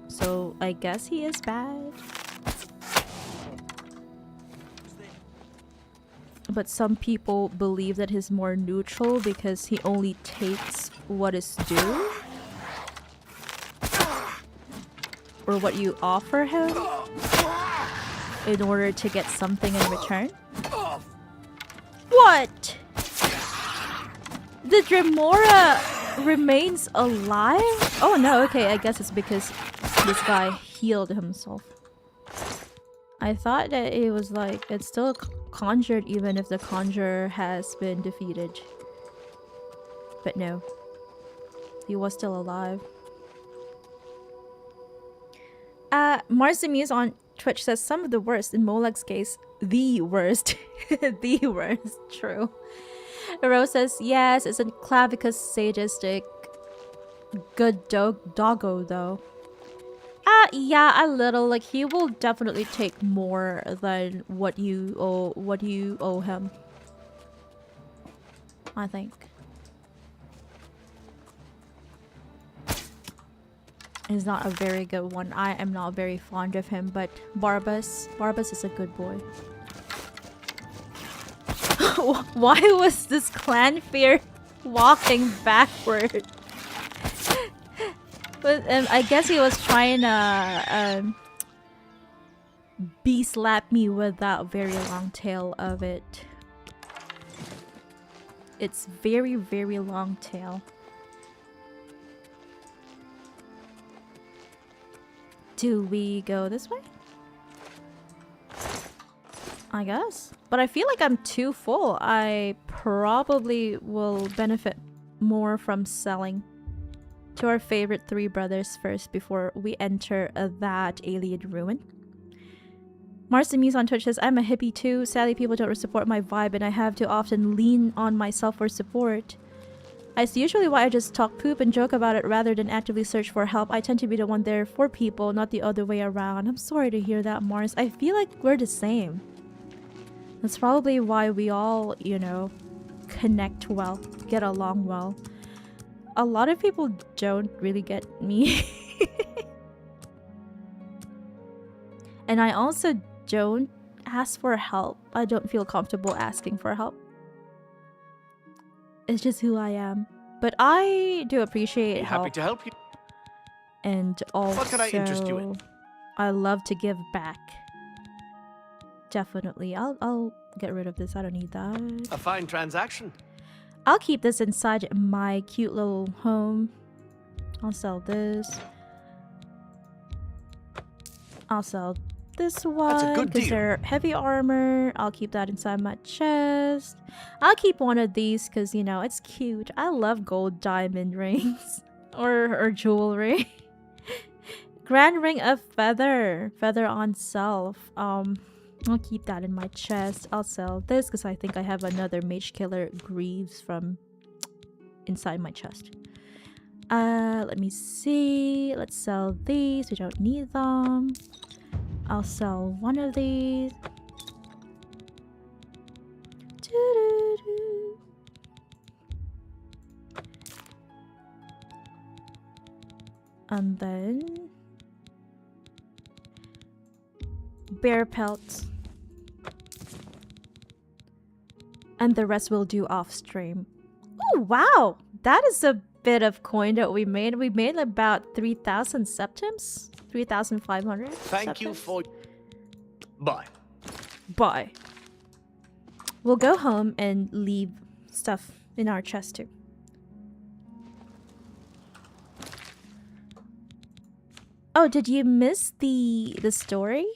A: So I guess he is bad. But some people believe that he's more neutral because he only takes what is due. Or what you offer him in order to get something in return. What? The Dremora remains alive? Oh no, okay, I guess it's because this guy healed himself. I thought that it was like, it's still conjured even if the conjurer has been defeated. But no. He was still alive. Mars the Muse on Twitch says some of the worst, in Molag's case, the worst. The worst, true. Rose says, yes, it's a clavicus sadistic. Good doggo though. Yeah, a little. Like, he will definitely take more than what you owe him. I think. He's not a very good one. I am not very fond of him, but Barbas is a good boy. Why was this clan fear walking backward? But I guess he was trying to slap me with that very long tail of it. It's very, very long tail. Do we go this way? I guess. But I feel like I'm too full. I probably will benefit more from selling to our favorite three brothers first before we enter that Ayleid Ruin. Mars the Muse on Twitch says, I'm a hippie too. Sadly, people don't support my vibe and I have to often lean on myself for support. It's usually why I just talk poop and joke about it rather than actively search for help. I tend to be the one there for people, not the other way around. I'm sorry to hear that, Mars. I feel like we're the same. That's probably why we all, you know, connect well, get along well. A lot of people don't really get me. And I also don't ask for help. I don't feel comfortable asking for help. It's just who I am. But I do appreciate help.
I: Happy to help you.
A: And also,
I: What can I interest you in?
A: I love to give back. Definitely. I'll get rid of this. I don't need that.
I: A fine transaction.
A: I'll keep this inside my cute little home. I'll sell this. I'll sell this one because they're heavy armor. I'll keep that inside my chest. I'll keep one of these because, you know, it's cute. I love gold diamond rings or jewelry. Grand ring of feather on self. I'll keep that in my chest. I'll sell this because I think I have another mage killer greaves from inside my chest. Let me see. Let's sell these. We don't need them. I'll sell one of these. Doo-doo-doo. And then bear pelts. And the rest we'll do off stream. Oh wow! That is a bit of coin that we made. We made about 3,000 septims. 3,500.
I: Thank you for... Bye.
A: Bye. We'll go home and leave stuff in our chest too. Oh, did you miss the story,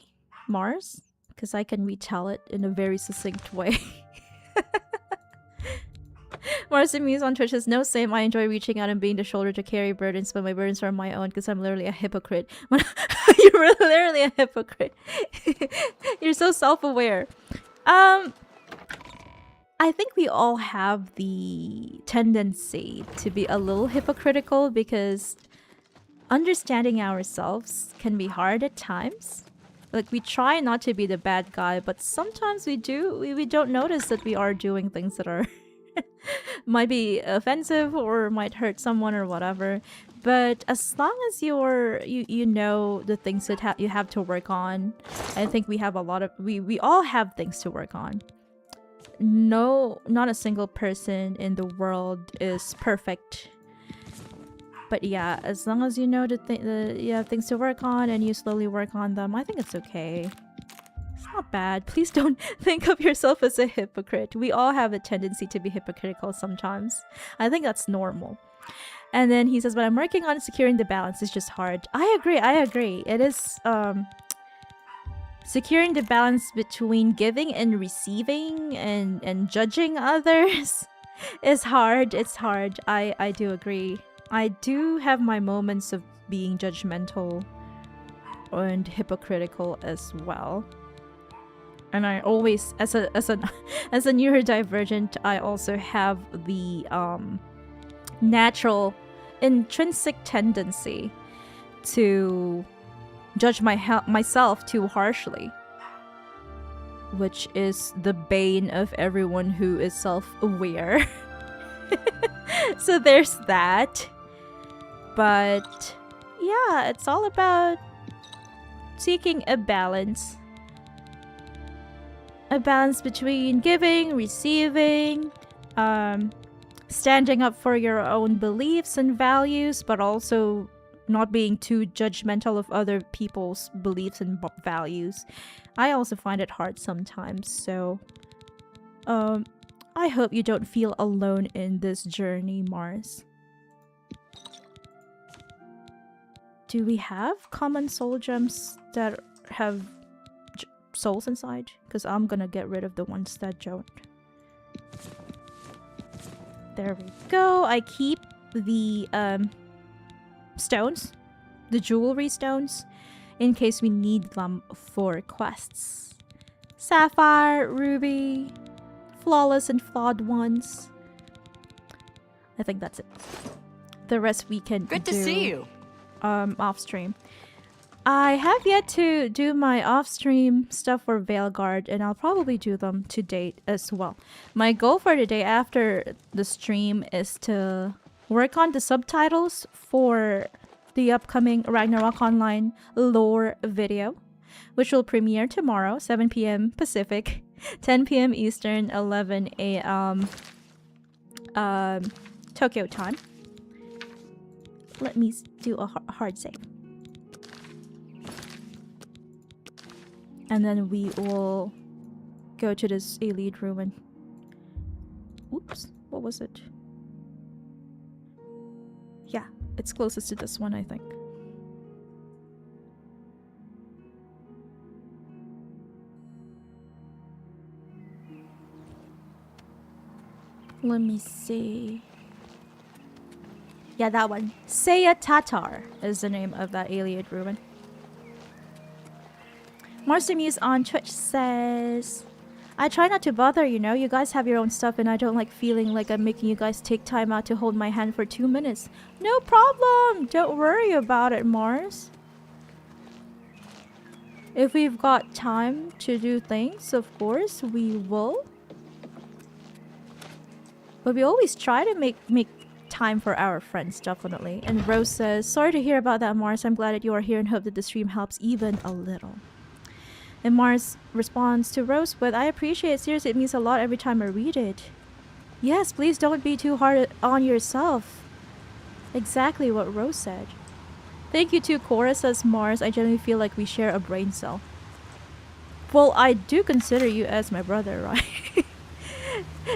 A: Mars? Because I can retell it in a very succinct way. Mars and Muse on Twitch says, no, same. I enjoy reaching out and being the shoulder to carry burdens, but my burdens are my own because I'm literally a hypocrite. You're literally a hypocrite. You're so self-aware. I think we all have the tendency to be a little hypocritical because understanding ourselves can be hard at times. Like, we try not to be the bad guy, but sometimes we don't notice that we are doing things that are might be offensive or might hurt someone or whatever. But as long as you know the things that you have to work on, I think we have a lot of we all have things to work on. No, not a single person in the world is perfect. But yeah, as long as you know you have things to work on and you slowly work on them, I think it's okay. It's not bad. Please don't think of yourself as a hypocrite. We all have a tendency to be hypocritical sometimes. I think that's normal. And then he says, but I'm working on securing the balance. It's just hard. I agree. It is securing the balance between giving and receiving and judging others is hard. It's hard. I do agree. I do have my moments of being judgmental and hypocritical as well. And I always, as a neurodivergent, I also have the natural intrinsic tendency to judge myself too harshly, which is the bane of everyone who is self-aware. So there's that. But yeah, it's all about seeking a balance. A balance between giving, receiving, standing up for your own beliefs and values, but also not being too judgmental of other people's beliefs and values. I also find it hard sometimes, so I hope you don't feel alone in this journey, Mars. Do we have common soul gems that have souls inside? Because I'm gonna get rid of the ones that don't. There we go. I keep the stones, the jewelry stones, in case we need them for quests. Sapphire, ruby, flawless and flawed ones. I think that's it. The rest we can
B: Good
A: do
B: to see you.
A: off stream. I have yet to do my off-stream stuff for Veilguard, and I'll probably do them to date as well. My goal for today after the stream is to work on the subtitles for the upcoming Ragnarok Online lore video, which will premiere tomorrow, 7 p.m. Pacific, 10 p.m. Eastern, 11 a.m. Tokyo time. Let me do a hard save. And then we will go to this Ayleid Ruin. Oops, what was it? Yeah, it's closest to this one, I think. Let me see. Yeah, that one. Saya Tatar is the name of that Ayleid Ruin. Monster Muse on Twitch says, I try not to bother, you know. You guys have your own stuff and I don't like feeling like I'm making you guys take time out to hold my hand for 2 minutes. No problem! Don't worry about it, Mars. If we've got time to do things, of course, we will. But we always try to make time for our friends, definitely. And Rose says, sorry to hear about that, Mars. I'm glad that you are here and hope that the stream helps even a little. And Mars responds to Rose with, I appreciate it. Seriously, it means a lot every time I read it. Yes, please don't be too hard on yourself. Exactly what Rose said. Thank you to Cora, says Mars. I genuinely feel like we share a brain cell. Well, I do consider you as my brother, right?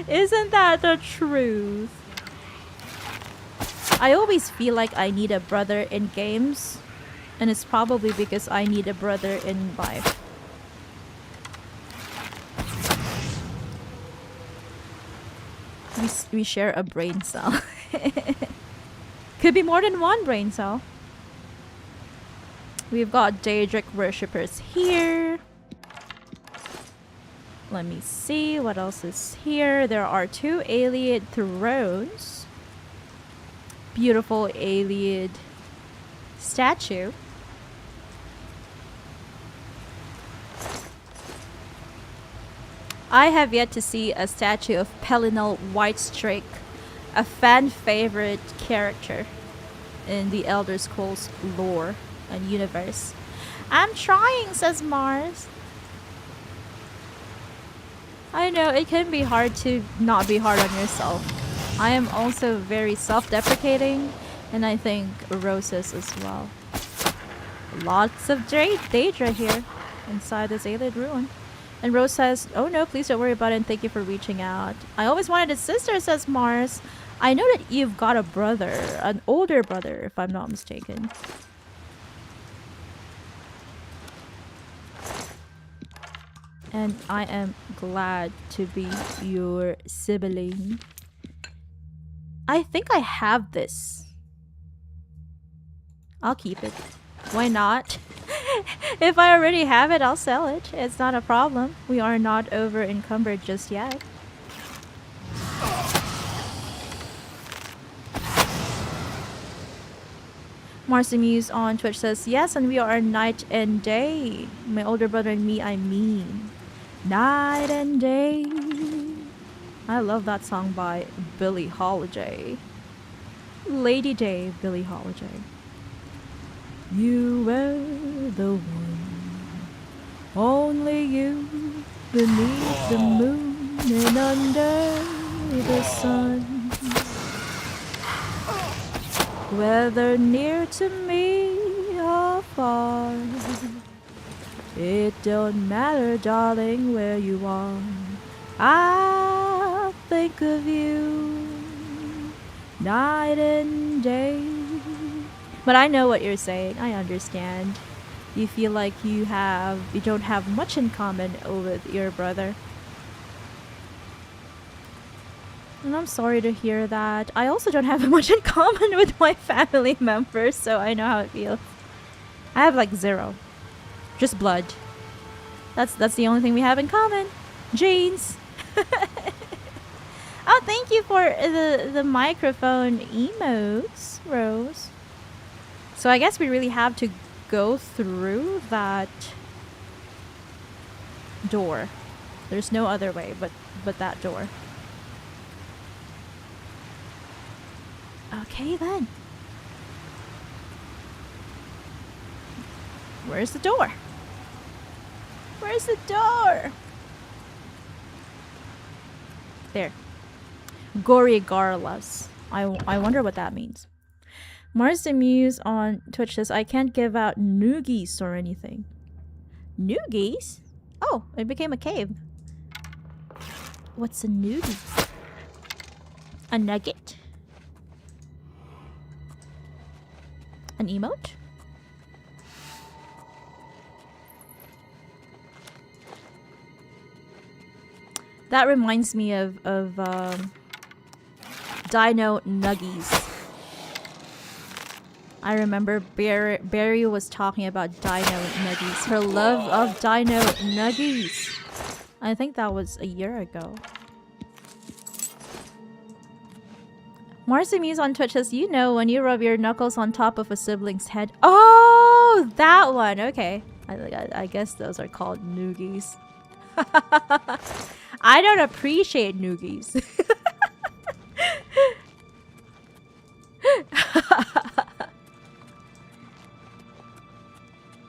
A: Isn't that the truth? I always feel like I need a brother in games. And it's probably because I need a brother in life. We share a brain cell. Could be more than one brain cell. We've got Daedric worshippers here. Let me see what else is here. There are 2 Ayleid thrones. Beautiful Ayleid statue. I have yet to see a statue of Pelinal Whitestrake, a fan favorite character in the Elder Scrolls lore and universe. I'm trying, says Mars. I know, it can be hard to not be hard on yourself. I am also very self-deprecating, and I think Rosas as well. Lots of Daedra here inside this Ayleid Ruin. And Rose says, oh no, please don't worry about it and thank you for reaching out. I always wanted a sister, says Mars. I know that you've got a brother, an older brother, if I'm not mistaken. And I am glad to be your sibling. I think I have this. I'll keep it. Why not? If I already have it, I'll sell it. It's not a problem. We are not over encumbered just yet. Marcy Muse on Twitch says, yes, and we are night and day. My older brother and me, I mean. Night and day. I love that song by Billie Holiday. Lady Day, Billie Holiday. You were the one, only you, beneath the moon and under the sun. Whether near to me or far, it don't matter, darling, where you are. I think of you night and day. But I know what you're saying. I understand. You feel like you don't have much in common with your brother. And I'm sorry to hear that. I also don't have much in common with my family members, so I know how it feels. I have like 0. Just blood. That's the only thing we have in common. Genes. Oh, thank you for the microphone emotes, Rose. So I guess we really have to go through that door. There's no other way but that door. Okay then. Where's the door? Where's the door? There. Gory Garlas. I wonder what that means. Mars the Muse on Twitch says, I can't give out noogies or anything. Noogies? Oh, it became a cave. What's a noogie? A nugget? An emote? That reminds me of Dino Nuggies. I remember Barry was talking about Dino Nuggies. Her love of Dino Nuggies. I think that was a year ago. Marcy Muse on Twitch says, you know when you rub your knuckles on top of a sibling's head. Oh, that one. Okay. I guess those are called noogies. I don't appreciate noogies.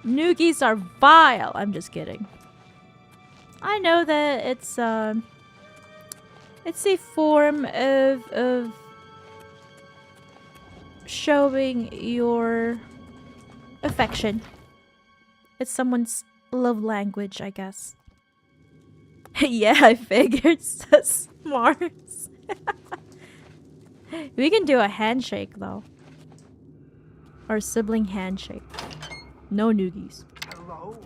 A: Noogies are vile. I'm just kidding. I know that it's a form of showing your affection. It's someone's love language, I guess. Yeah, I figured, says Mars. We can do a handshake though. Or sibling handshake. No noogies.
J: Hello?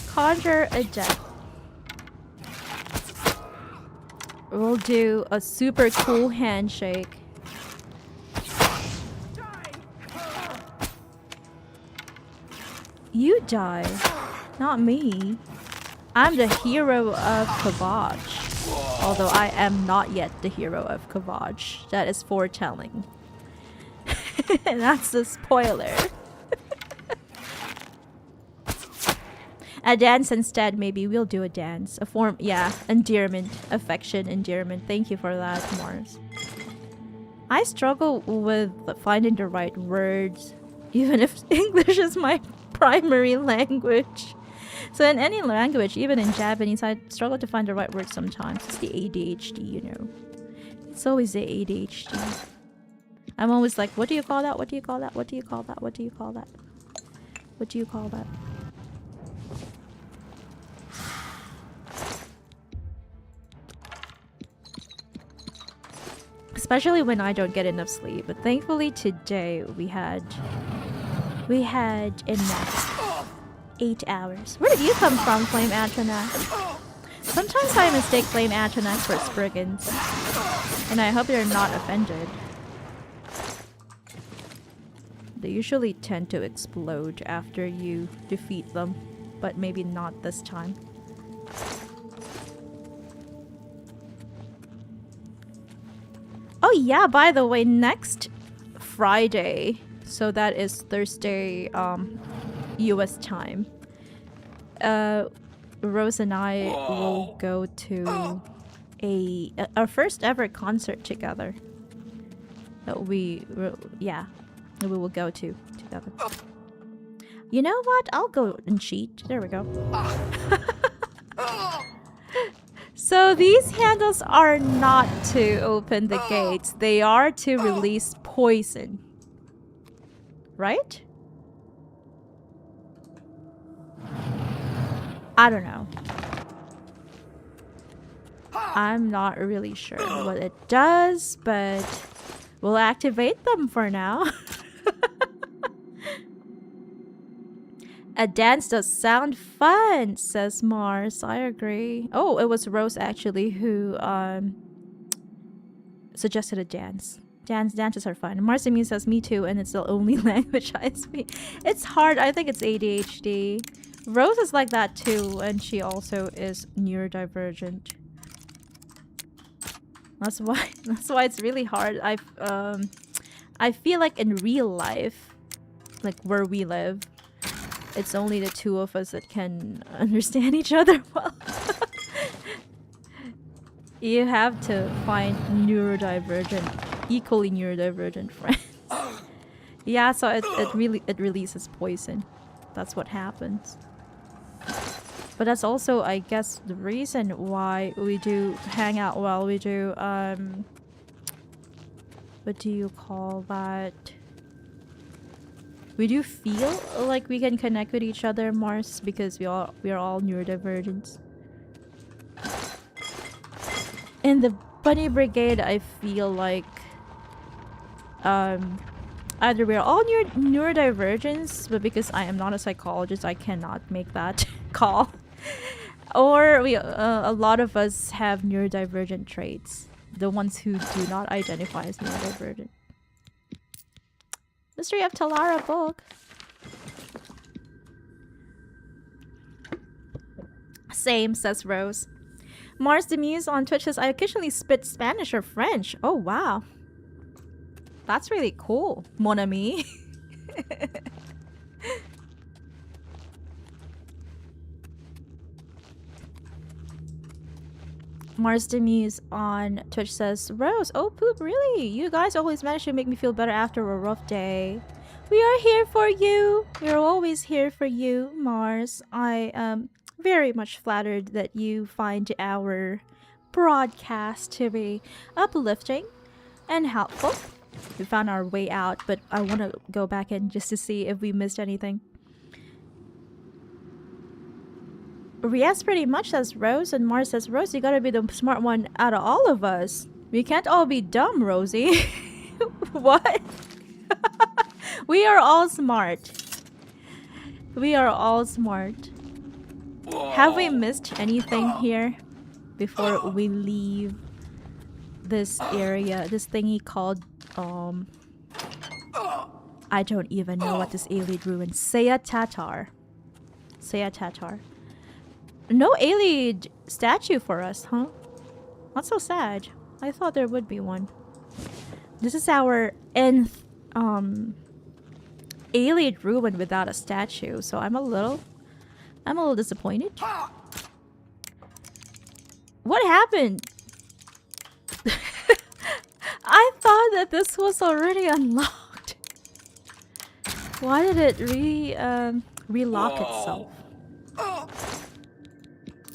A: Conjure a death. We'll do a super cool handshake. You die, not me. I'm the hero of Kabach. Although I am not yet the hero of Khavaj. That is foretelling. And that's a spoiler. A dance instead, maybe we'll do a dance. A form, yeah, endearment, affection, endearment. Thank you for that, Mars. I struggle with finding the right words, even if English is my primary language. So in any language, even in Japanese, I struggle to find the right words sometimes. It's the ADHD, you know. It's always the ADHD. I'm always like, what do you call that? What do you call that? What do you call that? What do you call that? What do you call that? Especially when I don't get enough sleep. But thankfully today we had enough. 8 hours. Where did you come from, Flame Atronax? Sometimes I mistake Flame Atronax for Spriggans. And I hope you're not offended. They usually tend to explode after you defeat them. But maybe not this time. Oh yeah, by the way, next Friday, so that is Thursday, US time, Rose and I will go to our first ever concert together. We will go to together. You know what? I'll go and cheat. There we go. So these handles are not to open the gates. They are to release poison. Right? I don't know. I'm not really sure what it does, but we'll activate them for now. A dance does sound fun, says Mars. I agree. Oh, it was Rose actually who suggested a dance. Dances are fun. Marsimine says me too, and it's the only language I speak. It's hard. I think it's ADHD. Rose is like that too, and she also is neurodivergent. That's why it's really hard. I feel like in real life, like where we live, it's only the two of us that can understand each other well. You have to find equally neurodivergent friends. Yeah, so it releases poison. That's what happens. But that's also, I guess, the reason why we do hang out while we do what do you call that? We do feel like we can connect with each other, Mars, because we are all neurodivergent. In the Bunny Brigade, I feel like either we're all neurodivergent, but because I am not a psychologist, I cannot make that call. Or a lot of us have neurodivergent traits. The ones who do not identify as neurodivergent. Mystery of Talara book. Same, says Rose. Mars the Muse on Twitch says, I occasionally spit Spanish or French. Oh, wow. That's really cool, mon ami. Mars the Muse on Twitch says, Rose, oh poop, really? You guys always manage to make me feel better after a rough day. We are here for you. We're always here for you, Mars. I am very much flattered that you find our broadcast to be uplifting and helpful. We found our way out, but I want to go back in just to see if we missed anything. Yes, pretty much, says Rose, and Mars says, Rose, you gotta be the smart one out of all of us. We can't all be dumb, Rosie. What? We are all smart. We are all smart. Have we missed anything here before we leave this area? This thingy called, I don't even know what this Ayleid Ruin. Saya Tatar. No Ayleid statue for us, huh? That's so sad. I thought there would be one. This is our nth Ayleid Ruin without a statue, so I'm a little disappointed. What happened? I thought that this was already unlocked. Why did it relock itself? Oh,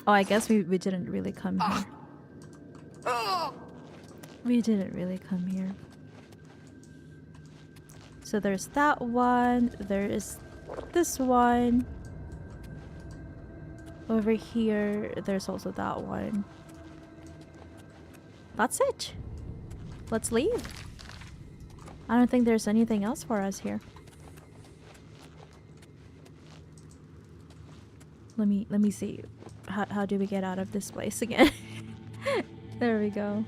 A: I guess we didn't really come here. We didn't really come here. So there's that one. There is this one. Over here, there's also that one. That's it. Let's leave. I don't think there's anything else for us here. Let me see. How do we get out of this place again? There we go.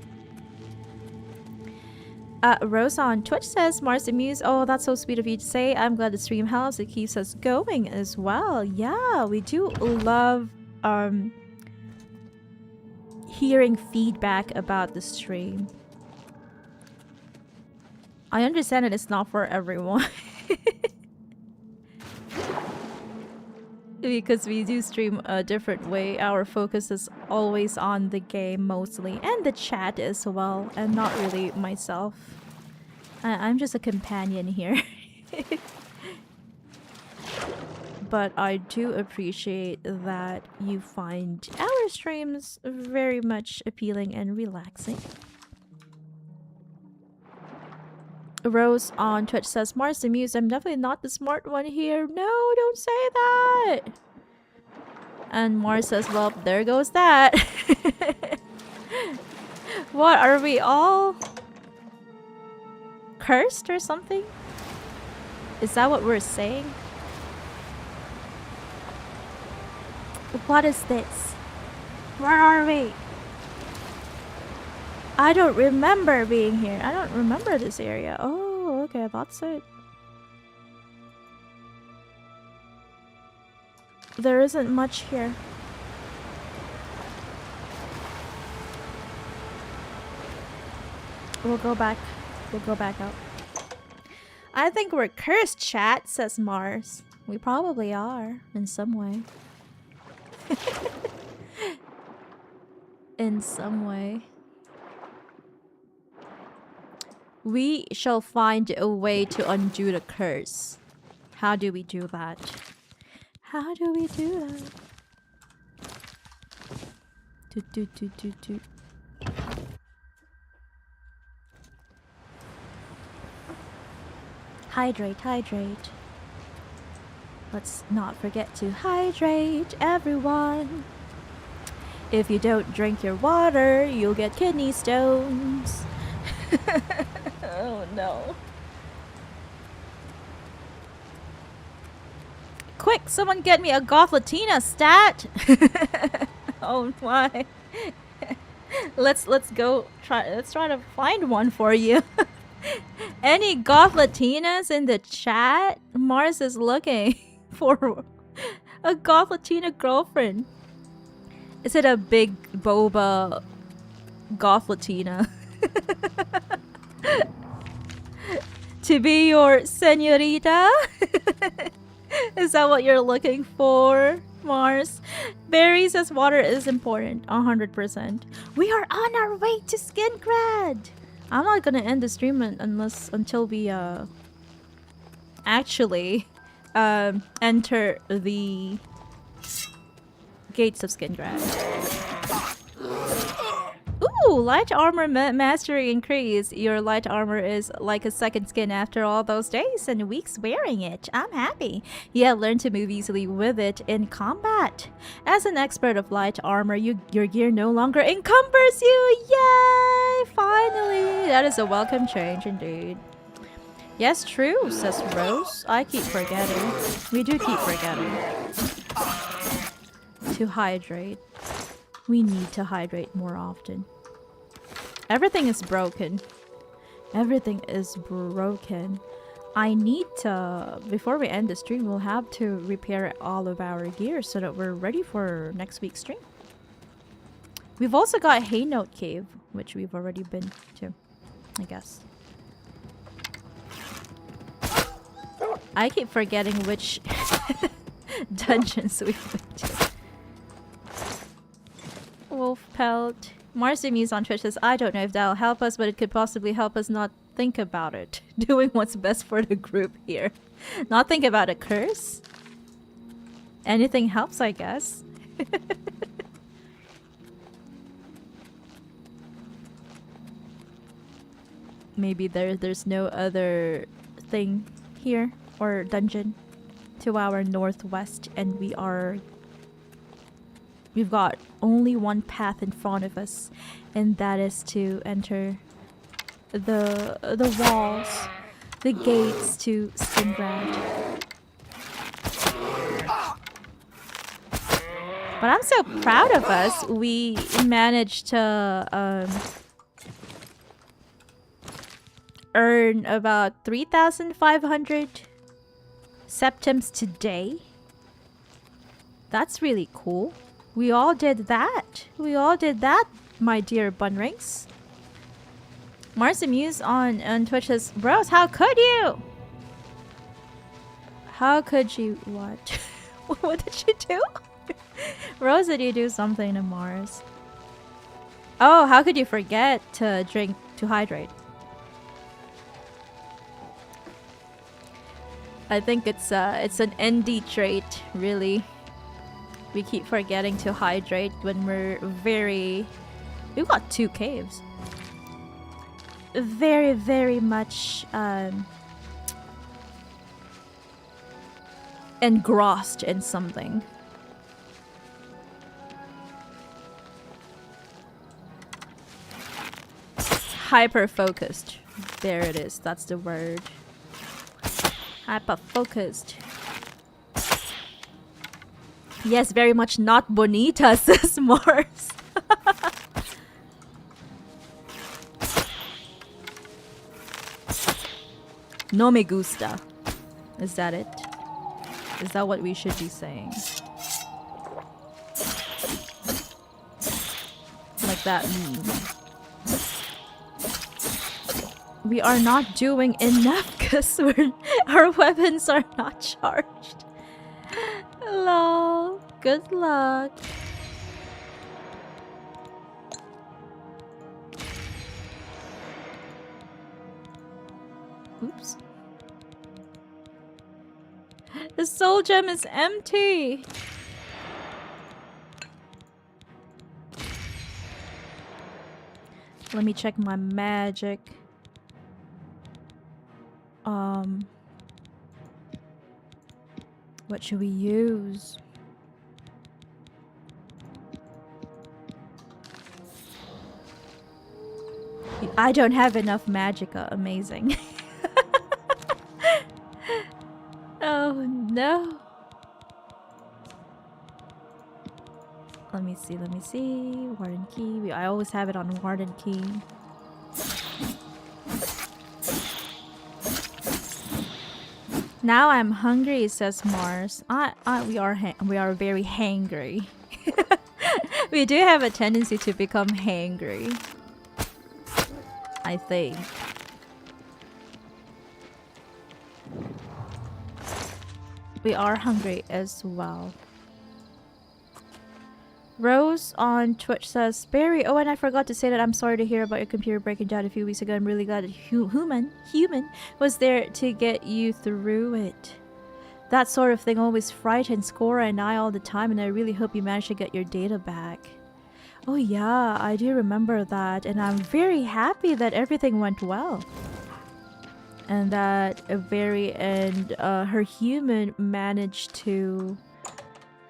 A: Rose on Twitch says, Mars the Muse, oh, that's so sweet of you to say. I'm glad the stream helps. It keeps us going as well. Yeah, we do love hearing feedback about the stream. I understand that it's not for everyone. Because we do stream a different way. Our focus is always on the game mostly, and the chat as well, and not really myself. I'm just a companion here. But I do appreciate that you find our streams very much appealing and relaxing. Rose on Twitch says, Mars the Muse, I'm definitely not the smart one here. No, don't say that. And Mars says, well, there goes that. What, are we all cursed or something? Is that what we're saying? What is this? Where are we? I don't remember being here. I don't remember this area. Oh, okay, that's it. There isn't much here. We'll go back. We'll go back out. I think we're cursed, chat, says Mars. We probably are, in some way. In some way. We shall find a way to undo the curse. How do we do that? How do we do that? Do. Hydrate, hydrate. Let's not forget to hydrate, everyone. If you don't drink your water, you'll get kidney stones. Oh no. Quick, someone get me a Goth Latina stat. Oh my. Let's go try to find one for you. Any Goth Latinas in the chat? Mars is looking for a Goth Latina girlfriend. Is it a big boba Goth Latina? To be your señorita? Is that what you're looking for, Mars? Barry says water is important. 100%. We are on our way to Skingrad. I'm not gonna end the stream until we actually enter the gates of Skingrad. Ooh, light armor mastery increase. Your light armor is like a second skin after all those days and weeks wearing it. I'm happy. Yeah, learn to move easily with it in combat. As an expert of light armor, your gear no longer encumbers you. Yay! Finally! That is a welcome change indeed. Yes, true, says Rose. I keep forgetting. We do keep forgetting. To hydrate. We need to hydrate more often. Everything is broken. Everything is broken. I need to... Before we end the stream, we'll have to repair all of our gear so that we're ready for next week's stream. We've also got Haynote Cave, which we've already been to, I guess. I keep forgetting which dungeons we've been to. Wolf Pelt. Marcy on Twitch says, I don't know if that'll help us, but it could possibly help us not think about it. Doing what's best for the group here. Not think about a curse? Anything helps, I guess. Maybe there's no other thing here or dungeon to our northwest, and we've got only one path in front of us, and that is to enter the walls, the gates to Skingrad. But I'm so proud of us. We managed to earn about 3,500 septims today. That's really cool. We all did that. We all did that, my dear bunrings. Marcy Muse on Twitch says, Bros, how could you? How could you what? What did you do? Rose, did you do something to Mars? Oh, how could you forget to drink to hydrate? I think it's an ND trait, really. We keep forgetting to hydrate when we're we've got 2 caves. Very, very much engrossed in something. Hyper-focused. There it is. That's the word. Hyper-focused. Yes, very much not bonita, says Mars. No me gusta. Is that it? Is that what we should be saying? Like that. We are not doing enough because our weapons are not charged. Lol. Good luck. Oops. The soul gem is empty. Let me check my magic. What should we use? I don't have enough magicka. Amazing. Oh no. Let me see. Warden key. I always have it on Warden key. Now I'm hungry, says Mars. We are very hangry. We do have a tendency to become hangry, I think. We are hungry as well. Rose on Twitch says, Barry, oh, and I forgot to say that I'm sorry to hear about your computer breaking down a few weeks ago. I'm really glad that human was there to get you through it. That sort of thing always frightens Cora and I all the time, and I really hope you managed to get your data back. Oh yeah, I do remember that, and I'm very happy that everything went well. And that her human managed to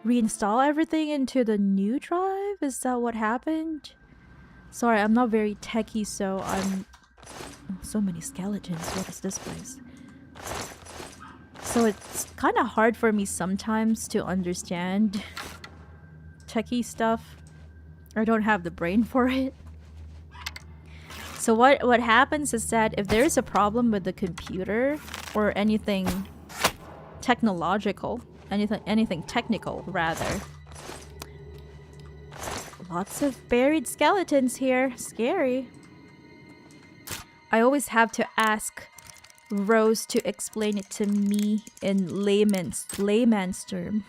A: reinstall everything into the new drive? Is that what happened? Sorry, I'm not very techie, so I'm... So many skeletons. What is this place? So it's kind of hard for me sometimes to understand techie stuff. I don't have the brain for it. So what happens is that if there is a problem with the computer or anything technological, anything technical rather, Lots of buried skeletons here. Scary. I always have to ask Rose to explain it to me in layman's term.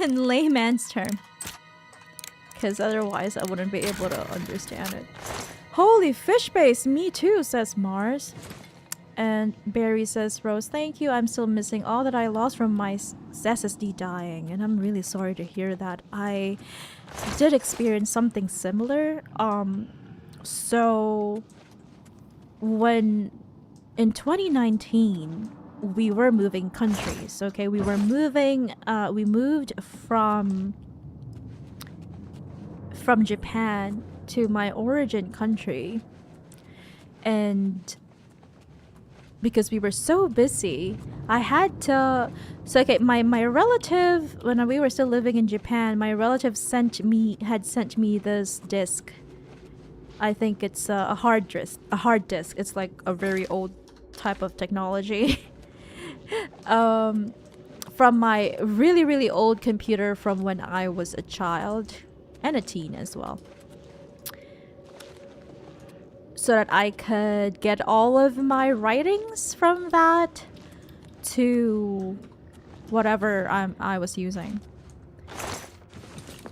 A: In layman's term. Because otherwise I wouldn't be able to understand it. Holy fish base, me too, says Mars. And Barry says, Rose, thank you. I'm still missing all that I lost from my SSD dying. And I'm really sorry to hear that. I did experience something similar. So when in 2019 we were moving countries, okay? We moved from Japan to my origin country. And because we were so busy, I had to... So, okay, my relative, when we were still living in Japan, my relative had sent me this disc. I think it's a hard disk. It's like a very old type of technology. From my really, really old computer from when I was a child and a teen as well. So that I could get all of my writings from that to whatever I was using.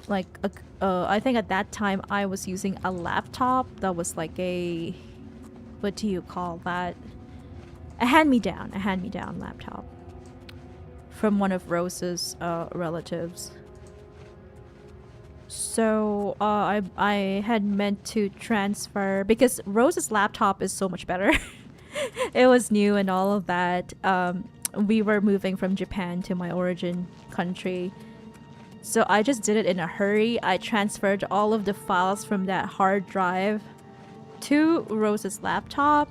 A: Like, I think at that time I was using a laptop that was like a... What do you call that? A hand-me-down laptop. From one of Rose's relatives. So I had meant to transfer because Rose's laptop is so much better. It was new and all of that. We were moving from Japan to my origin country. So I just did it in a hurry. I transferred all of the files from that hard drive to Rose's laptop.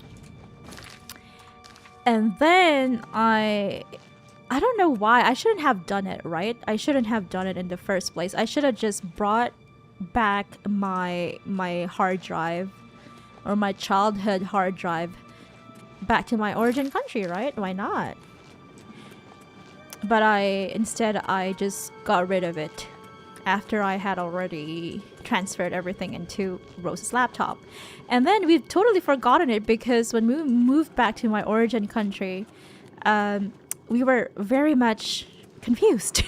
A: And then I don't know why. I shouldn't have done it, right? I shouldn't have done it in the first place. I should have just brought back my hard drive or my childhood hard drive back to my origin country, right? Why not? But instead I just got rid of it after I had already transferred everything into Rose's laptop. And then we've totally forgotten it because when we moved back to my origin country, we were very much confused.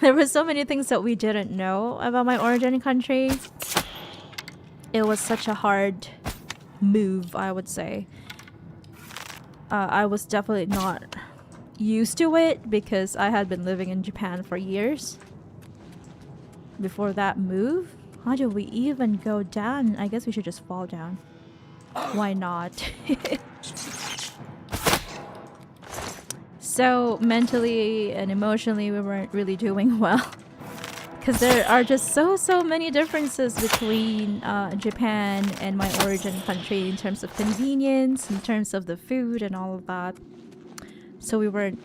A: There were so many things that we didn't know about my origin country. It was such a hard move, I would say. I was definitely not used to it because I had been living in Japan for years before that move. How do we even go down? I guess we should just fall down. Why not? So mentally and emotionally we weren't really doing well because there are just so many differences between Japan and my origin country in terms of convenience, in terms of the food and all of that. So we weren't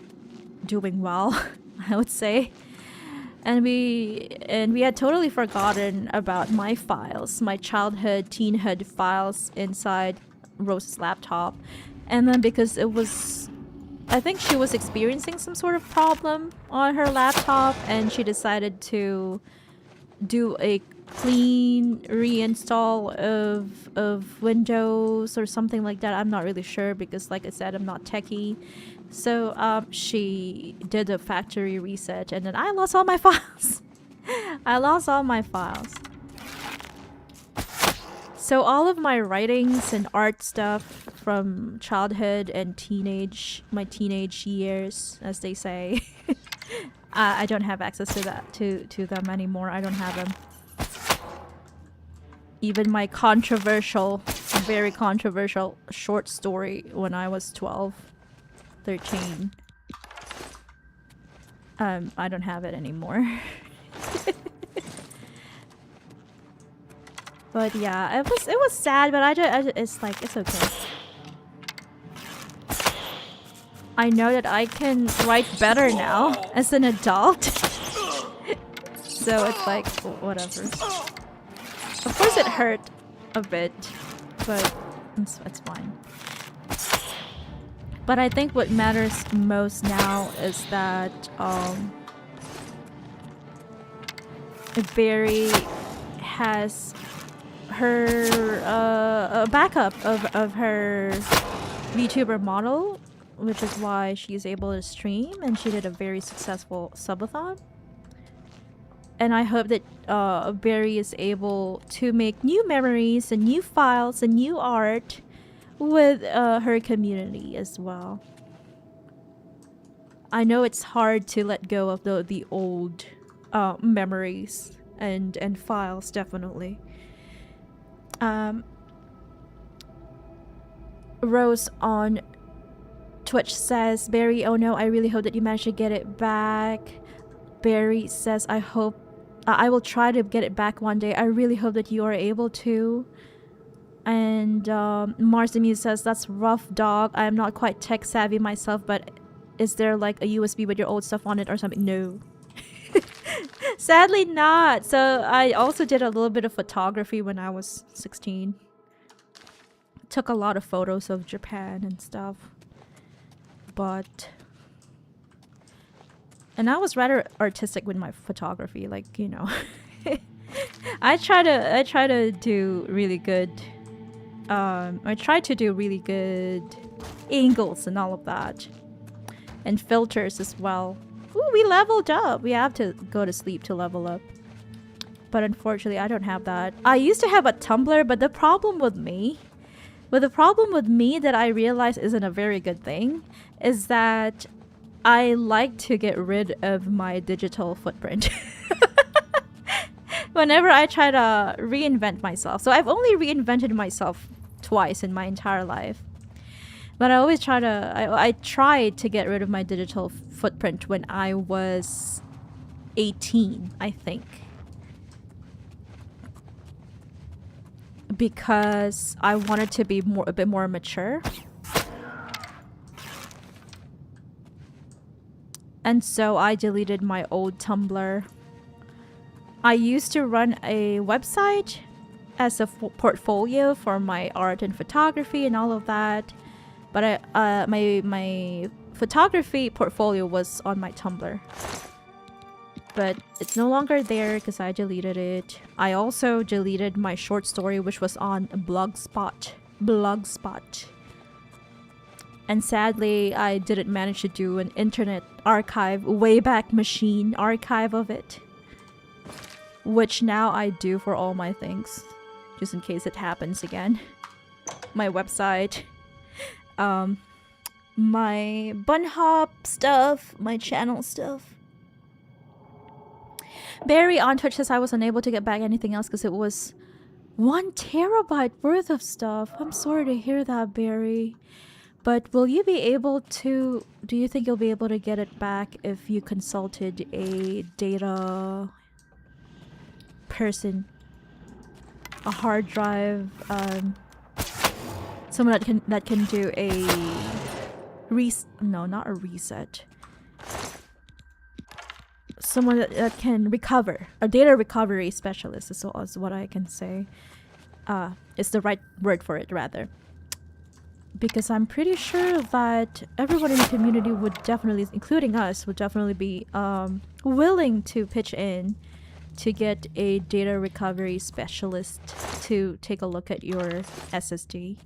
A: doing well, I would say. And we had totally forgotten about my files, my childhood, teenhood files inside Rose's laptop. And then because it was, I think she was experiencing some sort of problem on her laptop and she decided to do a clean reinstall of Windows or something like that. I'm not really sure because like I said, I'm not techie. So she did a factory reset and then I lost all my files. I lost all my files. So all of my writings and art stuff from childhood and my teenage years, as they say, I don't have access to that to them anymore. I don't have them. Even my very controversial short story when I was 12, 13. I don't have it anymore. But yeah, it was sad, but it's like, it's okay. I know that I can write better now as an adult. So it's like, whatever. Of course it hurt a bit, but it's fine. But I think what matters most now is that Barry has her a backup of her VTuber model, which is why she's able to stream, and she did a very successful subathon. And I hope that Barry is able to make new memories and new files and new art with her community as well. I know it's hard to let go of the old memories and files, definitely. Rose on Twitch says, Barry, oh no, I really hope that you manage to get it back. Barry says, I will try to get it back one day. I really hope that you are able to. And Marsimuse says, that's rough, dog. I am not quite tech savvy myself, but is there like a USB with your old stuff on it or something? No. Sadly not. So I also did a little bit of photography when I was 16. Took a lot of photos of Japan and stuff. And I was rather artistic with my photography, like, you know. I try to do really good I try to do really good angles and all of that. And filters as well. Ooh, we leveled up. We have to go to sleep to level up. But unfortunately, I don't have that. I used to have a Tumblr, but the problem with me that I realize isn't a very good thing is that I like to get rid of my digital footprint. Whenever I try to reinvent myself. So I've only reinvented myself twice in my entire life. But I tried to get rid of my digital footprint when I was 18, I think. Because I wanted to be a bit more mature. And so I deleted my old Tumblr. I used to run a website as a portfolio for my art and photography and all of that. But my photography portfolio was on my Tumblr. But it's no longer there because I deleted it. I also deleted my short story, which was on Blogspot. And sadly, I didn't manage to do an internet archive, Wayback Machine archive of it. Which now I do for all my things. Just in case it happens again. My website. My bunnhop stuff. My channel stuff. Barry on Twitch says I was unable to get back anything else because it was 1 terabyte worth of stuff. I'm sorry to hear that, Barry. But will you be able to... Do you think you'll be able to get it back if you consulted a data person? A hard drive... someone that can do a... No, not a reset. Someone that can recover. A data recovery specialist is what I can say. Is the right word for it, rather. Because I'm pretty sure that everyone in the community would definitely, including us, would definitely be willing to pitch in to get a data recovery specialist to take a look at your SSD.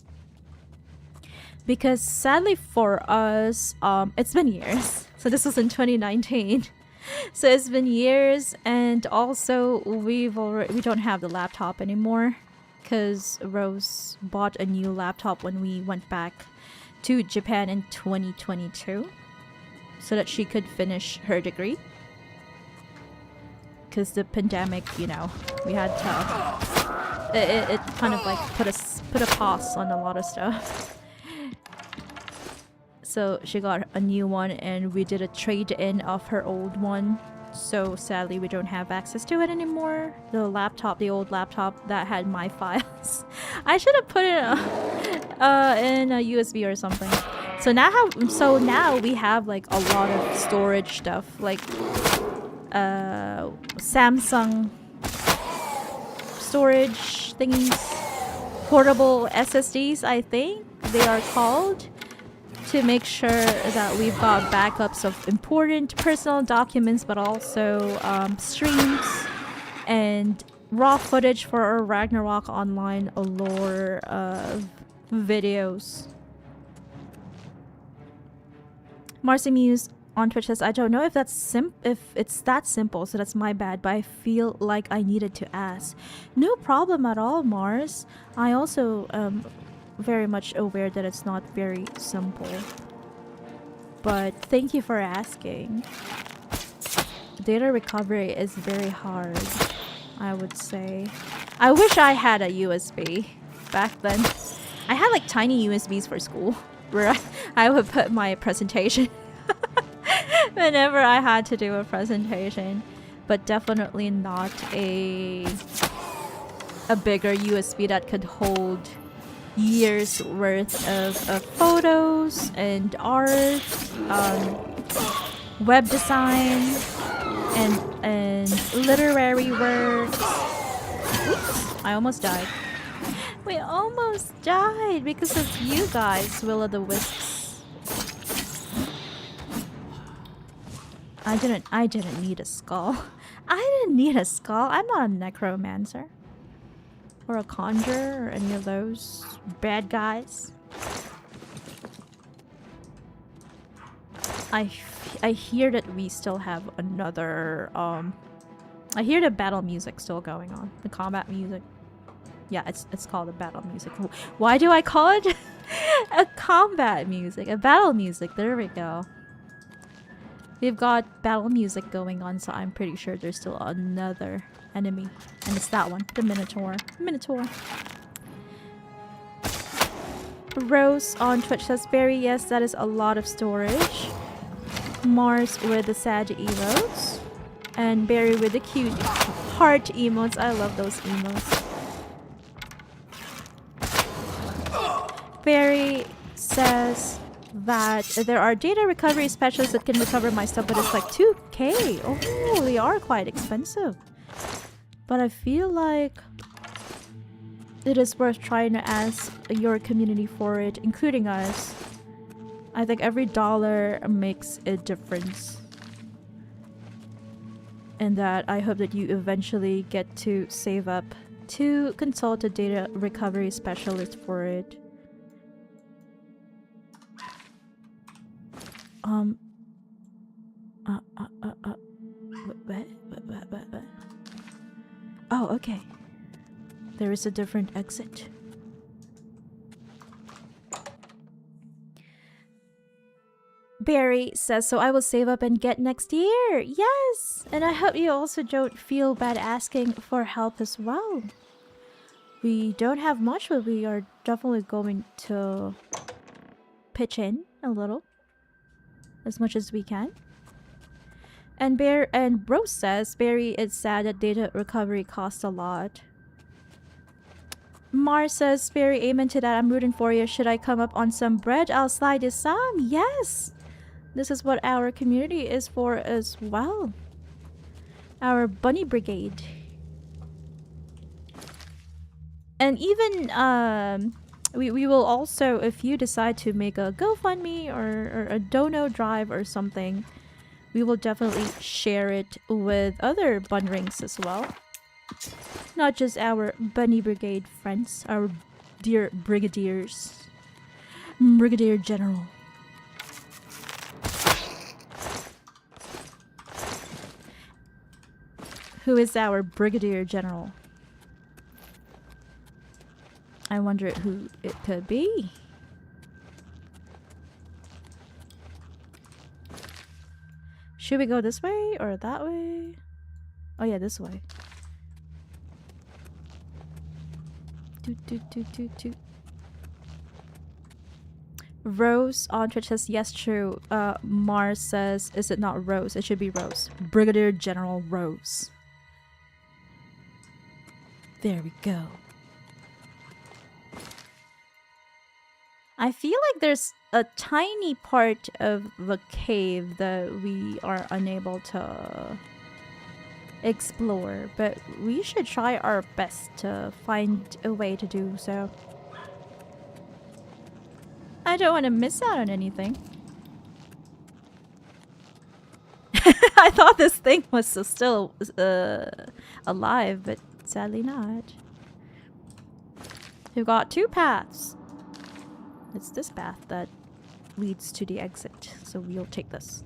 A: Because sadly for us, it's been years. So this was in 2019. So it's been years, and also we don't have the laptop anymore. Because Rose bought a new laptop when we went back to Japan in 2022 so that she could finish her degree. Because the pandemic, you know, we had to... It kind of like put a pause on a lot of stuff. So she got a new one and we did a trade-in of her old one. So sadly we don't have access to it anymore. The old laptop that had my files. I should have put it in a USB or something. So now we have like a lot of storage stuff, like Samsung storage thingies, portable SSDs, I think they are called, to make sure that we've got backups of important personal documents, but also streams and raw footage for our Ragnarok Online lore videos. Marcy Muse on Twitch says, I don't know if it's that simple, so that's my bad, but I feel like I needed to ask. No problem at all, Mars. I also am very much aware that it's not very simple. But thank you for asking. Data recovery is very hard, I would say. I wish I had a USB back then. I had like tiny USBs for school where I would put my presentation whenever I had to do a presentation, but definitely not a bigger USB that could hold years worth of photos and art, web design, and literary works. Oops, I almost died. We almost died because of you guys, Will-o'-the-Wisps. I didn't need a skull. I didn't need a skull. I'm not a necromancer. Or a conjurer or any of those bad guys. I hear that we still have another I hear the battle music still going on. The combat music. Yeah, it's called the battle music. Why do I call it a combat music? A battle music. There we go. We've got battle music going on, so I'm pretty sure there's still another enemy. And it's that one. The Minotaur. Minotaur. Rose on Twitch says, Barry, yes, that is a lot of storage. Mars with the sad emotes. And Barry with the cute heart emotes. I love those emotes. Barry says that there are data recovery specialists that can recover my stuff, but it's like 2K. Oh, they are quite expensive. But I feel like it is worth trying to ask your community for it, including us. I think every dollar makes a difference. And that I hope that you eventually get to save up to consult a data recovery specialist for it. What? Oh, okay. There is a different exit. Barry says, so I will save up and get next year. Yes! And I hope you also don't feel bad asking for help as well. We don't have much, but we are definitely going to pitch in a little. As much as we can. And Rose says, Barry, it's sad that data recovery costs a lot. Mars says, Barry, amen to that. I'm rooting for you. Should I come up on some bread? I'll slide you some. Yes! This is what our community is for as well. Our bunny brigade. And even, we will also, if you decide to make a GoFundMe or a dono drive or something, we will definitely share it with other bunrings as well. Not just our bunny brigade friends, our dear brigadiers. Brigadier General. Who is our Brigadier General? I wonder who it could be. Should we go this way or that way? Oh yeah, this way. Toot. Rose on Twitch says, yes, true. Mars says, is it not Rose? It should be Rose. Brigadier General Rose. There we go. I feel like there's a tiny part of the cave that we are unable to explore, but we should try our best to find a way to do so. I don't want to miss out on anything. I thought this thing was still alive, but Sadly not. We've got two paths. It's this path that leads to the exit, so we'll take this.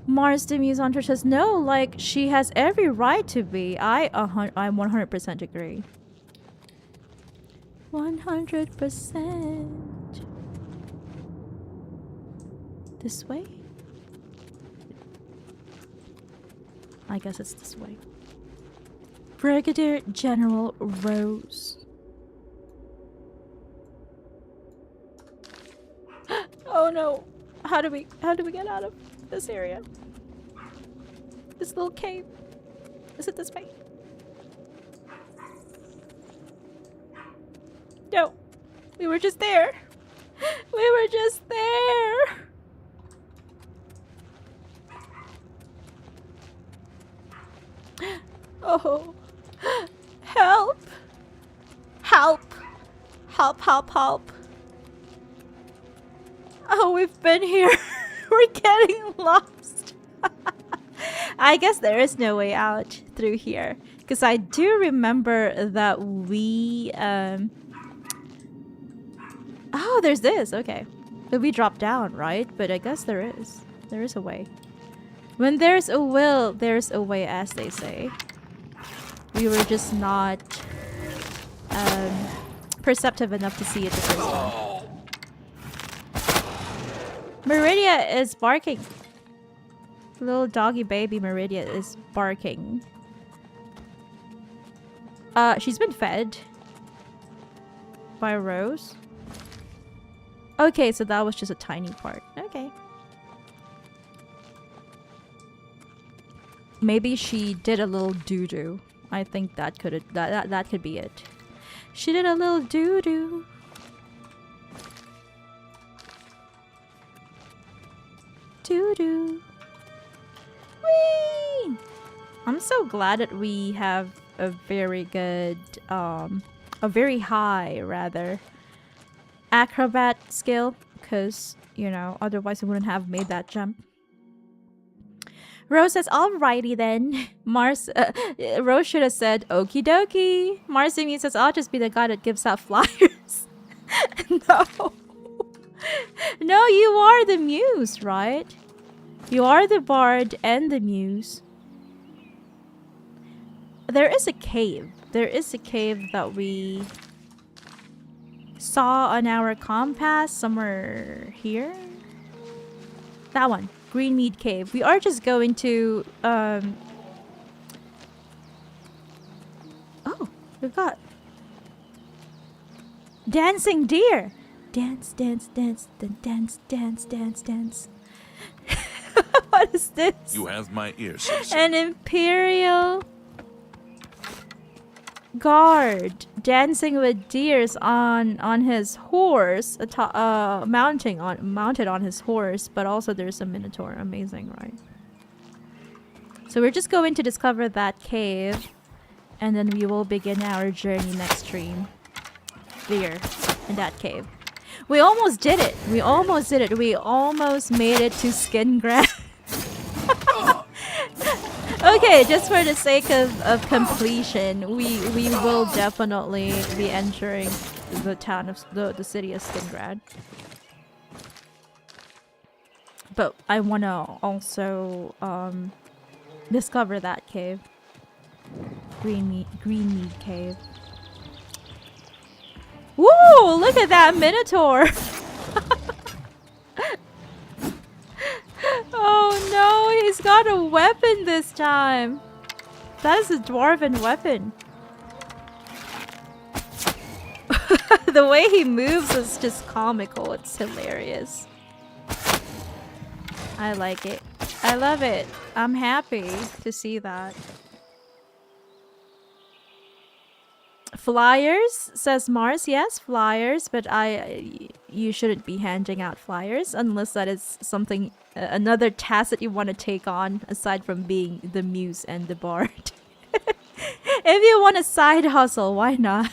A: Mars the Muse Hunter says no, like she has every right to be. I 100% agree. 100%. This way? I guess it's this way. Brigadier General Rose. Oh no. How do we get out of this area? This little cave. Is it this way? No. We were just there. We were just there. Oh. Help. Help. Help, help, help. Oh, we've been here. We're getting lost. I guess there is no way out through here. Because I do remember that we... Oh, there's this. Okay. But we dropped down, right? But I guess there is. There is a way. When there's a will, there's a way, as they say. We were just not perceptive enough to see it the first time. Meridia is barking. Little doggy baby Meridia is barking. She's been fed by Rose. Okay, so that was just a tiny part. Okay. Maybe she did a little doo-doo. I think that could that could be it. She did a little doo-doo. Doo-doo. Whee! I'm so glad that we have a very good, a very high, rather, acrobat skill. Because, you know, otherwise we wouldn't have made that jump. Rose says, alrighty then. Rose should have said, okie dokie. Marcimi says, I'll just be the guy that gives out flyers. No. No, you are the muse, right? You are the bard and the muse. There is a cave. There is a cave that we saw on our compass somewhere here. That one. Greenmead Cave. We are just going to oh, we've got dancing deer. Dance, dance, dance, dance, dance, dance, dance. What is this?
C: You have my ear, citizen.
A: An Imperial guard dancing with deers on his horse, mounted on his horse, but also there's a minotaur. Amazing, right? So we're just going to discover that cave, and then we will begin our journey next stream. There, in that cave. We almost did it. We almost did it. We almost made it to Skingrad. Okay, just for the sake of completion, we will definitely be entering the town of the city of Skingrad. But I want to also discover that cave. Greenmead Cave. Woo! Look at that minotaur! Oh no, he's got a weapon this time. That is a dwarven weapon. The way he moves is just comical. It's hilarious. I like it. I love it. I'm happy to see that. Flyers, says Mars. Yes, flyers, but you shouldn't be handing out flyers unless that is something, another task that you want to take on aside from being the muse and the bard. If you want a side hustle, why not?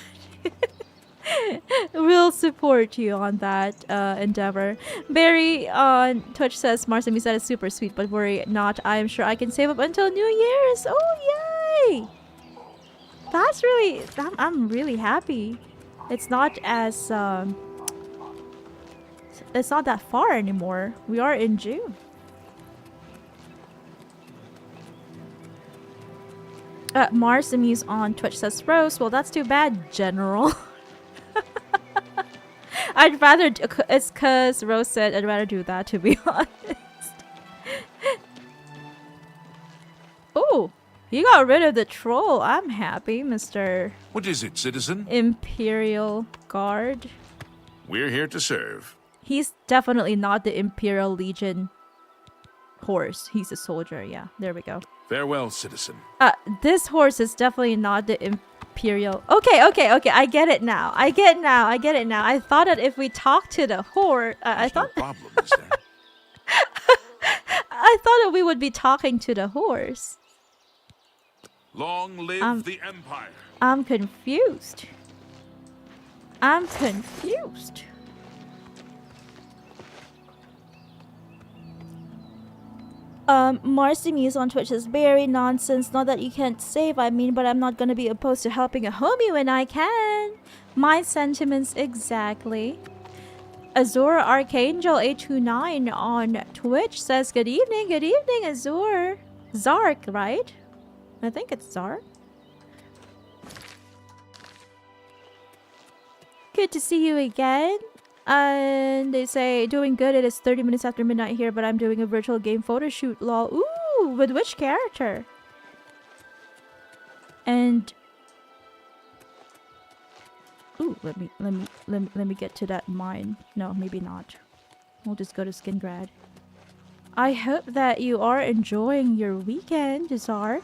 A: We'll support you on that endeavor. Barry on Twitch says, Marsami said it's super sweet, but worry not. I am sure I can save up until New Year's. Oh, yay! That's really... I'm really happy. It's not as... it's not that far anymore. We are in June. Marsamis on Twitch says, Rose, well, that's too bad, General. I'd rather... It's because Rose said I'd rather do that, to be honest. Oh, you got rid of the troll. I'm happy, Mr.
C: What is it, citizen?
A: Imperial Guard.
C: We're here to serve.
A: He's definitely not the Imperial Legion horse. He's a soldier. Yeah, there we go.
C: Farewell, citizen.
A: This horse is definitely not the Imperial. Okay. I get it now. I get it now. I thought that if we talk to the horse, I thought.
C: No problem, is there?
A: I thought that we would be talking to the horse.
C: Long live the Empire.
A: I'm confused. Marcy on Twitch is very nonsense. Not that you can't save, I mean, but I'm not gonna be opposed to helping a homie when I can. My sentiments exactly. Azure Archangel 829 on Twitch says, good evening, Azure. Zark, right? I think it's Zark. Good to see you again. And they say, doing good. It is 30 minutes after midnight here, but I'm doing a virtual game photo shoot. Lol. Ooh, with which character? And ooh, let me get to that mine. No, maybe not. We'll just go to Skingrad. I hope that you are enjoying your weekend, Zark.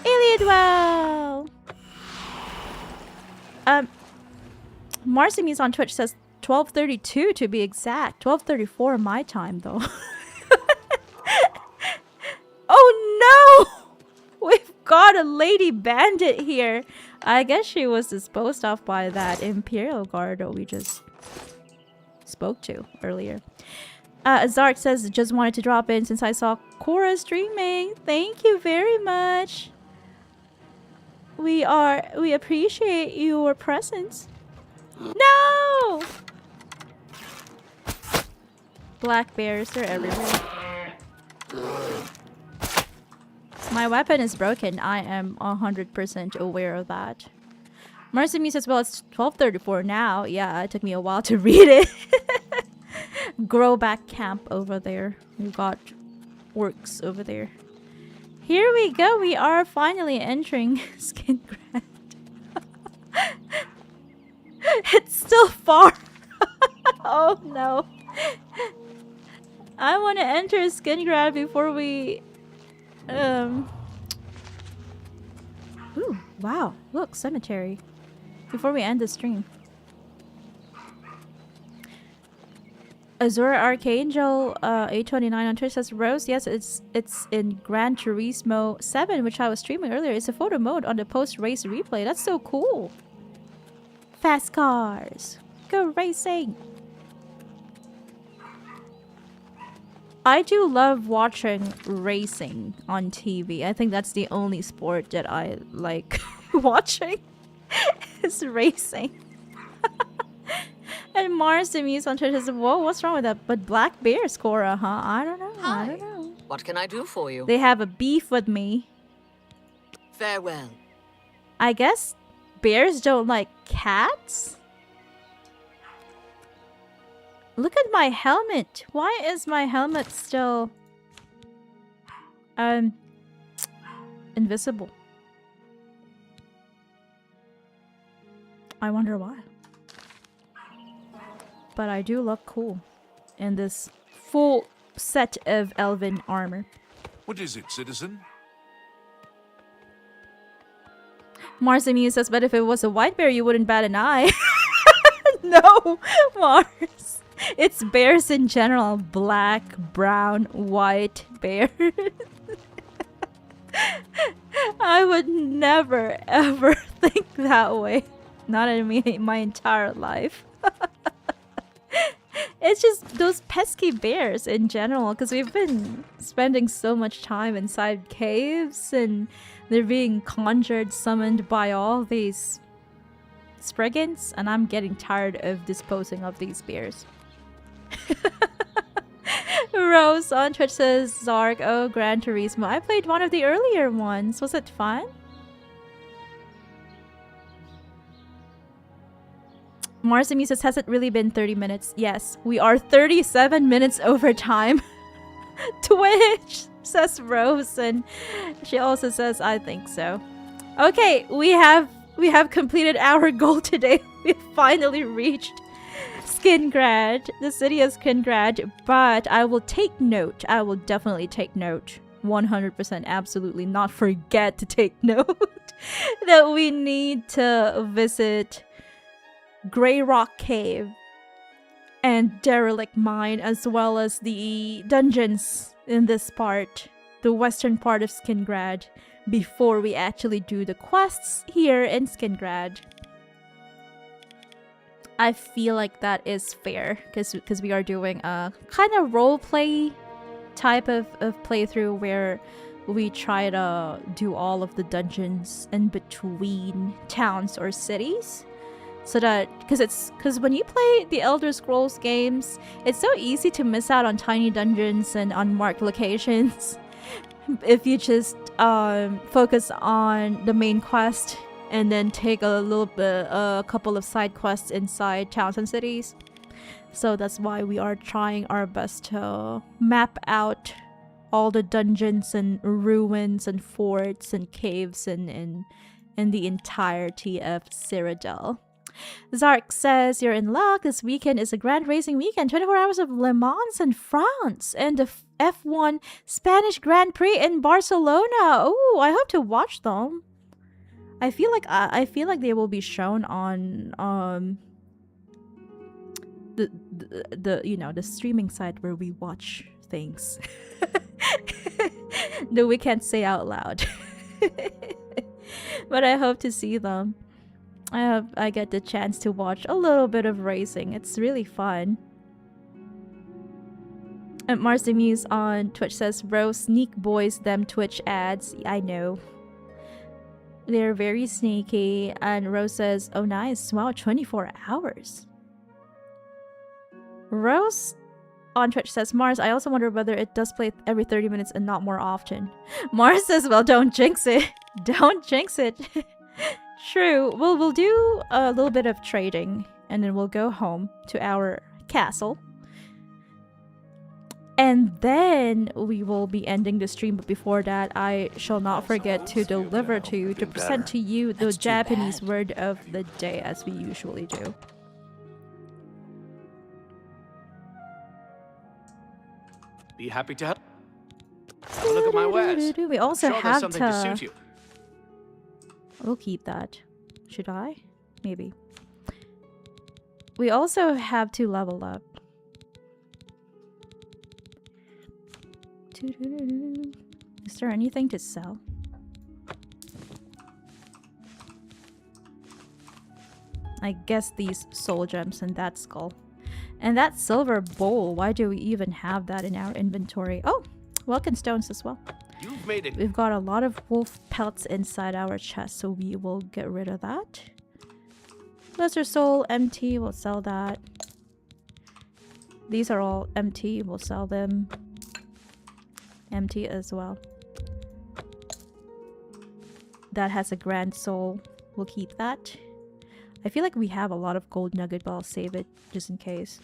A: Ayleid Ruin! Marcimus on Twitch says 12:32 to be exact. 12:34 my time though. Oh no! We've got a lady bandit here. I guess she was disposed of by that Imperial Guard that we just spoke to earlier. Zark says, just wanted to drop in since I saw Cora streaming. Thank you very much. We appreciate your presence. No! Black bears, they're everywhere. My weapon is broken. I am 100% aware of that. Marcy says, well, it's 12:34 now. Yeah, it took me a while to read it. Grow back camp over there. We've got orcs over there. Here we go. We are finally entering Skingrad. It's still far. Oh no. I want to enter Skingrad before we... Ooh, wow. Look, cemetery. Before we end the stream. Azure Archangel 829 on Twitch says, Rose, yes, it's in Gran Turismo 7, which I was streaming earlier. It's a photo mode on the post-race replay. That's so cool. Fast cars. Go racing. I do love watching racing on TV. I think that's the only sport that I like watching is racing. And Mars Demise on Twitter says, whoa, what's wrong with that? But black bears, Cora, huh? I don't know.
B: Hi.
A: I don't know.
B: What can I do for you?
A: They have a beef with me.
B: Farewell.
A: I guess bears don't like cats? Look at my helmet. Why is my helmet still invisible? I wonder why. But I do look cool in this full set of elven armor.
C: What is it, citizen?
A: Mars Amuse says, but if it was a white bear, you wouldn't bat an eye. No, Mars. It's bears in general. Black, brown, white bears. I would never, ever think that way. Not in my entire life. It's just those pesky bears in general, because we've been spending so much time inside caves and they're being conjured, summoned by all these Spriggans, and I'm getting tired of disposing of these bears. Rose on Twitch says, Zark, oh, Gran Turismo. I played one of the earlier ones. Was it fun? Marcy says, has it really been 30 minutes? Yes, we are 37 minutes over time. Twitch, says Rose, and she also says, I think so. Okay, we have completed our goal today. We finally reached Skingrad, the city of Skingrad, but I will take note. I will definitely take note. 100% absolutely not forget to take note that we need to visit Grey Rock Cave and Derelict Mine, as well as the dungeons in this part, the western part of Skingrad, before we actually do the quests here in Skingrad. I feel like that is fair, because we are doing a kind of roleplay type of playthrough where we try to do all of the dungeons in between towns or cities. So that, because when you play the Elder Scrolls games, it's so easy to miss out on tiny dungeons and unmarked locations if you just focus on the main quest and then take a couple of side quests inside towns and cities. So that's why we are trying our best to map out all the dungeons and ruins and forts and caves in the entirety of Cyrodiil. Zark says, you're in luck. This weekend is a grand racing weekend. 24 hours of Le Mans in France and the F1 Spanish Grand Prix in Barcelona. Oh, I hope to watch them. I feel like they will be shown on the streaming site where we watch things. That we can't say out loud. But I hope to see them. I hope I get the chance to watch a little bit of racing. It's really fun. And Marcy Muse on Twitch says, bro, sneak boys them Twitch ads. I know. They're very sneaky. And Rose says, oh nice. Wow, 24 hours. Rose on Twitch says, Mars, I also wonder whether it does play every 30 minutes and not more often. Mars says, well, don't jinx it. Don't jinx it. True. Well, we'll do a little bit of trading and then we'll go home to our castle. And then we will be ending the stream, but before that, I shall not forget to deliver to you, to present to you the Japanese word of the day, as we usually do.
I: Be happy to help. Have a look at my wares.
A: We also
I: Sure,
A: have
I: there's something to suit you.
A: We'll keep that. Should I? Maybe. We also have to level up. Is there anything to sell? I guess these soul gems and that skull. And that silver bowl, why do we even have that in our inventory? Oh, Welkin stones as well.
I: You've made it.
A: We've got a lot of wolf pelts inside our chest, so we will get rid of that. Lesser soul, empty, we'll sell that. These are all empty, we'll sell them. Empty as well. That has a grand soul, we'll keep that. I feel like we have a lot of gold nugget, but I'll save it just in case.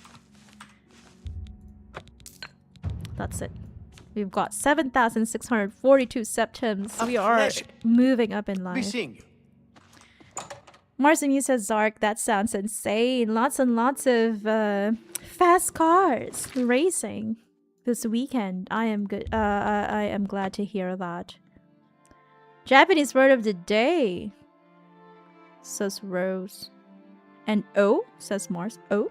A: That's it. We've got 7,642 septims. We are moving up in life.
I: Be seeing you.
A: Marcin says, Zark, that sounds insane. Lots and lots of fast cars racing this weekend. I am good. I am glad to hear that. Japanese word of the day, says Rose. And O, says Mars. O.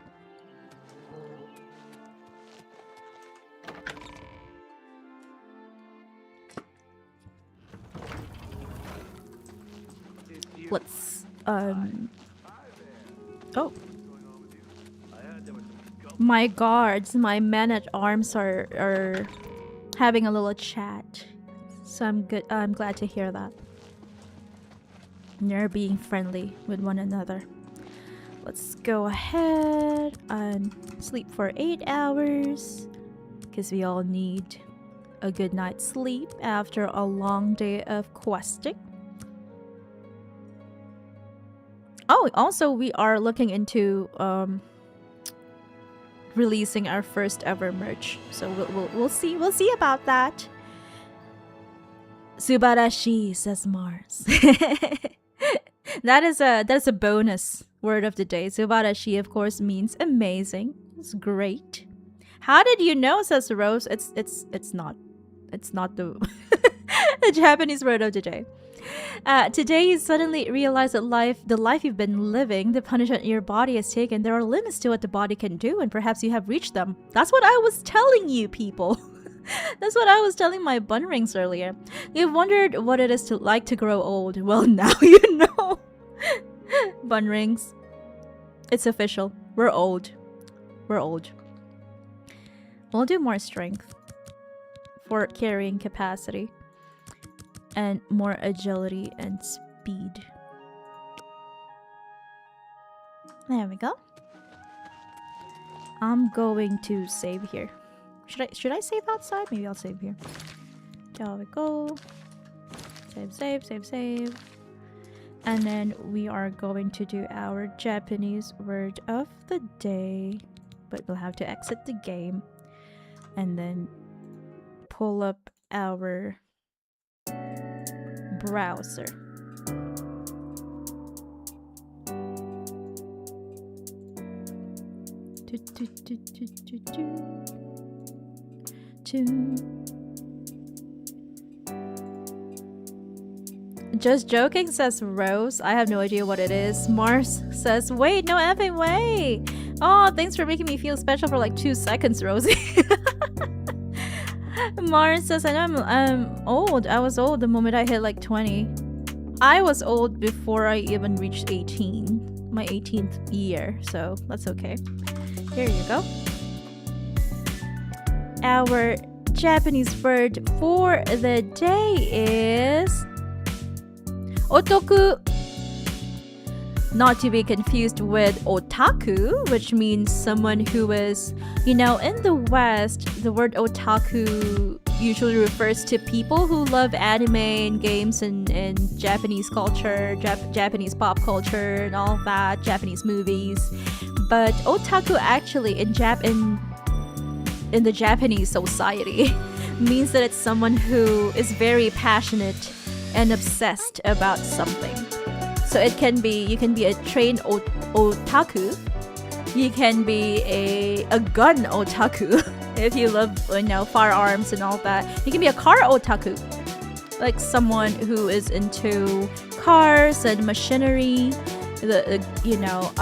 A: Let's oh, My guards, my men-at-arms are having a little chat. So I'm good. I'm glad to hear that. They're being friendly with one another. Let's go ahead and sleep for 8 hours. Because we all need a good night's sleep after a long day of questing. Oh, also we are looking into releasing our first ever merch. So we'll see about that. Subarashi, says Mars. That is a bonus word of the day. Subarashi, of course, means amazing. It's great. How did you know, says Rose? It's not the the Japanese word of the day. Today you suddenly realize that the life you've been living, the punishment your body has taken, there are limits to what the body can do, and perhaps you have reached them. That's what I was telling you, people. That's what I was telling my bunnrings earlier. You've wondered what it is to grow old. Well, now you know. Bunnrings. It's official. We're old. We're old. We'll do more strength for carrying capacity and more agility and speed. There we go. I'm going to save here. Should I save outside? Maybe I'll save here. There we go. Save. And then we are going to do our Japanese word of the day. But we'll have to exit the game. And then pull up our browser. Just joking, says Rose. I have no idea what it is. Mars says, wait, no effing way. Oh, thanks for making me feel special for like 2 seconds, Rosie. Mars says, I know I'm old. I was old the moment I hit like 20. I was old before I even reached 18. My 18th year, so that's okay. Here you go. Our Japanese word for the day is otoku. Not to be confused with otaku, which means someone who is, you know, in the West, the word otaku usually refers to people who love anime and games and Japanese culture, Japanese pop culture and all that, Japanese movies. But otaku actually in the Japanese society means that it's someone who is very passionate and obsessed about something. So it can be, you can be a trained otaku. You can be a gun otaku if you love, you know, firearms and all that. You can be a car otaku, like someone who is into cars and machinery, you know,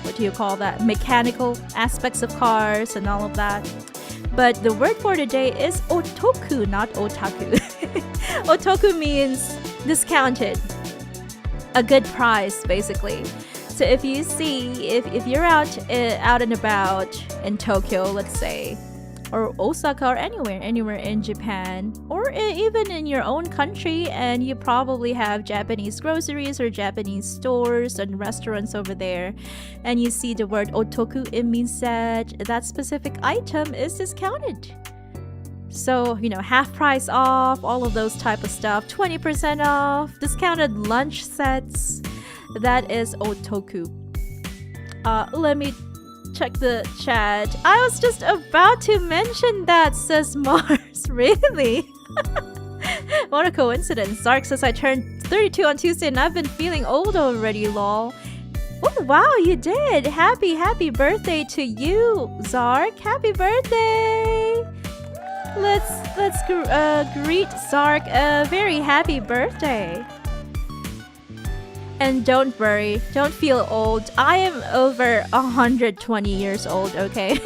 A: what do you call that? Mechanical aspects of cars and all of that. But the word for today is otoku, not otaku. Otoku means discounted. A good price, basically. So if you see, if you're out and about in Tokyo, let's say, or Osaka or anywhere in Japan, or even in your own country, and you probably have Japanese groceries or Japanese stores and restaurants over there, and you see the word otoku, it means that that specific item is discounted. So, you know, half price off, all of those type of stuff, 20% off, discounted lunch sets. That is otoku. Let me check the chat. I was just about to mention that, says Mars. Really? What a coincidence. Zark says I turned 32 on Tuesday and I've been feeling old already, lol. Oh, wow, you did. Happy birthday to you, Zark. Happy birthday. Let's greet Zark a very happy birthday. And don't worry, don't feel old. I am over 120 years old, okay?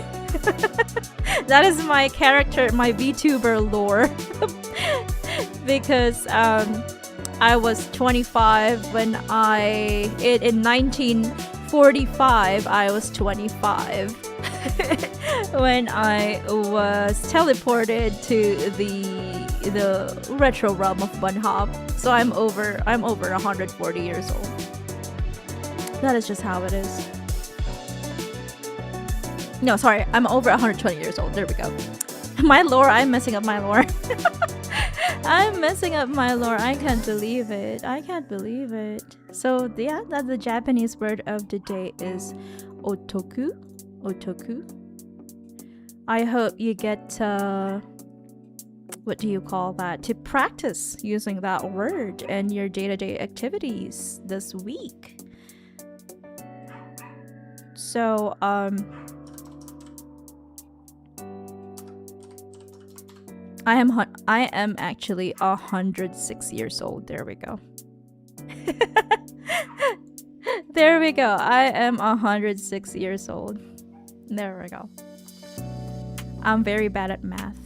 A: That is my character, my VTuber lore. Because I was 25 when in 1945 I was 25. when I was teleported to the retro realm of bunnhop. So I'm over 140 years old. That is just how it is. No, sorry, I'm over 120 years old. There we go. My lore, I'm messing up my lore. I'm messing up my lore. I can't believe it. I can't believe it. So yeah, that the Japanese word of the day is otoku. Otoku. I hope you get what do you call that? To practice using that word in your day-to-day activities this week. So I am actually 106 years old. There we go. There we go. I am 106 years old. There we go. I'm very bad at math.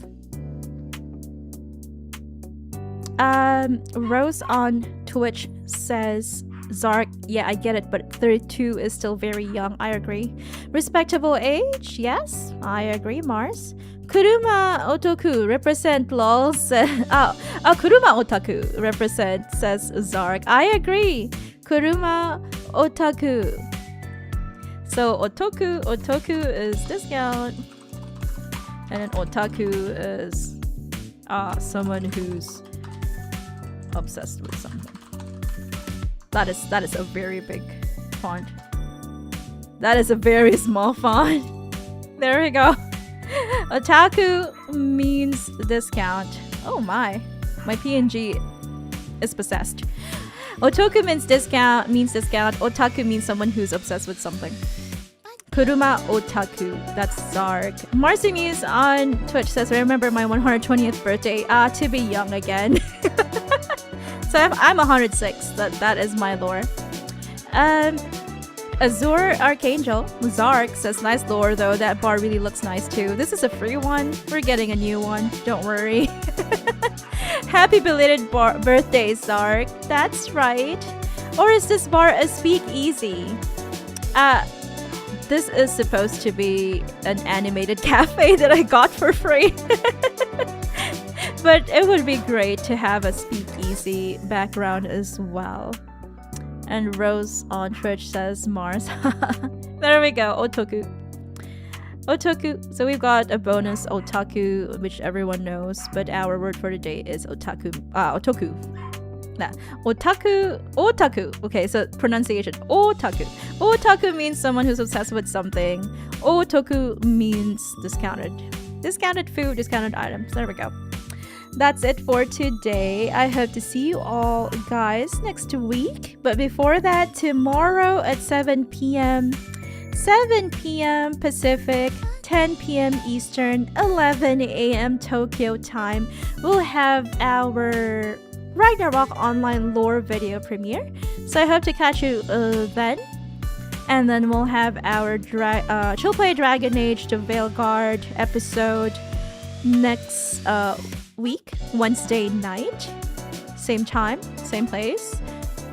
A: Rose on Twitch says, Zark, yeah, I get it, but 32 is still very young. I agree. Respectable age? Yes, I agree, Mars. Kuruma Otaku represent lol Kuruma Otaku represent says Zark. I agree. Kuruma Otaku. So otaku is discount. And then otaku is someone who's obsessed with something. That is a very big font. That is a very small font. There we go. Otaku means discount. Oh my PNG is possessed. Otaku means discount. Otaku means someone who's obsessed with something. Kuruma Otaku. That's Zark. Marcy Muse on Twitch says, remember my 120th birthday. To be young again. So I'm 106. That is my lore. Azure Archangel Zark says, nice lore though. That bar really looks nice too. This is a free one. We're getting a new one. Don't worry. Happy belated birthday, Zark. That's right. Or is this bar a speakeasy? This is supposed to be an animated cafe that I got for free. But it would be great to have a speakeasy background as well. And Rose on Twitch says Mars. There we go. Otaku. So we've got a bonus otaku, which everyone knows, but our word for the day is otaku. Otaku. Nah. Otaku. Okay, so pronunciation. Otaku. Otaku means someone who's obsessed with something. Otaku means discounted. Discounted food, discounted items. There we go. That's it for today. I hope to see you all guys next week. But before that, tomorrow at 7 p.m. Pacific, 10 p.m. Eastern, 11 a.m. Tokyo time, we'll have our Ragnarok online lore video premiere. So I hope to catch you then. And then we'll have our Chill Play Dragon Age to Veilguard episode next week, Wednesday night, same time, same place.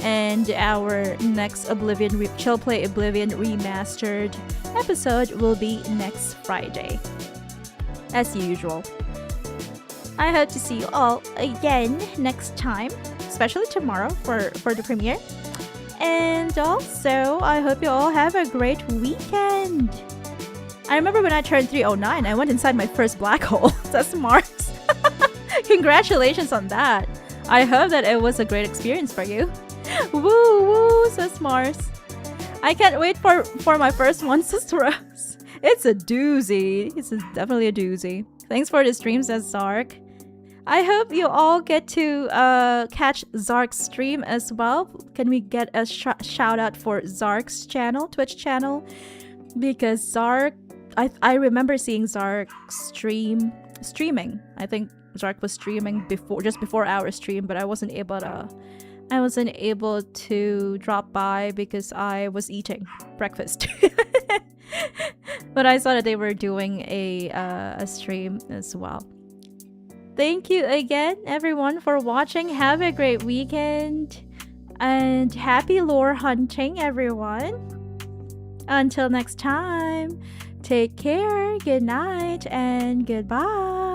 A: And our next Chill Play Oblivion Remastered episode will be next Friday, as usual. I hope to see you all again next time, especially tomorrow for the premiere. And also, I hope you all have a great weekend. I remember when I turned 309, I went inside my first black hole. That's Mars. Congratulations on that. I hope that it was a great experience for you. Woo woo, says Mars. I can't wait for my first one, Sister Rose. It's a doozy. It's definitely a doozy. Thanks for the stream, says Zark. I hope you all get to catch Zark's stream as well. Can we get a shout out for Zark's channel, Twitch channel? Because Zark, I remember seeing Zark streaming. I think Zark was streaming just before our stream, but I wasn't able to drop by because I was eating breakfast. But I saw that they were doing a stream as well. Thank you again, everyone, for watching. Have a great weekend. And happy lore hunting, everyone. Until next time, Take care, good night, and goodbye.